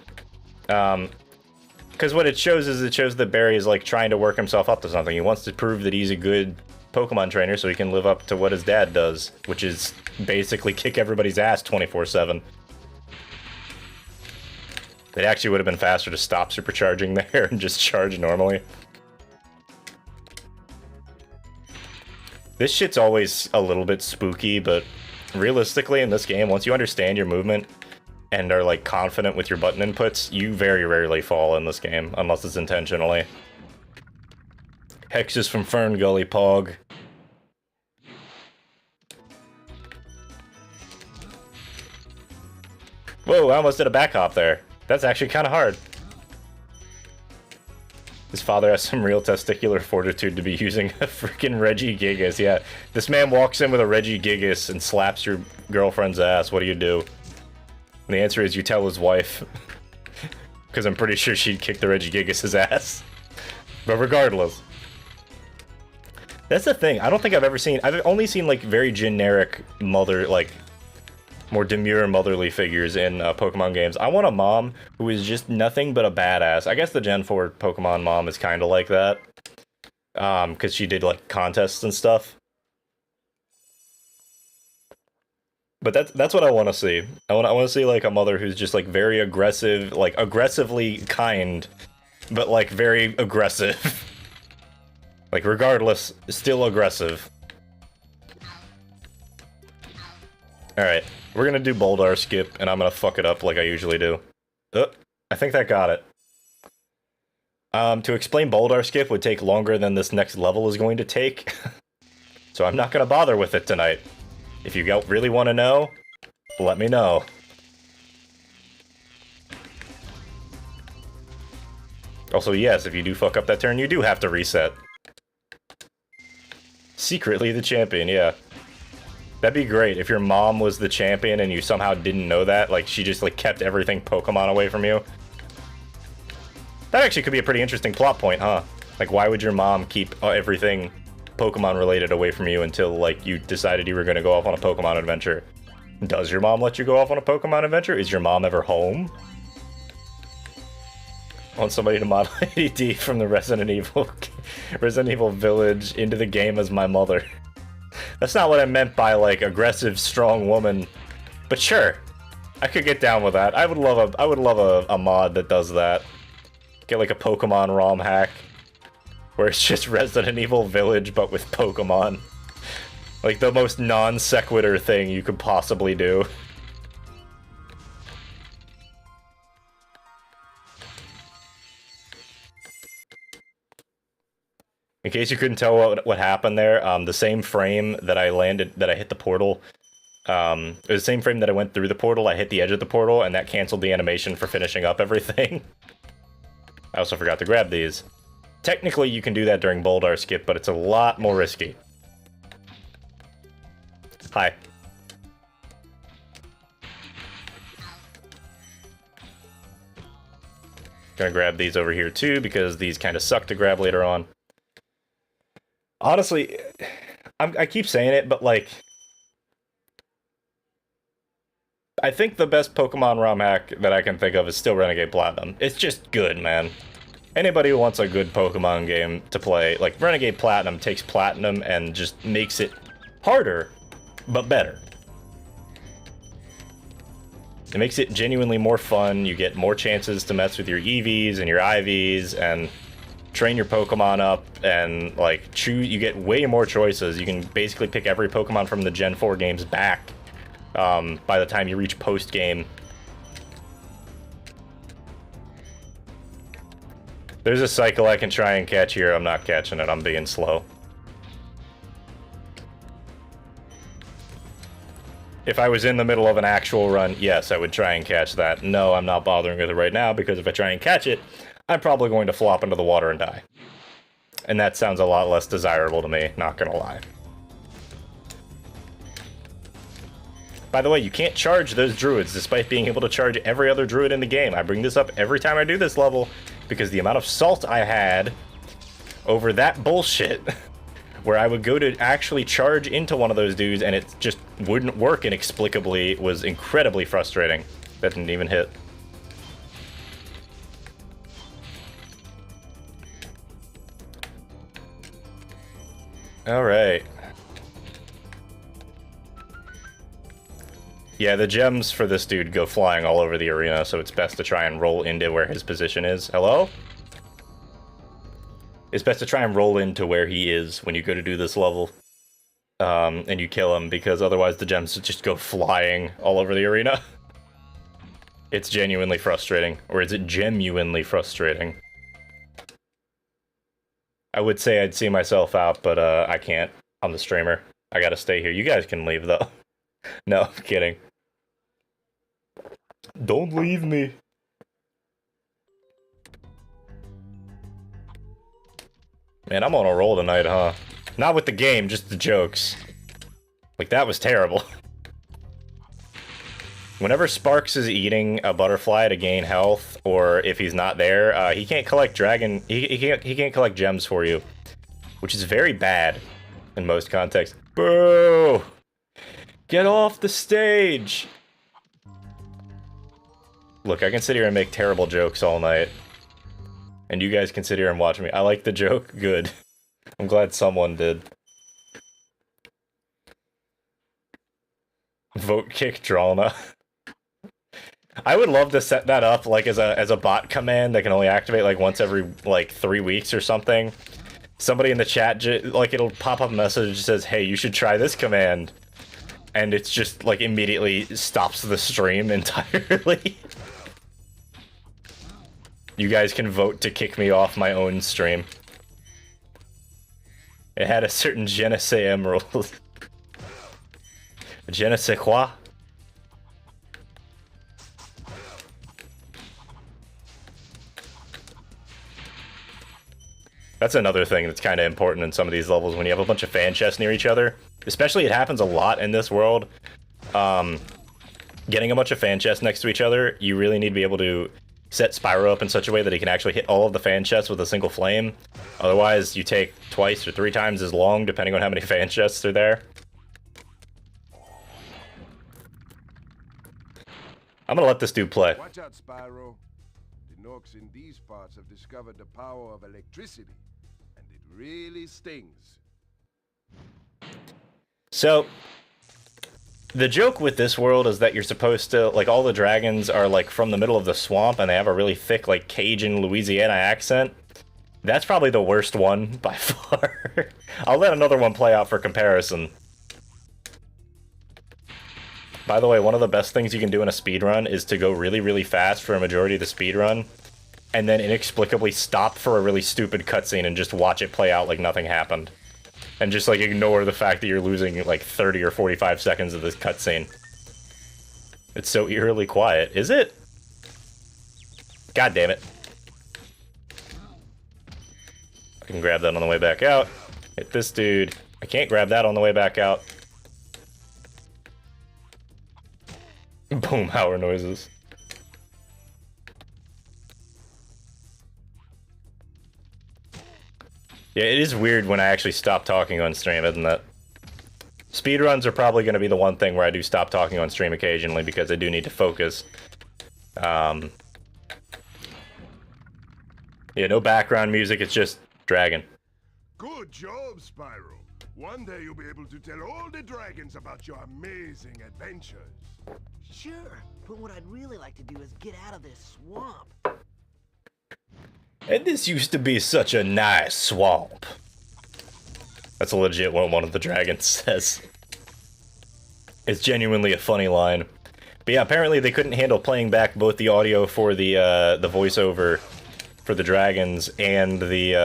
Because what it shows is that Barry is like trying to work himself up to something. He wants to prove that he's a good Pokemon trainer so he can live up to what his dad does, which is basically kick everybody's ass 24/7. It actually would have been faster to stop supercharging there and just charge normally. This shit's always a little bit spooky, but realistically in this game, once you understand your movement and are like confident with your button inputs, you very rarely fall in this game, unless it's intentionally. Hexes from Fern Gully, Pog. Whoa, I almost did a back hop there. That's actually kind of hard. His father has some real testicular fortitude to be using a freaking Regigigas. Yeah, this man walks in with a Regigigas and slaps your girlfriend's ass. What do you do? And the answer is you tell his wife. Because I'm pretty sure she'd kick the Regigigas' ass. But regardless. That's the thing. I don't think I've ever seen... I've only seen, like, very generic mother, like... more demure motherly figures in Pokemon games. I want a mom who is just nothing but a badass. I guess the Gen 4 Pokemon mom is kind of like that. Because she did, like, contests and stuff. But that's what I want to see. I want to see, like, a mother who's just, like, very aggressive, like, aggressively kind, but, like, very aggressive. Like, regardless, still aggressive. Alright. We're gonna do Boulder Skip, and I'm gonna fuck it up like I usually do. I think that got it. To explain Boulder Skip would take longer than this next level is going to take. So I'm not gonna bother with it tonight. If you really want to know, let me know. Also, yes, if you do fuck up that turn, you do have to reset. Secretly the champion, yeah. That'd be great if your mom was the champion and you somehow didn't know that. Like, she just, like, kept everything Pokemon away from you. That actually could be a pretty interesting plot point, huh? Like, why would your mom keep everything Pokemon-related away from you until, like, you decided you were going to go off on a Pokemon adventure? Does your mom let you go off on a Pokemon adventure? Is your mom ever home? I want somebody to model AD from the Resident Evil Village into the game as my mother. That's not what I meant by, like, aggressive, strong woman. But sure, I could get down with that. I would love a mod that does that. Get, like, a Pokemon ROM hack. Where it's just Resident Evil Village, but with Pokemon. Like, the most non-sequitur thing you could possibly do. In case you couldn't tell what happened there, the same frame that I hit the portal, it was the same frame that I went through the portal, I hit the edge of the portal, and that canceled the animation for finishing up everything. I also forgot to grab these. Technically, you can do that during Boulder Skip, but it's a lot more risky. Hi. Gonna grab these over here too, because these kind of suck to grab later on. Honestly, I keep saying it, but, like, I think the best Pokemon ROM hack that I can think of is still Renegade Platinum. It's just good, man. Anybody who wants a good Pokemon game to play, like, Renegade Platinum takes Platinum and just makes it harder, but better. It makes it genuinely more fun, you get more chances to mess with your EVs and your IVs, and train your Pokemon up, and, like, you get way more choices. You can basically pick every Pokemon from the Gen 4 games back by the time you reach post-game. There's a cycle I can try and catch here. I'm not catching it. I'm being slow. If I was in the middle of an actual run, yes, I would try and catch that. No, I'm not bothering with it right now, because if I try and catch it, I'm probably going to flop into the water and die. And that sounds a lot less desirable to me, not gonna lie. By the way, you can't charge those druids, despite being able to charge every other druid in the game. I bring this up every time I do this level. because the amount of salt I had over that bullshit, where I would go to actually charge into one of those dudes and it just wouldn't work inexplicably, was incredibly frustrating. That didn't even hit. Alright. Yeah, the gems for this dude go flying all over the arena, so it's best to try and roll into where his position is. Hello? It's best to try and roll into where he is when you go to do this level. And you kill him, because otherwise the gems just go flying all over the arena. It's genuinely frustrating. Or is it genuinely frustrating? I would say I'd see myself out, but I can't. I'm the streamer. I gotta stay here. You guys can leave, though. No, I'm kidding. Don't leave me. Man, I'm on a roll tonight, huh? Not with the game, just the jokes. Like, that was terrible. Whenever Sparks is eating a butterfly to gain health, or if he's not there, he can't collect dragon. He can't collect gems for you, which is very bad in most contexts. Boo! Get off the stage! Look, I can sit here and make terrible jokes all night, and you guys can sit here and watch me. I like the joke. Good. I'm glad someone did. Vote kick Dralna. I would love to set that up like as a bot command that can only activate like once every like 3 weeks or something. Somebody in the chat, like, it'll pop up a message that says, "Hey, you should try this command," and it's just like immediately stops the stream entirely. You guys can vote to kick me off my own stream. It had a certain je ne sais emerald. Je ne sais quoi? That's another thing that's kind of important in some of these levels when you have a bunch of fan chests near each other. Especially, it happens a lot in this world. Getting a bunch of fan chests next to each other, you really need to be able to set Spyro up in such a way that he can actually hit all of the fan chests with a single flame. Otherwise, you take twice or 3 times as long, depending on how many fan chests are there. I'm gonna let this dude play. Watch out, Spyro. The Norks in these parts have discovered the power of electricity, and it really stings. So, the joke with this world is that you're supposed to, like, all the dragons are, like, from the middle of the swamp, and they have a really thick, like, Cajun Louisiana accent. That's probably the worst one, by far. I'll let another one play out for comparison. By the way, one of the best things you can do in a speedrun is to go really, really fast for a majority of the speedrun, and then inexplicably stop for a really stupid cutscene and just watch it play out like nothing happened. And just, like, ignore the fact that you're losing, like, 30 or 45 seconds of this cutscene. It's so eerily quiet. Is it? God damn it. I can grab that on the way back out. Hit this dude. I can't grab that on the way back out. Boom, power noises. Yeah, it is weird when I actually stop talking on stream, isn't it? Speedruns are probably going to be the one thing where I do stop talking on stream occasionally, because I do need to focus. Yeah, no background music, it's just Dragon. Good job, Spyro. One day you'll be able to tell all the dragons about your amazing adventures. Sure, but what I'd really like to do is get out of this swamp. And this used to be such a nice swamp. That's legit what one of the dragons says. It's genuinely a funny line. But yeah, apparently they couldn't handle playing back both the audio for the voiceover for the dragons and the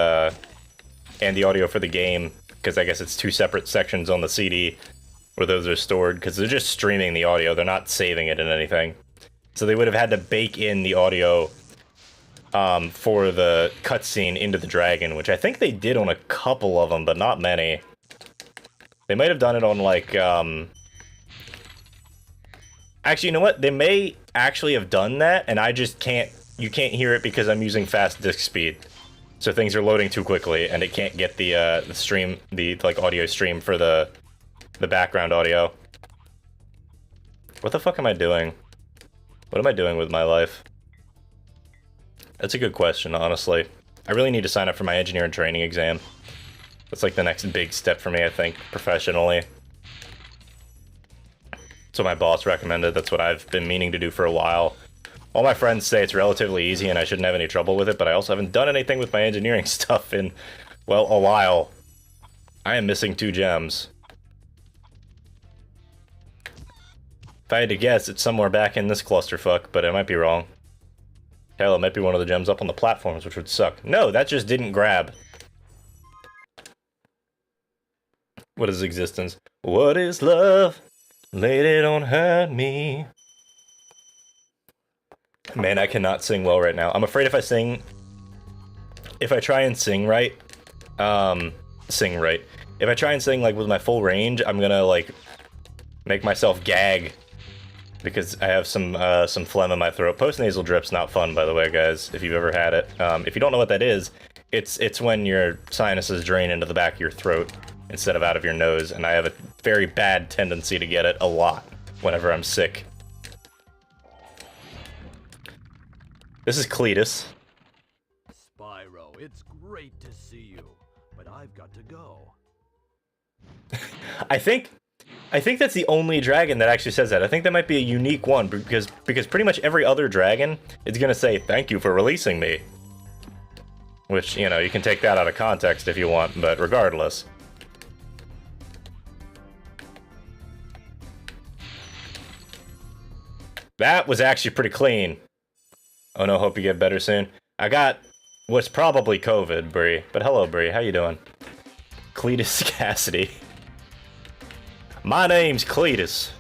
audio for the game, because I guess it's 2 separate sections on the CD where those are stored, because they're just streaming the audio, they're not saving it in anything. So they would have had to bake in the audio for the cutscene into the dragon, which I think they did on a couple of them, but not many. They might have done it on, like, actually, you know what? They may actually have done that, and I just can't you can't hear it because I'm using fast disk speed. So things are loading too quickly, and it can't get the stream, the like audio stream for the background audio. What the fuck am I doing? What am I doing with my life? That's a good question, honestly. I really need to sign up for my engineering training exam. That's like the next big step for me, I think, professionally. That's what my boss recommended. That's what I've been meaning to do for a while. All my friends say it's relatively easy and I shouldn't have any trouble with it, but I also haven't done anything with my engineering stuff in, well, a while. I am missing 2 gems. If I had to guess, it's somewhere back in this clusterfuck, but I might be wrong. Hell, it might be one of the gems up on the platforms, which would suck. No, that just didn't grab. What is existence? What is love? Lady, don't hurt me. Man, I cannot sing well right now. I'm afraid if I try and sing right, if I try and sing like with my full range, I'm gonna like make myself gag because I have some phlegm in my throat. Postnasal drip's not fun, by the way, guys. If you've ever had it, if you don't know what that is, it's when your sinuses drain into the back of your throat instead of out of your nose, and I have a very bad tendency to get it a lot whenever I'm sick. This is Cletus. Spyro, it's great to see you, but I've got to go. I think that's the only dragon that actually says that. I think that might be a unique one because pretty much every other dragon is gonna say thank you for releasing me. Which, you know, you can take that out of context if you want, but regardless. That was actually pretty clean. Oh no, hope you get better soon. I got what's probably COVID, Bree. But hello, Bree. How you doing? Cletus Cassidy. My name's Cletus.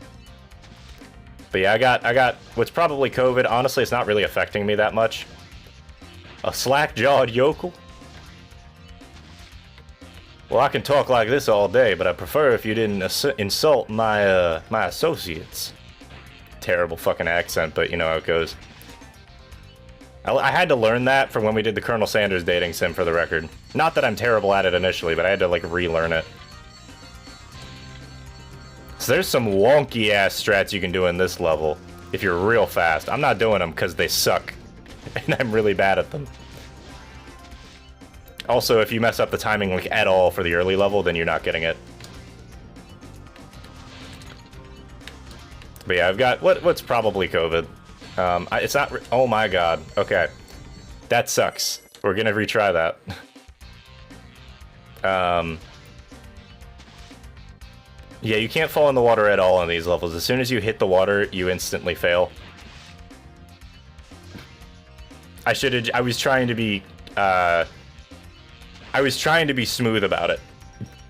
But yeah, I got what's probably COVID. Honestly, it's not really affecting me that much. A slack-jawed yokel? Well, I can talk like this all day, but I prefer if you didn't insult my my associates. Terrible fucking accent, but you know how it goes. I had to learn that from when we did the Colonel Sanders dating sim, for the record. Not that I'm terrible at it initially, but I had to like relearn it. So there's some wonky ass strats you can do in this level if you're real fast. I'm not doing them because they suck, and I'm really bad at them. Also, if you mess up the timing like at all for the early level, then you're not getting it. But yeah, I've got what's probably COVID. It's not. Oh my god. Okay, that sucks. We're gonna retry that. Yeah, you can't fall in the water at all on these levels. As soon as you hit the water, you instantly fail. I was trying to be. I was trying to be smooth about it.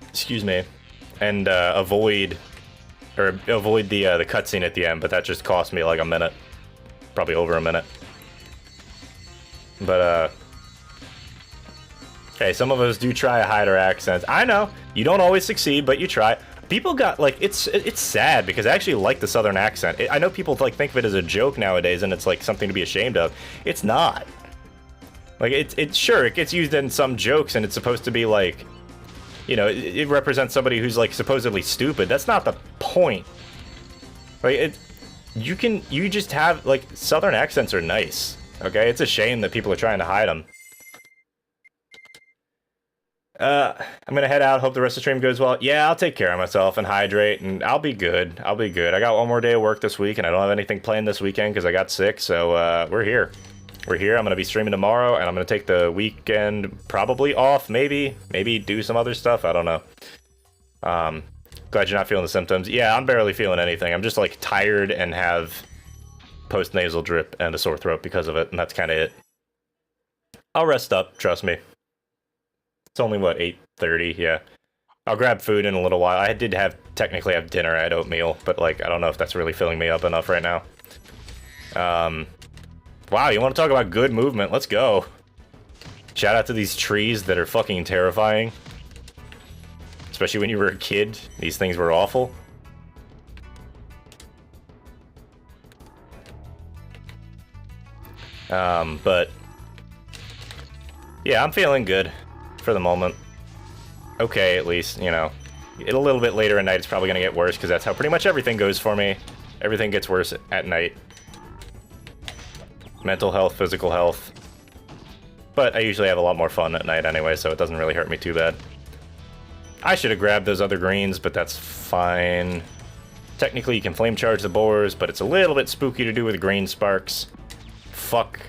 Excuse me, and avoid the cutscene at the end, but that just cost me like a minute. Probably over a minute. But, hey, some of us do try to hide our accents. I know, you don't always succeed, but you try. People got, like, it's sad, because I actually like the southern accent. I know people, like, think of it as a joke nowadays, and it's, like, something to be ashamed of. It's not. Like, sure, it gets used in some jokes, and it's supposed to be, like, you know, it represents somebody who's, like, supposedly stupid. That's not the point. Like, you just have, like, southern accents are nice, okay? It's a shame that people are trying to hide them. I'm gonna head out, hope the rest of the stream goes well. Yeah, I'll take care of myself and hydrate, and I'll be good. I'll be good. I got one more day of work this week, and I don't have anything planned this weekend because I got sick, so, we're here. We're here. I'm gonna be streaming tomorrow, and I'm gonna take the weekend probably off, maybe do some other stuff, I don't know. Glad you're not feeling the symptoms. Yeah, I'm barely feeling anything. I'm just, like, tired and have post-nasal drip and a sore throat because of it, and that's kind of it. I'll rest up, trust me. It's only, what, 8:30? Yeah. I'll grab food in a little while. I did technically have dinner. I had oatmeal, but, like, I don't know if that's really filling me up enough right now. Wow, you want to talk about good movement? Let's go. Shout out to these trees that are fucking terrifying. Especially when you were a kid. These things were awful. But yeah, I'm feeling good for the moment. Okay, at least, you know. A little bit later at night, it's probably gonna get worse, because that's how pretty much everything goes for me. Everything gets worse at night. Mental health, physical health. But I usually have a lot more fun at night anyway, so it doesn't really hurt me too bad. I should have grabbed those other greens, but that's fine. Technically, you can flame charge the boars, but it's a little bit spooky to do with green sparks. Fuck.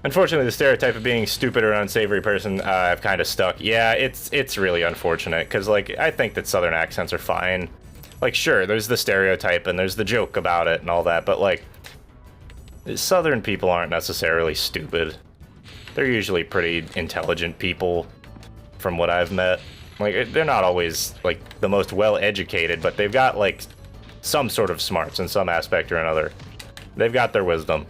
Unfortunately, the stereotype of being stupid or an unsavory person, I've kind of stuck. Yeah, it's really unfortunate, because, like, I think that Southern accents are fine. Like, sure, there's the stereotype, and there's the joke about it and all that, but, like, Southern people aren't necessarily stupid. They're usually pretty intelligent people, from what I've met. Like, they're not always, like, the most well-educated, but they've got, like, some sort of smarts in some aspect or another. They've got their wisdom.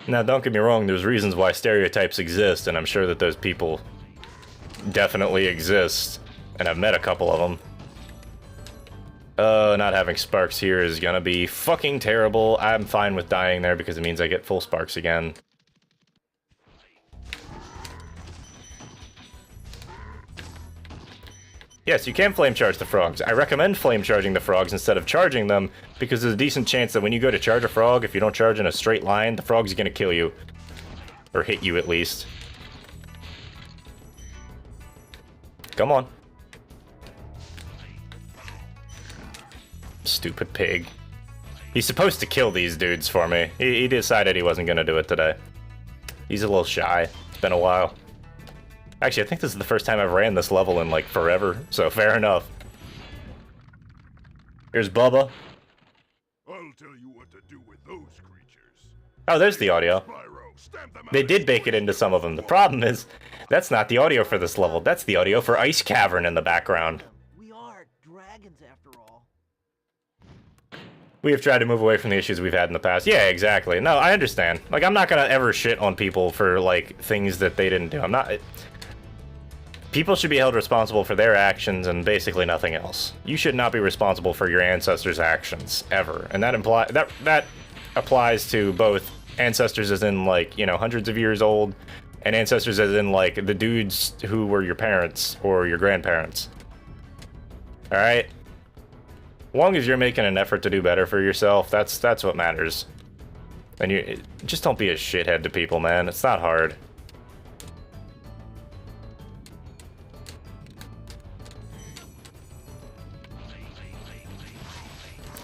Now, don't get me wrong, there's reasons why stereotypes exist, and I'm sure that those people definitely exist, and I've met a couple of them. Not having sparks here is gonna be fucking terrible. I'm fine with dying there because it means I get full sparks again. Yes, you can flame charge the frogs. I recommend flame charging the frogs instead of charging them, because there's a decent chance that when you go to charge a frog, if you don't charge in a straight line, the frog's gonna kill you. Or hit you, at least. Come on. Stupid pig. He's supposed to kill these dudes for me. He decided he wasn't gonna do it today. He's a little shy. It's been a while. Actually, I think this is the first time I've ran this level in, like, forever, so fair enough. Here's Bubba. I'll tell you what to do with those creatures. Oh, there's the audio. Spyro, stamp them out They as did bake it into some of them. The problem is, that's not the audio for this level. That's the audio for Ice Cavern in the background. We are dragons after all. We have tried to move away from the issues we've had in the past. Yeah, exactly. No, I understand. Like, I'm not gonna ever shit on people for, like, things that they didn't do. I'm not... People should be held responsible for their actions and basically nothing else. You should not be responsible for your ancestors' actions, ever. And that applies to both ancestors as in, like, you know, hundreds of years old, and ancestors as in, like, the dudes who were your parents or your grandparents. Alright? As long as you're making an effort to do better for yourself, that's what matters. And you just don't be a shithead to people, man. It's not hard.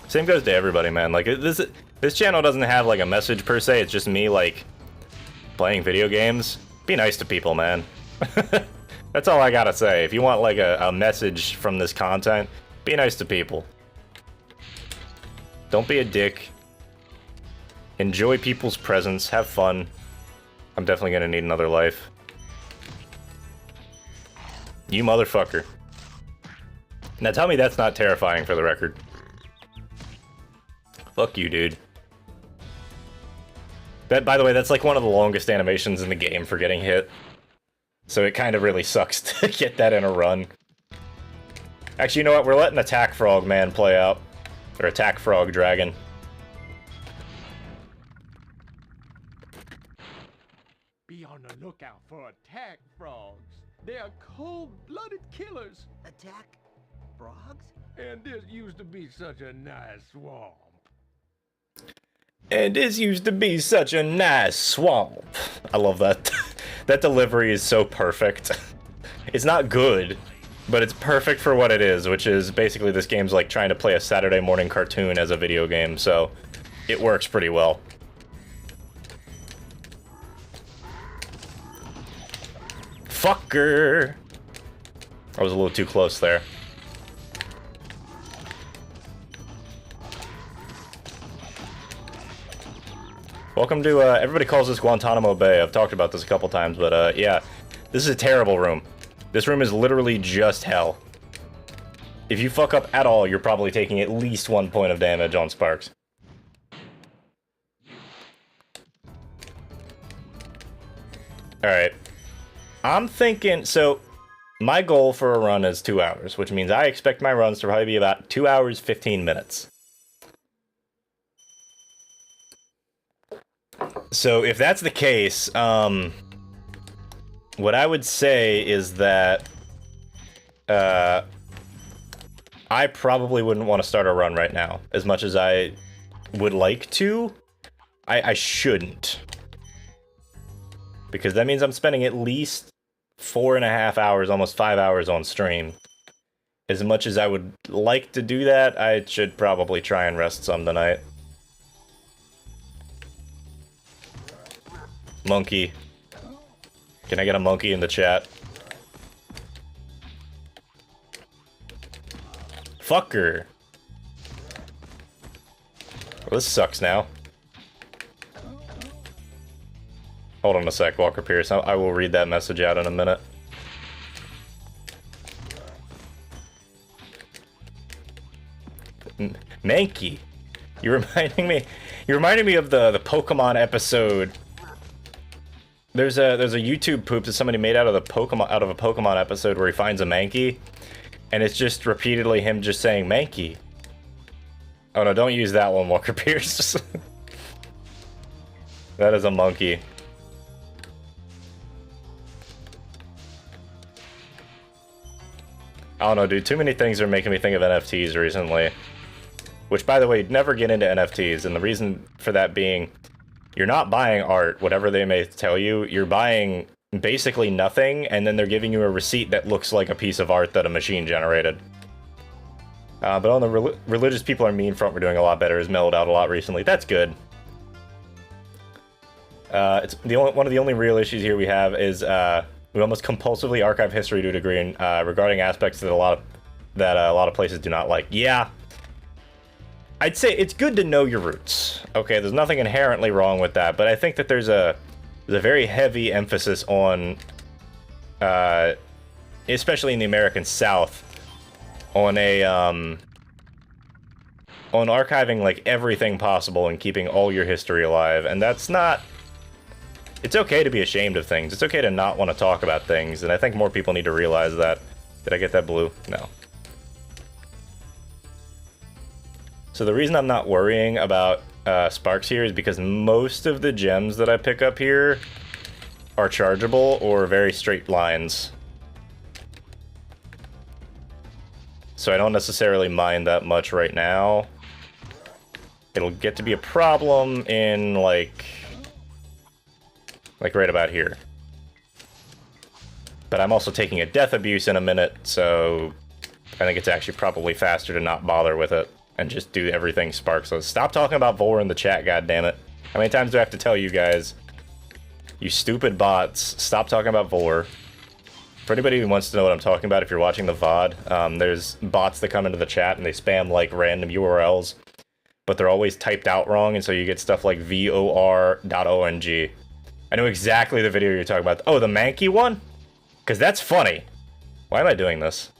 Same goes to everybody, man. Like, this channel doesn't have, like, a message per se. It's just me, like, playing video games. Be nice to people, man. That's all I gotta say. If you want, like, a message from this content, be nice to people. Don't be a dick. Enjoy people's presence. Have fun. I'm definitely gonna need another life. You motherfucker. Now tell me that's not terrifying for the record. Fuck you, dude. That, by the way, that's like one of the longest animations in the game for getting hit. So it kind of really sucks to get that in a run. Actually, you know what? We're letting Attack Frog Man play out. Or Attack Frog Dragon. Be on the lookout for attack frogs. They are cold-blooded killers. Attack frogs? And this used to be such a nice swamp. And this used to be such a nice swamp. I love that. That delivery is so perfect. It's not good, but it's perfect for what it is, which is basically this game's like trying to play a Saturday morning cartoon as a video game, so it works pretty well. Fucker! I was a little too close there. Welcome to, everybody calls this Guantanamo Bay. I've talked about this a couple times, but, yeah. This is a terrible room. This room is literally just hell. If you fuck up at all, you're probably taking at least 1 point of damage on sparks. Alright. I'm thinking, so, my goal for a run is 2 hours, which means I expect my runs to probably be about 2 hours, 15 minutes. So if that's the case, what I would say is that I probably wouldn't want to start a run right now. As much as I would like to, I shouldn't. Because that means I'm spending at least 4.5 hours, almost 5 hours on stream. As much as I would like to do that, I should probably try and rest some tonight. Monkey. Can I get a monkey in the chat? Fucker. Well, this sucks now. Hold on a sec, Walker Pierce. I will read that message out in a minute. Mankey. You're reminding me of the Pokemon episode. There's a YouTube poop that somebody made out of a Pokemon episode where he finds a Mankey, and it's just repeatedly him just saying Mankey. Oh no, don't use that one, Walker Pierce. That is a monkey. I don't know, dude. Too many things are making me think of NFTs recently. Which, by the way, never get into NFTs, and the reason for that being, you're not buying art, whatever they may tell you. You're buying basically nothing, and then they're giving you a receipt that looks like a piece of art that a machine generated. But on the religious people are mean front, we're doing a lot better. Has mellowed out a lot recently. That's good. It's one of the only real issues here we have is we almost compulsively archive history to a degree regarding aspects that a lot of places do not like. Yeah. I'd say it's good to know your roots. Okay, there's nothing inherently wrong with that, but I think that there's a very heavy emphasis on, especially in the American South, on archiving like everything possible and keeping all your history alive, and that's not. It's okay to be ashamed of things. It's okay to not want to talk about things, and I think more people need to realize that. Did I get that blue? No. So the reason I'm not worrying about sparks here is because most of the gems that I pick up here are chargeable or very straight lines. So I don't necessarily mind that much right now. It'll get to be a problem in like right about here. But I'm also taking a death abuse in a minute, so I think it's actually probably faster to not bother with it and just do everything spark. So stop talking about Vor in the chat, goddammit. How many times do I have to tell you guys? You stupid bots, stop talking about Vor. For anybody who wants to know what I'm talking about, if you're watching the VOD, there's bots that come into the chat and they spam like random URLs, but they're always typed out wrong, and so you get stuff like vor.ong. I know exactly the video you're talking about. Oh, the Mankey one? Because that's funny. Why am I doing this?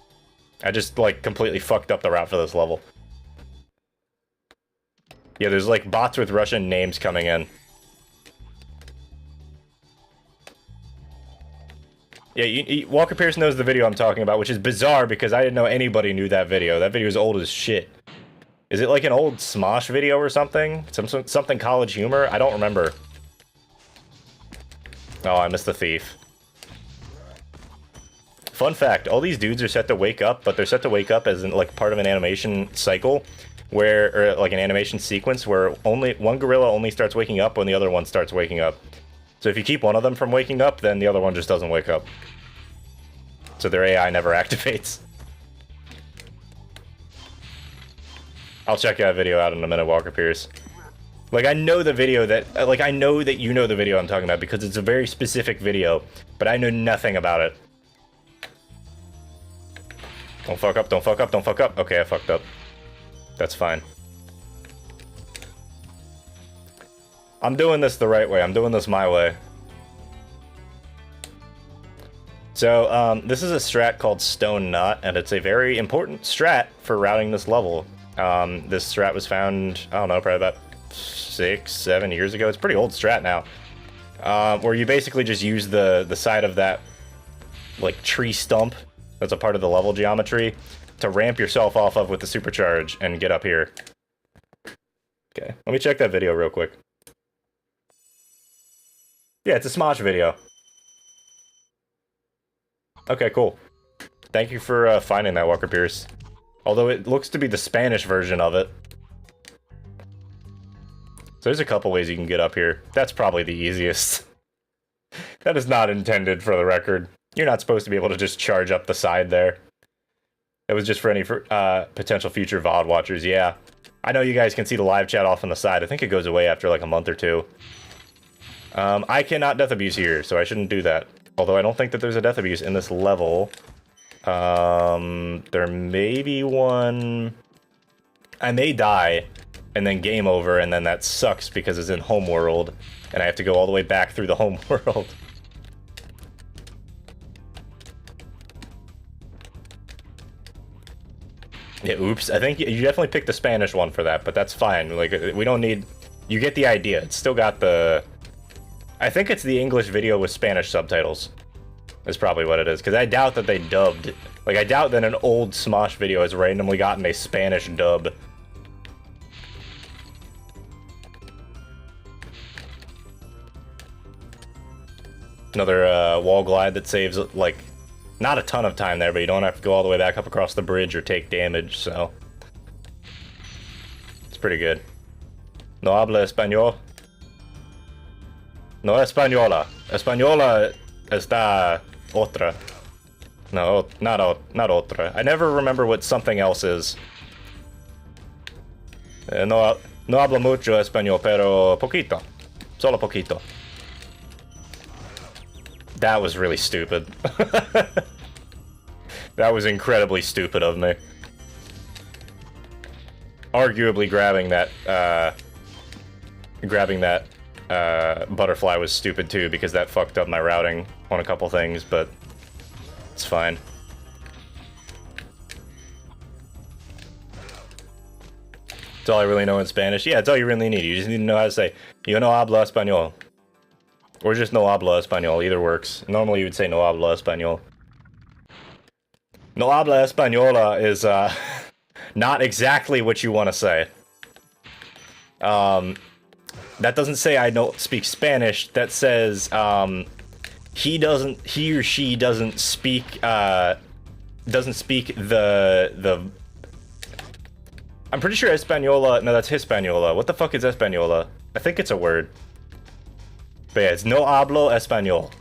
I just like completely fucked up the route for this level. Yeah, there's like bots with Russian names coming in. Yeah, Walker Pierce knows the video I'm talking about, which is bizarre because I didn't know anybody knew that video. That video is old as shit. Is it like an old Smosh video or something? Something College Humor? I don't remember. Oh, I missed the thief. Fun fact, all these dudes are set to wake up, but they're set to wake up as in, like part of an animation cycle, or like an animation sequence where only one gorilla only starts waking up when the other one starts waking up. So if you keep one of them from waking up, then the other one just doesn't wake up. So their AI never activates. I'll check that video out in a minute, Walker Pierce. Like, I know the video that... Like, I know that you know the video I'm talking about because it's a very specific video, but I know nothing about it. Don't fuck up, don't fuck up, don't fuck up. Okay, I fucked up. That's fine. I'm doing this the right way. I'm doing this my way. So, this is a strat called Stone Knot, and it's a very important strat for routing this level. This strat was found, I don't know, probably about 6-7 years ago. It's a pretty old strat now. Where you basically just use the side of that, like, tree stump that's a part of the level geometry to ramp yourself off of with the supercharge and get up here. Okay, let me check that video real quick. Yeah, it's a Smosh video. Okay, cool. Thank you for finding that, Walker Pierce. Although it looks to be the Spanish version of it. So there's a couple ways you can get up here. That's probably the easiest. That is not intended for the record. You're not supposed to be able to just charge up the side there. It was just for any potential future VOD watchers, yeah. I know you guys can see the live chat off on the side. I think it goes away after like a month or two. I cannot death abuse here, so I shouldn't do that. Although I don't think that there's a death abuse in this level. There may be one... I may die, and then game over, and then that sucks because it's in homeworld, and I have to go all the way back through the homeworld. Yeah, oops. I think you definitely picked the Spanish one for that, but that's fine. Like, we don't need... You get the idea. It's still got the... I think it's the English video with Spanish subtitles. Is probably what it is, because I doubt that they dubbed... Like, I doubt that an old Smosh video has randomly gotten a Spanish dub. Another wall glide that saves, like, not a ton of time there, but you don't have to go all the way back up across the bridge or take damage, so... It's pretty good. No habla español. No española. Española está otra. No, not otra. I never remember what something else is. No hablo mucho español, pero poquito. Solo poquito. That was really stupid. That was incredibly stupid of me. Arguably grabbing that butterfly was stupid too, because that fucked up my routing on a couple things, but it's fine. That's all I really know in Spanish. Yeah, that's all you really need. You just need to know how to say, yo no hablo español. Or just no habla español, either works. Normally you would say no habla español. No habla española is not exactly what you want to say. That doesn't say I don't speak Spanish. That says he or she doesn't speak the I'm pretty sure Española. No, that's Hispaniola. What the fuck is Española? I think it's a word. But yeah, it's no hablo español.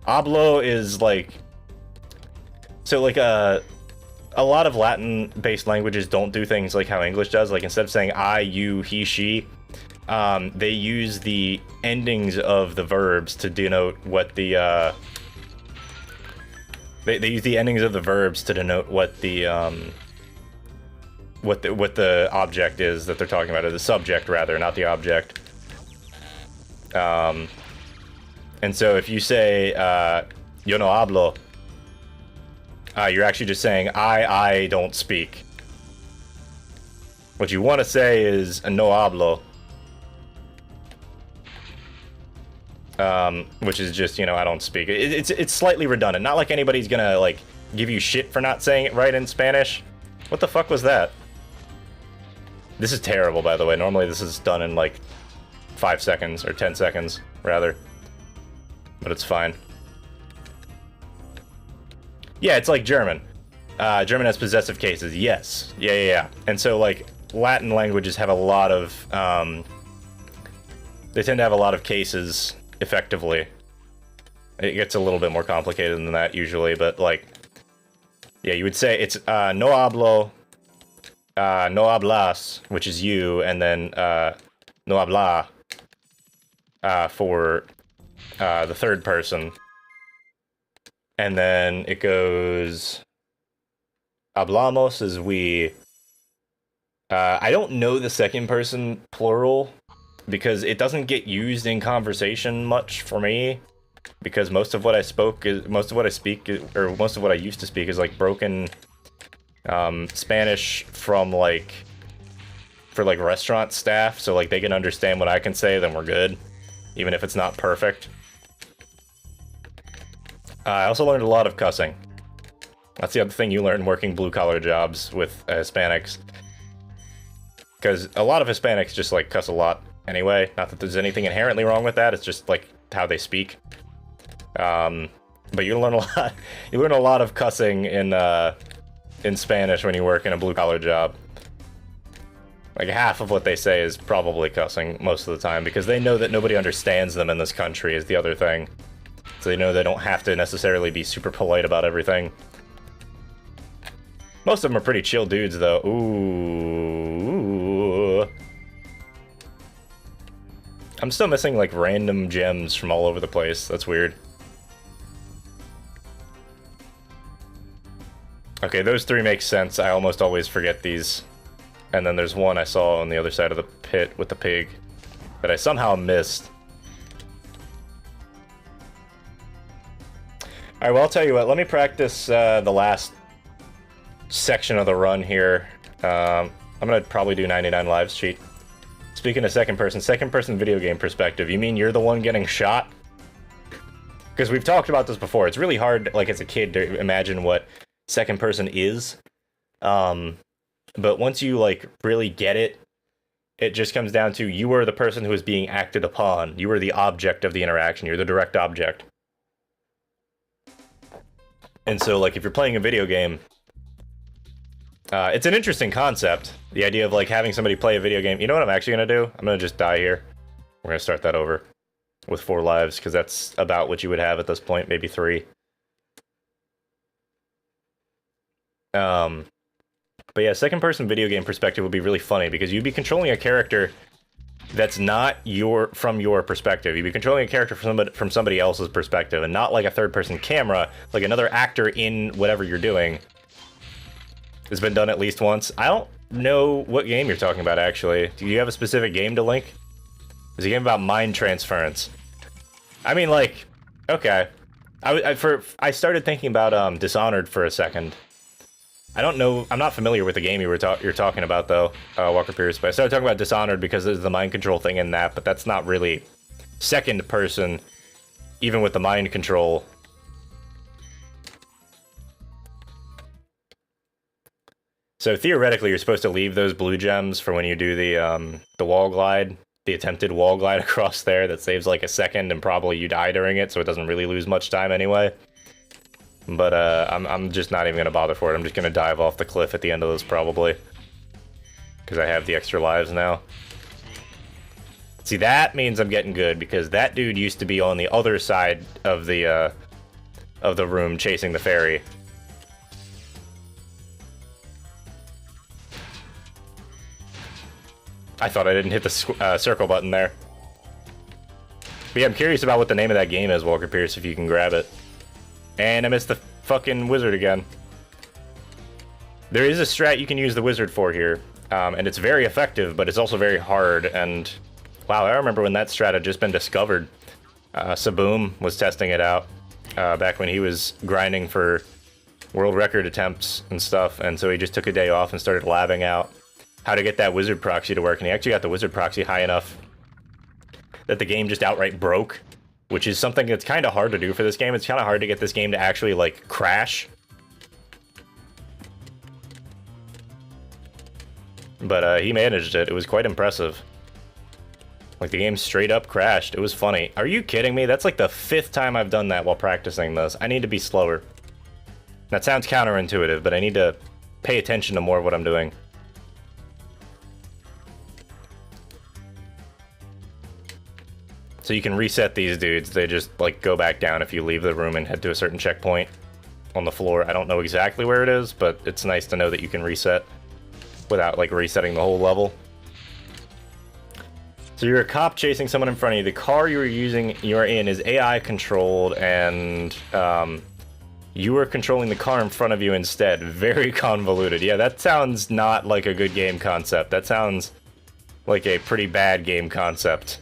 Hablo is like... So like a lot of Latin-based languages don't do things like how English does. Like instead of saying I, you, he, she, they use the endings of the verbs to denote what the... They use the endings of the verbs to denote what the object is that they're talking about, or the subject rather, not the object. And so if you say yo no hablo, you're actually just saying I don't speak. What you want to say is no hablo, which is just, you know, I don't speak. It's slightly redundant. Not like anybody's gonna like give you shit for not saying it right in Spanish. What the fuck was that? This is terrible, by the way. Normally this is done in like 5 seconds, or 10 seconds, rather. But it's fine. Yeah, it's like German. German has possessive cases, yes. Yeah. And so, like, Latin languages have a lot of, they tend to have a lot of cases, effectively. It gets a little bit more complicated than that, usually, but, like, yeah, you would say it's, no hablo, no hablas, which is you, and then, no habla, for the third person. And then it goes hablamos is we. I don't know the second person plural because it doesn't get used in conversation much for me, because most of what I speak is, most of what I used to speak is like broken Spanish from like for like restaurant staff, so like they can understand what I can say, then we're good. Even if it's not perfect. I also learned a lot of cussing. That's the other thing you learn working blue-collar jobs with Hispanics. Because a lot of Hispanics just, like, cuss a lot anyway. Not that there's anything inherently wrong with that, it's just, like, how they speak. But you learn a lot. You learn a lot of cussing in Spanish when you work in a blue-collar job. Like half of what they say is probably cussing most of the time because they know that nobody understands them in this country is the other thing. So they know they don't have to necessarily be super polite about everything. Most of them are pretty chill dudes though. Ooh. I'm still missing like random gems from all over the place. That's weird. Okay, those three make sense. I almost always forget these. And then there's one I saw on the other side of the pit with the pig that I somehow missed. Alright, well, I'll tell you what. Let me practice the last section of the run here. I'm going to probably do 99 lives cheat. Speaking of second person video game perspective, you mean you're the one getting shot? Because we've talked about this before. It's really hard, like, as a kid to imagine what second person is. But once you, like, really get it, it just comes down to you are the person who is being acted upon. You are the object of the interaction. You're the direct object. And so, like, if you're playing a video game, it's an interesting concept. The idea of, like, having somebody play a video game. You know what I'm actually going to do? I'm going to just die here. We're going to start that over with 4 lives, because that's about what you would have at this point. Maybe 3. But yeah, second-person video game perspective would be really funny, because you'd be controlling a character that's not from your perspective. You'd be controlling a character from somebody else's perspective, and not like a third-person camera, like another actor in whatever you're doing. It's been done at least once. I don't know what game you're talking about, actually. Do you have a specific game to link? It's a game about mind transference. I mean, like, okay. I started thinking about Dishonored for a second. I don't know. I'm not familiar with the game you're talking about, though, Walker Pierce. But I started talking about Dishonored because there's the mind control thing in that, but that's not really second person, even with the mind control. So theoretically, you're supposed to leave those blue gems for when you do the wall glide, the attempted wall glide across there. That saves like a second, and probably you die during it, so it doesn't really lose much time anyway. But I'm just not even going to bother for it. I'm just going to dive off the cliff at the end of this, probably. Because I have the extra lives now. See, that means I'm getting good, because that dude used to be on the other side of the room chasing the fairy. I thought I didn't hit the circle button there. But yeah, I'm curious about what the name of that game is, Walker Pierce, if you can grab it. And I missed the fucking wizard again. There is a strat you can use the wizard for here, and it's very effective, but it's also very hard, and wow, I remember when that strat had just been discovered. Saboom was testing it out back when he was grinding for world record attempts and stuff, and so he just took a day off and started labbing out how to get that wizard proxy to work, and he actually got the wizard proxy high enough that the game just outright broke. Which is something that's kind of hard to do for this game. It's kind of hard to get this game to actually, like, crash. But he managed it. It was quite impressive. Like, the game straight up crashed. It was funny. Are you kidding me? That's like the 5th time I've done that while practicing this. I need to be slower. That sounds counterintuitive, but I need to pay attention to more of what I'm doing. So you can reset these dudes. They just, like, go back down if you leave the room and head to a certain checkpoint on the floor. I don't know exactly where it is, but it's nice to know that you can reset without, like, resetting the whole level. So you're a cop chasing someone in front of you. The car you're in is AI controlled, and you are controlling the car in front of you instead. Very convoluted. Yeah, that sounds not like a good game concept. That sounds like a pretty bad game concept.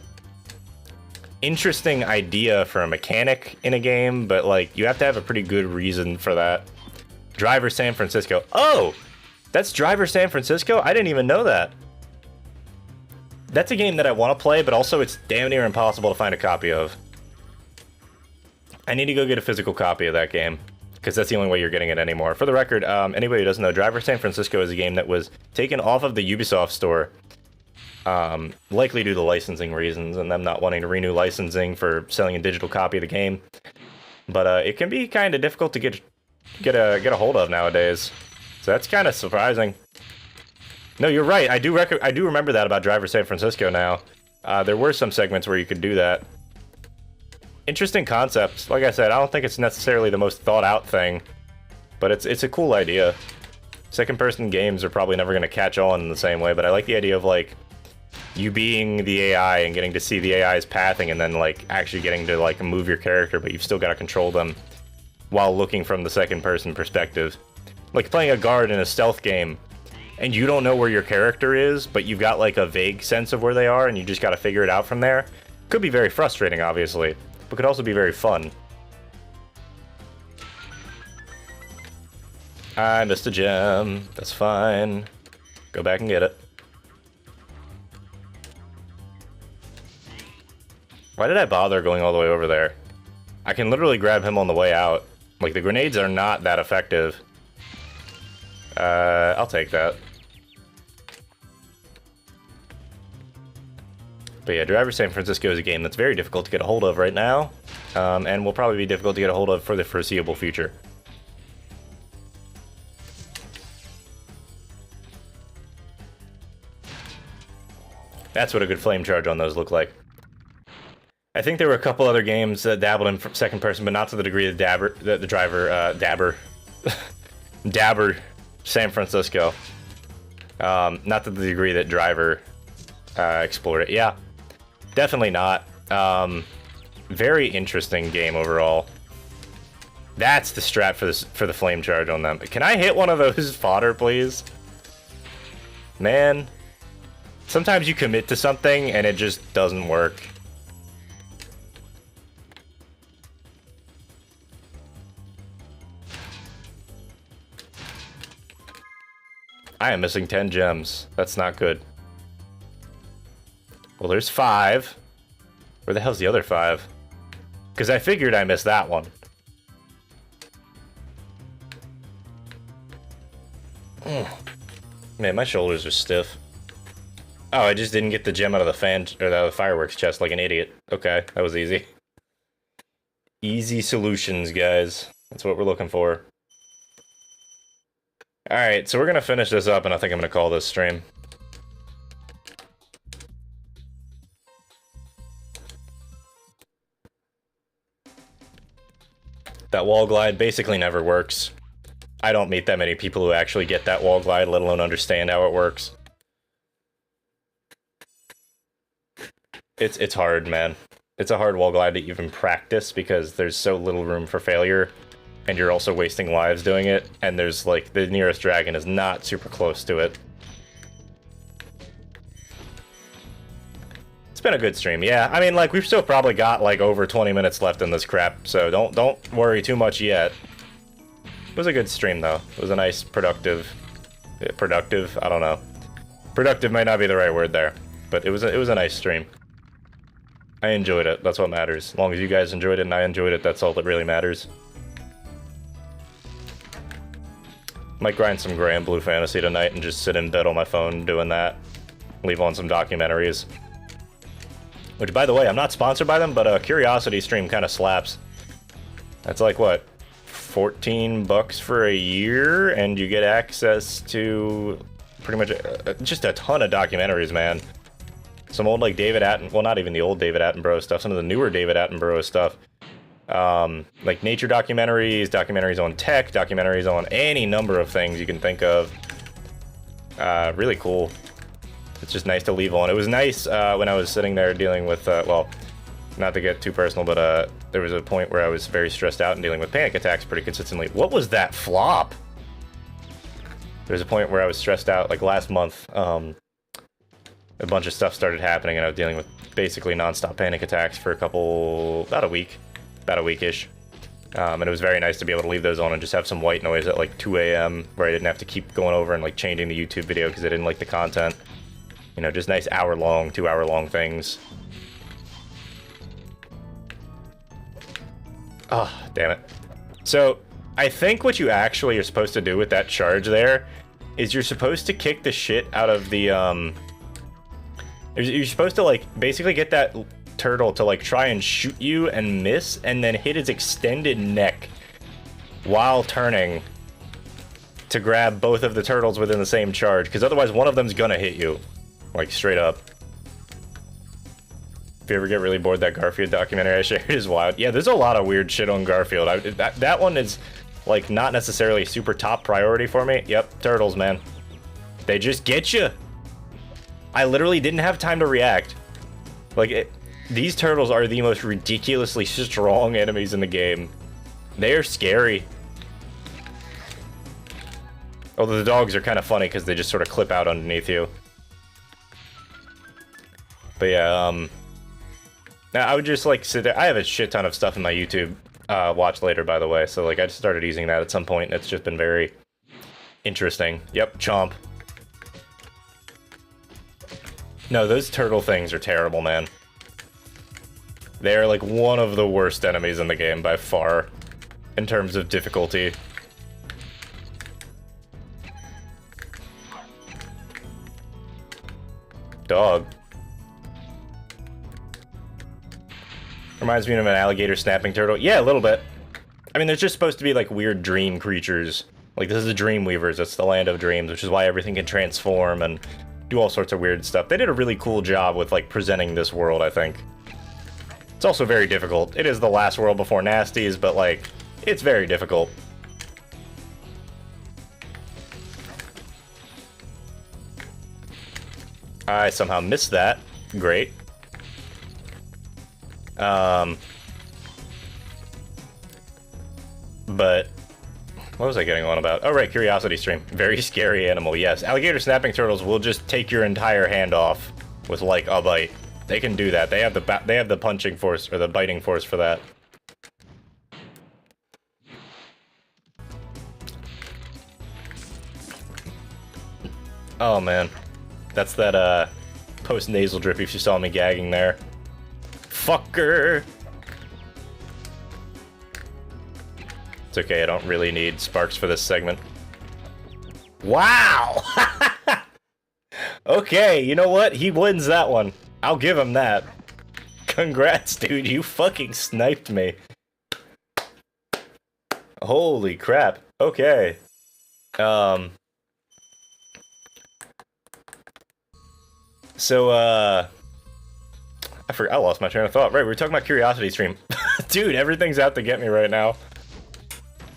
Interesting idea for a mechanic in a game, but, like, you have to have a pretty good reason for that. Driver San Francisco. Oh! That's Driver San Francisco? I didn't even know that. That's a game that I want to play, but also it's damn near impossible to find a copy of. I need to go get a physical copy of that game, because that's the only way you're getting it anymore. For the record, anybody who doesn't know, Driver San Francisco is a game that was taken off of the Ubisoft store Likely due to licensing reasons and them not wanting to renew licensing for selling a digital copy of the game. But it can be kind of difficult to get a hold of nowadays. So that's kind of surprising. No, you're right. I do remember that about Driver San Francisco now. There were some segments where you could do that. Interesting concept. Like I said, I don't think it's necessarily the most thought out thing, but it's a cool idea. Second person games are probably never going to catch on in the same way, but I like the idea of like you being the AI and getting to see the AI's pathing and then like actually getting to like move your character, but you've still got to control them while looking from the second person perspective. Like playing a guard in a stealth game and you don't know where your character is, but you've got like a vague sense of where they are and you just got to figure it out from there. Could be very frustrating, obviously, but could also be very fun. I missed a gem. That's fine. Go back and get it. Why did I bother going all the way over there? I can literally grab him on the way out. Like, the grenades are not that effective. I'll take that. But yeah, Driver San Francisco is a game that's very difficult to get a hold of right now, and will probably be difficult to get a hold of for the foreseeable future. That's what a good flame charge on those look like. I think there were a couple other games that dabbled in second person, but not to the degree that Dabber San Francisco. Not to the degree that Driver explored it. Yeah, definitely not. Very interesting game overall. That's the strat for the flame charge on them. Can I hit one of those fodder, please? Man, sometimes you commit to something and it just doesn't work. I am missing 10 gems. That's not good. Well, there's 5. Where the hell's the other 5? Because I figured I missed that one. Man, my shoulders are stiff. Oh, I just didn't get the gem out of the fan or the fireworks chest like an idiot. Okay, that was easy. Easy solutions, guys. That's what we're looking for. Alright, so we're gonna finish this up, and I think I'm gonna call this stream. That wall glide basically never works. I don't meet that many people who actually get that wall glide, let alone understand how it works. It's hard, man. It's a hard wall glide to even practice because there's so little room for failure. And you're also wasting lives doing it, and there's, like, the nearest dragon is not super close to it. It's been a good stream, yeah. I mean, like, we've still probably got, like, over 20 minutes left in this crap, so don't worry too much yet. It was a good stream, though. It was a nice, productive... productive? I don't know. Productive might not be the right word there, but it was a nice stream. I enjoyed it, that's what matters. As long as you guys enjoyed it and I enjoyed it, that's all that really matters. Might grind some Gray and Blue Fantasy tonight and just sit in bed on my phone doing that. Leave on some documentaries. Which, by the way, I'm not sponsored by them, but Curiosity stream kind of slaps. That's like, what, 14 bucks for a year? And you get access to pretty much just a ton of documentaries, man. Some old, like, David Attenborough, well, not even the old David Attenborough stuff, some of the newer David Attenborough stuff. Like nature documentaries, documentaries on tech, documentaries on any number of things you can think of. Really cool. It's just nice to leave on. It was nice when I was sitting there dealing with, well, not to get too personal, but there was a point where I was very stressed out and dealing with panic attacks pretty consistently. What was that flop? There's a point where I was stressed out, like last month. A bunch of stuff started happening and I was dealing with basically non-stop panic attacks for about a week-ish. And it was very nice to be able to leave those on and just have some white noise at like 2 a.m. where I didn't have to keep going over and like changing the YouTube video because I didn't like the content. You know, just nice hour-long, 2-hour-long things. Oh, damn it. So, I think what you actually are supposed to do with that charge there is you're supposed to kick the shit out of the You're supposed to, like, basically get that turtle to, like, try and shoot you and miss, and then hit its extended neck while turning to grab both of the turtles within the same charge, because otherwise one of them's gonna hit you. Like, straight up. If you ever get really bored, that Garfield documentary I shared is wild. Yeah, there's a lot of weird shit on Garfield. That one is, like, not necessarily super top priority for me. Yep, turtles, man. They just get you. I literally didn't have time to react. Like, these turtles are the most ridiculously strong enemies in the game. They are scary. Although the dogs are kind of funny because they just sort of clip out underneath you. But yeah, I would just, like, sit there. I have a shit ton of stuff in my YouTube watch later, by the way. So, like, I just started using that at some point, and it's just been very interesting. Yep, chomp. No, those turtle things are terrible, man. They are, like, one of the worst enemies in the game by far, in terms of difficulty. Dog. Reminds me of an alligator snapping turtle. Yeah, a little bit. I mean, there's just supposed to be, like, weird dream creatures. Like, this is the Dreamweavers. It's the land of dreams, which is why everything can transform and do all sorts of weird stuff. They did a really cool job with, like, presenting this world, I think. It's also very difficult. It is the last world before Nasties, but, like, it's very difficult. I somehow missed that. Great. But what was I getting on about? Oh, right, Curiosity Stream. Very scary animal, yes. Alligator snapping turtles will just take your entire hand off with, like, a bite. They can do that. They have the punching force, or the biting force for that. Oh, man. That's that, post-nasal drip if you saw me gagging there. Fucker! It's okay, I don't really need sparks for this segment. Wow! Okay, you know what? He wins that one. I'll give him that. Congrats, dude. You fucking sniped me. Holy crap. Okay. So, I lost my train of thought. Right, we were talking about Curiosity Stream. Dude, everything's out to get me right now.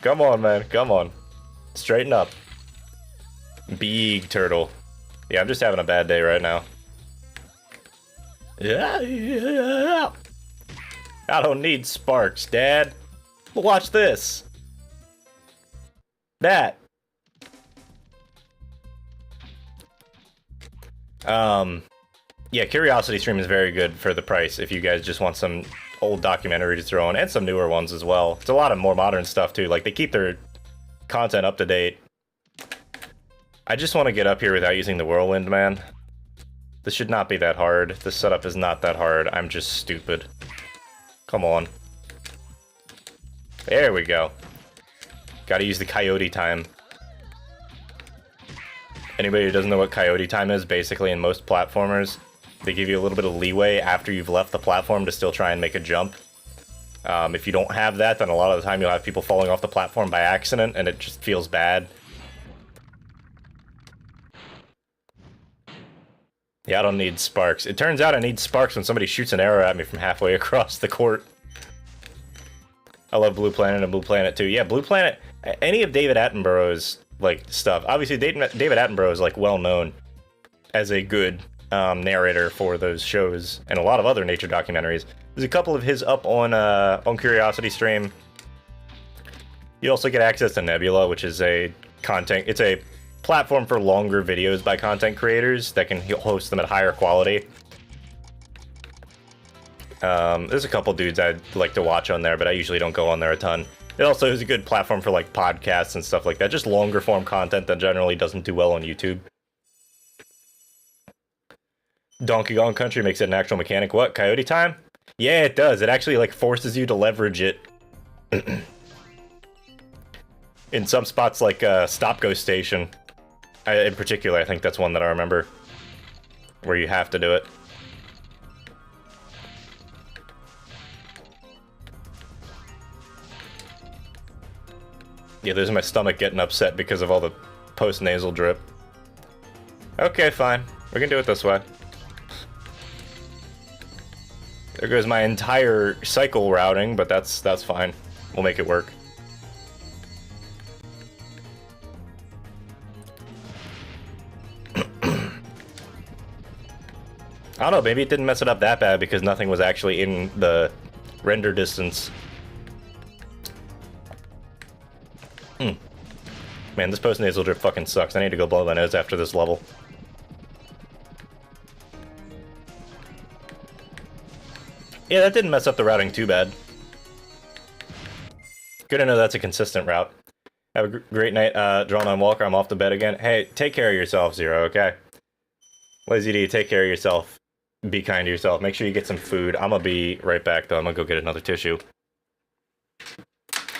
Come on, man. Come on. Straighten up. Big turtle. Yeah, I'm just having a bad day right now. Yeah. I don't need sparks, Dad. Watch this. That. Yeah, Curiosity Stream is very good for the price if you guys just want some old documentary to throw in, and some newer ones as well. It's a lot of more modern stuff too, like they keep their content up to date. I just want to get up here without using the whirlwind, man. This should not be that hard. This setup is not that hard. I'm just stupid. Come on. There we go. Gotta use the coyote time. Anybody who doesn't know what coyote time is, basically in most platformers, they give you a little bit of leeway after you've left the platform to still try and make a jump. If you don't have that, then a lot of the time you'll have people falling off the platform by accident, and it just feels bad. Yeah, I don't need sparks. It turns out I need sparks when somebody shoots an arrow at me from halfway across the court. I love Blue Planet and Blue Planet 2. Yeah, Blue Planet, any of David Attenborough's, like, stuff. Obviously, David Attenborough is, like, well known as a good narrator for those shows and a lot of other nature documentaries. There's a couple of his up on Curiosity Stream. You also get access to Nebula, which is it's a platform for longer videos by content creators that can host them at higher quality. There's a couple dudes I'd like to watch on there, but I usually don't go on there a ton. It also is a good platform for, like, podcasts and stuff like that. Just longer form content that generally doesn't do well on YouTube. Donkey Kong Country makes it an actual mechanic. What? Coyote time? Yeah, it does. It actually, like, forces you to leverage it. In some spots, like Stop Go Station. In particular, I think that's one that I remember. Where you have to do it. Yeah, there's my stomach getting upset because of all the post-nasal drip. Okay, fine. We can do it this way. There goes my entire cycle routing, but that's fine. We'll make it work. I don't know, maybe it didn't mess it up that bad because nothing was actually in the render distance. Man, this post-nasal drip fucking sucks. I need to go blow my nose after this level. Yeah, that didn't mess up the routing too bad. Good to know that's a consistent route. Have a great night, Drawn on Walker. I'm off to bed again. Hey, take care of yourself, Zero, okay? Lazy D, take care of yourself. Be kind to yourself. Make sure you get some food. I'm gonna be right back, though. I'm gonna go get another tissue.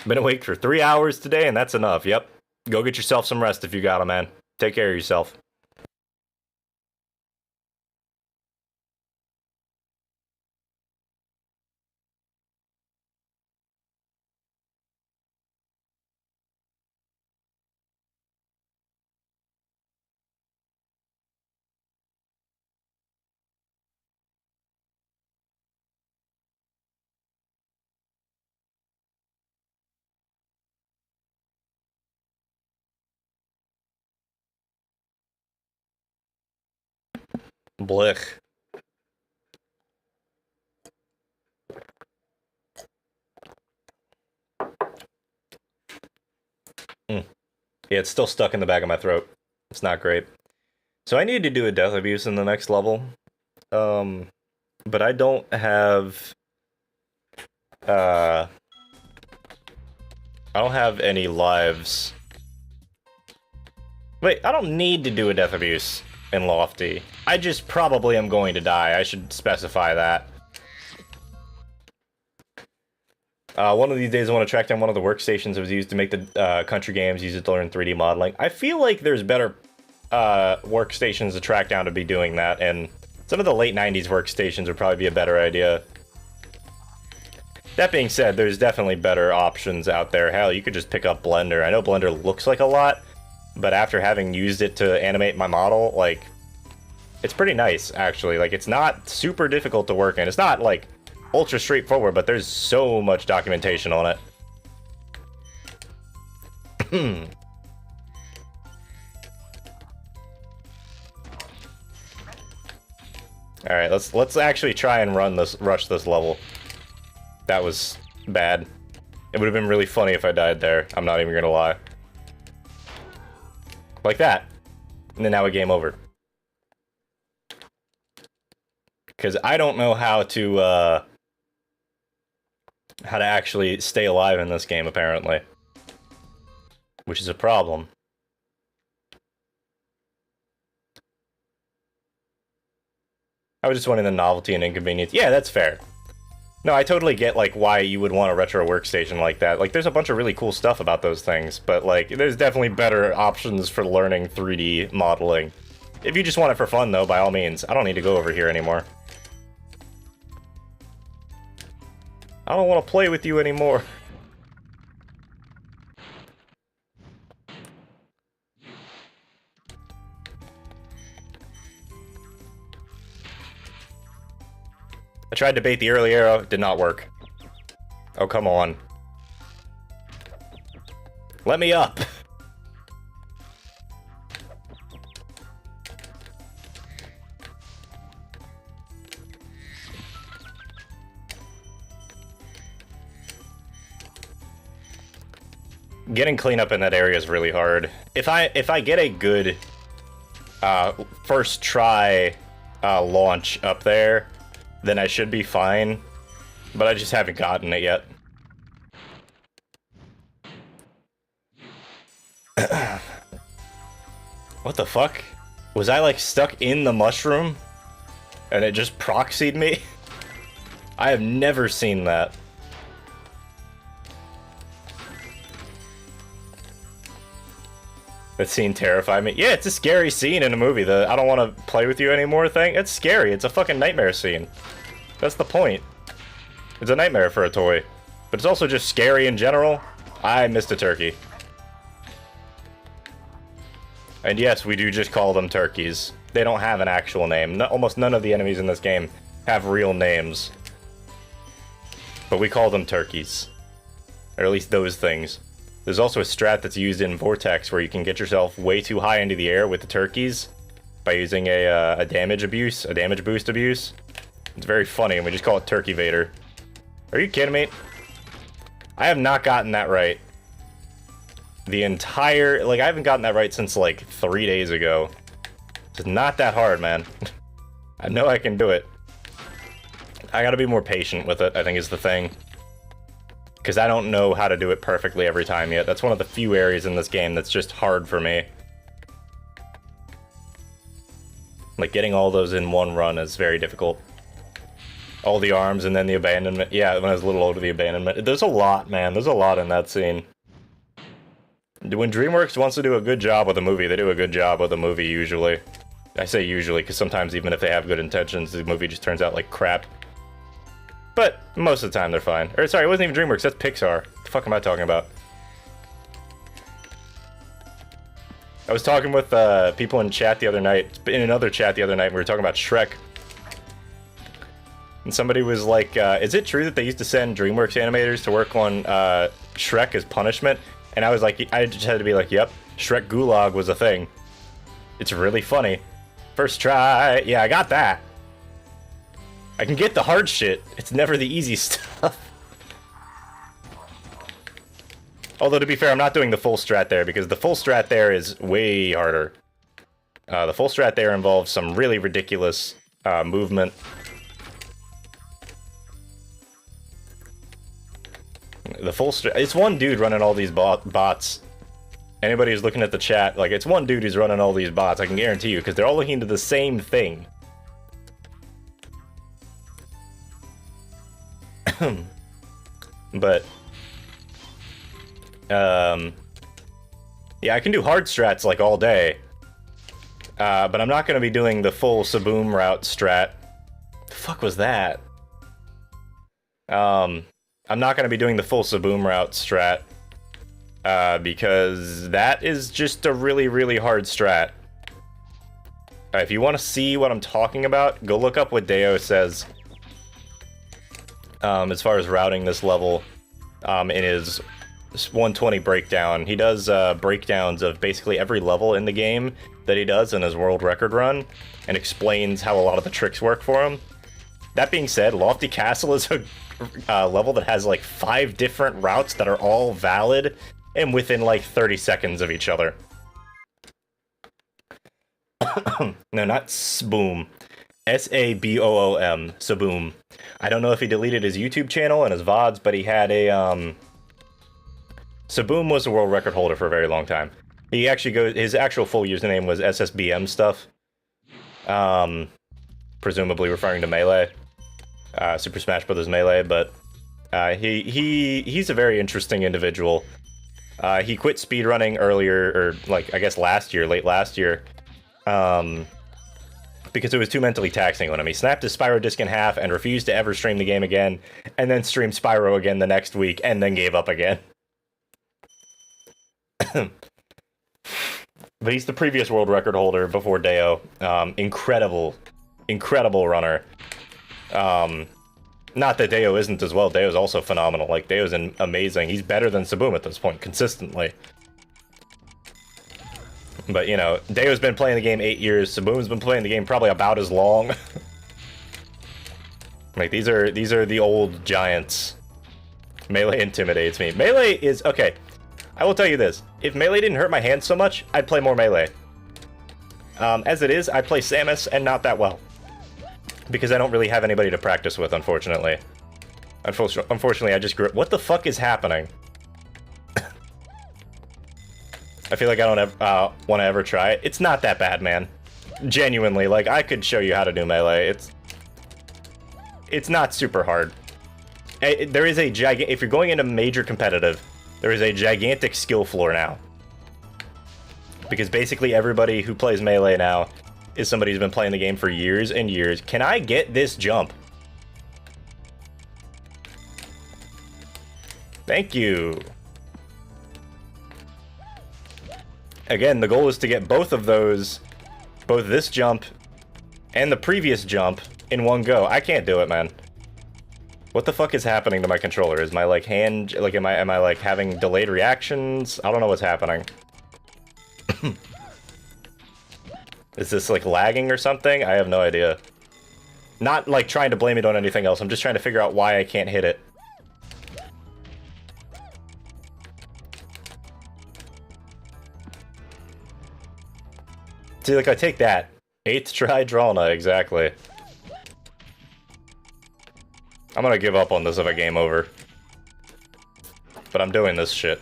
Been awake for 3 hours today, and that's enough. Yep. Go get yourself some rest if you got it, man. Take care of yourself. Blech. Yeah, it's still stuck in the back of my throat. It's not great. So I need to do a death abuse in the next level. But I don't have... I don't have any lives. Wait, I don't need to do a death abuse in Lofty. I just probably am going to die. I should specify that. One of these days I want to track down one of the workstations that was used to make the country games, use it to learn 3D modeling. I feel like there's better workstations to track down to be doing that, and some of the late 90s workstations would probably be a better idea. That being said, there's definitely better options out there. Hell, you could just pick up Blender. I know Blender looks like a lot, but after having used it to animate my model, like, it's pretty nice, actually. Like, it's not super difficult to work in. It's not, like, ultra straightforward, but there's so much documentation on it. Alright, let's actually try and rush this level. That was bad. It would have been really funny if I died there. I'm not even gonna lie. Like that. And then now a game over. Because I don't know how to actually stay alive in this game, apparently. Which is a problem. I was just wanting the novelty and inconvenience. Yeah, that's fair. No, I totally get, like, why you would want a retro workstation like that. Like, there's a bunch of really cool stuff about those things, but, like, there's definitely better options for learning 3D modeling. If you just want it for fun, though, by all means. I don't need to go over here anymore. I don't want to play with you anymore. I tried to bait the early arrow, it did not work. Oh, come on. Let me up! Getting cleanup in that area is really hard. If I get a good first try launch up there, then I should be fine, but I just haven't gotten it yet. What the fuck? Was I, like, stuck in the mushroom? And it just proxied me? I have never seen that. That scene terrified me. Yeah, it's a scary scene in a movie. The I don't want to play with you anymore thing. It's scary. It's a fucking nightmare scene. That's the point. It's a nightmare for a toy. But it's also just scary in general. I missed a turkey. And yes, we do just call them turkeys. They don't have an actual name. Almost none of the enemies in this game have real names. But we call them turkeys. Or at least those things. There's also a strat that's used in Vortex where you can get yourself way too high into the air with the turkeys by using a damage boost abuse. It's very funny, and we just call it Turkey Vader. Are you kidding me? I have not gotten that right. The entire... Like, I haven't gotten that right since, like, 3 days ago. It's not that hard, man. I know I can do it. I gotta be more patient with it, I think is the thing. Because I don't know how to do it perfectly every time yet. That's one of the few areas in this game that's just hard for me. Like, getting all those in one run is very difficult. All the arms and then the abandonment. Yeah, when I was a little older, the abandonment. There's a lot, man. There's a lot in that scene. When DreamWorks wants to do a good job with a movie, they do a good job with a movie, usually. I say usually, because sometimes even if they have good intentions, the movie just turns out like crap. But most of the time, they're fine. Or, sorry, it wasn't even DreamWorks, that's Pixar. What the fuck am I talking about? I was talking with people in chat the other night, in another chat the other night, and we were talking about Shrek. And somebody was like, is it true that they used to send DreamWorks animators to work on Shrek as punishment? And I was like, I just had to be like, yep, Shrek Gulag was a thing. It's really funny. First try, yeah, I got that. I can get the hard shit. It's never the easy stuff. Although, to be fair, I'm not doing the full strat there, because the full strat there is way harder. The full strat there involves some really ridiculous movement. The full strat... It's one dude running all these bots. Anybody who's looking at the chat, like, it's one dude who's running all these bots, I can guarantee you, because they're all looking into the same thing. But... yeah, I can do hard strats, like, all day. But I'm not going to be doing the full Saboom route strat. The fuck was that? I'm not going to be doing the full Saboom route strat. Because that is just a really, really hard strat. If you want to see what I'm talking about, go look up what Deo says. As far as routing this level, in his 120 breakdown. He does breakdowns of basically every level in the game that he does in his world record run, and explains how a lot of the tricks work for him. That being said, Lofty Castle is a level that has like 5 different routes that are all valid and within like 30 seconds of each other. No, not Saboom. S-A-B-O-O-M. Saboom. I don't know if he deleted his YouTube channel and his VODs, but he had a, Saboom was a world record holder for a very long time. He actually his actual full username was SSBM stuff. Presumably referring to Melee. Super Smash Bros. Melee, but he's a very interesting individual. He quit speedrunning earlier, or like, I guess late last year. Because it was too mentally taxing on him. He snapped his Spyro disc in half and refused to ever stream the game again, and then streamed Spyro again the next week, and then gave up again. But he's the previous world record holder before Deo. Incredible runner. Not that Deo isn't as well. Deo's also phenomenal. Like, Deo's amazing. He's better than Saboom at this point, consistently. But, you know, Deo's been playing the game 8 years. Saboom's been playing the game probably about as long. Like, these are the old giants. Melee intimidates me. Melee is... Okay, I will tell you this. If Melee didn't hurt my hands so much, I'd play more Melee. As it is, I play Samus, and not that well. Because I don't really have anybody to practice with, unfortunately. Unfortunately, I just grew up... What the fuck is happening? I feel like I don't want to ever try it. It's not that bad, man. Genuinely, like, I could show you how to do Melee. It's not super hard. There is a if you're going into major competitive, there is a gigantic skill floor now. Because basically everybody who plays Melee now is somebody who's been playing the game for years and years. Can I get this jump? Thank you. Again, the goal is to get both of those, both this jump and the previous jump in one go. I can't do it, man. What the fuck is happening to my controller? Is my, like, hand, like, am I like, having delayed reactions? I don't know what's happening. Is this, like, lagging or something? I have no idea. Not, like, trying to blame it on anything else. I'm just trying to figure out why I can't hit it. See, like, I take that. 8th try Dralna, exactly. I'm gonna give up on this if I game over. But I'm doing this shit.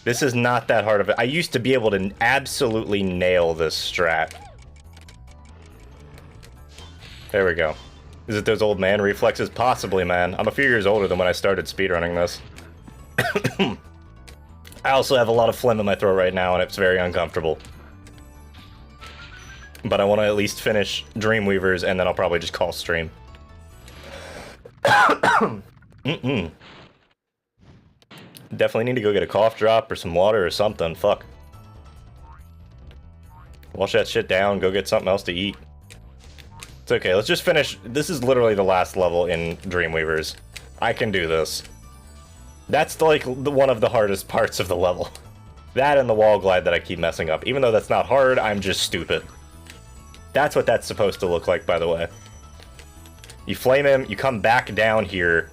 This is not that hard of it. I used to be able to absolutely nail this strat. There we go. Is it those old man reflexes? Possibly, man. I'm a few years older than when I started speedrunning this. I also have a lot of phlegm in my throat right now, and it's very uncomfortable. But I want to at least finish Dreamweavers, and then I'll probably just call stream. Definitely need to go get a cough drop or some water or something. Fuck. Wash that shit down, go get something else to eat. It's okay, let's just finish. This is literally the last level in Dreamweavers. I can do this. That's like one of the hardest parts of the level. That and the wall glide that I keep messing up. Even though that's not hard, I'm just stupid. That's what that's supposed to look like, by the way. You flame him, you come back down here.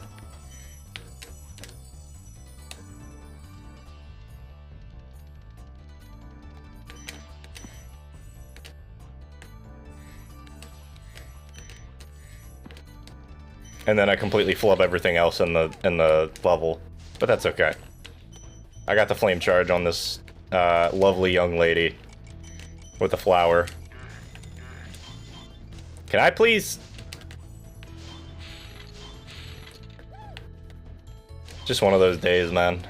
And then I completely flub everything else in the level. But that's okay. I got the flame charge on this lovely young lady with the flower. Can I please? Just one of those days, man.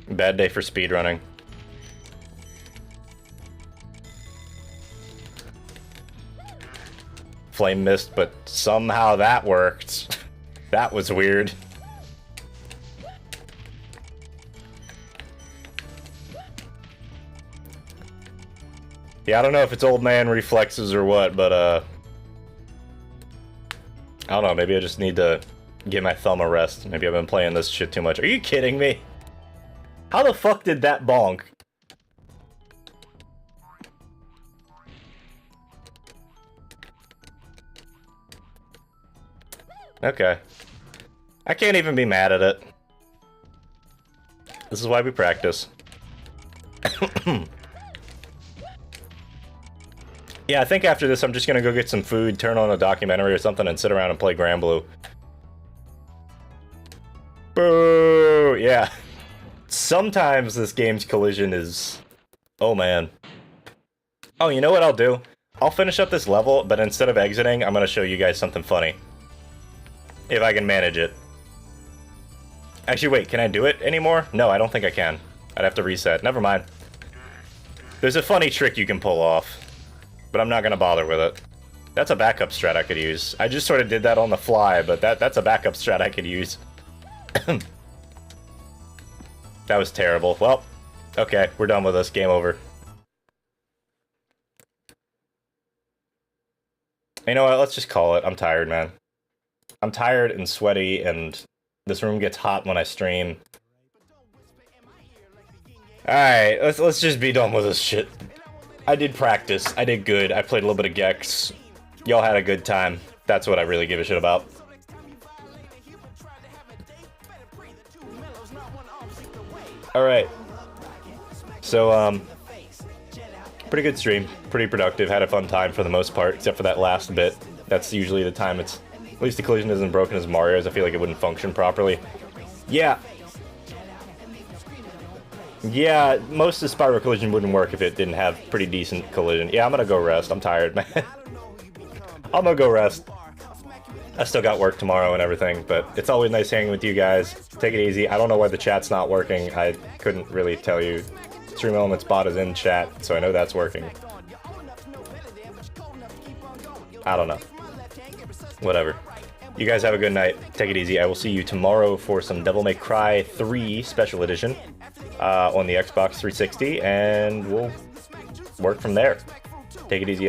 Bad day for speedrunning. Flame missed, but somehow that worked. That was weird. Yeah, I don't know if it's old man reflexes or what, but I don't know, maybe I just need to give my thumb a rest. Maybe I've been playing this shit too much. Are you kidding me? How the fuck did that bonk? Okay. I can't even be mad at it. This is why we practice. Yeah, I think after this I'm just gonna go get some food, turn on a documentary or something, and sit around and play Granblue. Boo! Yeah. Sometimes this game's collision is... Oh, man. Oh, you know what I'll do? I'll finish up this level, but instead of exiting, I'm gonna show you guys something funny. If I can manage it. Actually, wait, can I do it anymore? No, I don't think I can. I'd have to reset. Never mind. There's a funny trick you can pull off, but I'm not gonna bother with it. That's a backup strat I could use. I just sort of did that on the fly, but that's a backup strat I could use. That was terrible. Well, okay, we're done with this. Game over. You know what? Let's just call it. I'm tired, man. I'm tired and sweaty, and this room gets hot when I stream. Alright, let's just be done with this shit. I did practice. I did good. I played a little bit of Gex. Y'all had a good time. That's what I really give a shit about. Alright. So, pretty good stream. Pretty productive. Had a fun time for the most part, except for that last bit. That's usually the time it's... At least the collision isn't broken as Mario's. I feel like it wouldn't function properly. Yeah. Yeah, most of Spyro collision wouldn't work if it didn't have pretty decent collision. Yeah, I'm gonna go rest. I'm tired, man. I'm gonna go rest. I still got work tomorrow and everything, but it's always nice hanging with you guys. Take it easy. I don't know why the chat's not working. I couldn't really tell you. Stream Elements bot is in chat, so I know that's working. I don't know. Whatever. You guys have a good night. Take it easy. I will see you tomorrow for some Devil May Cry 3 Special Edition on the Xbox 360, and we'll work from there. Take it easy.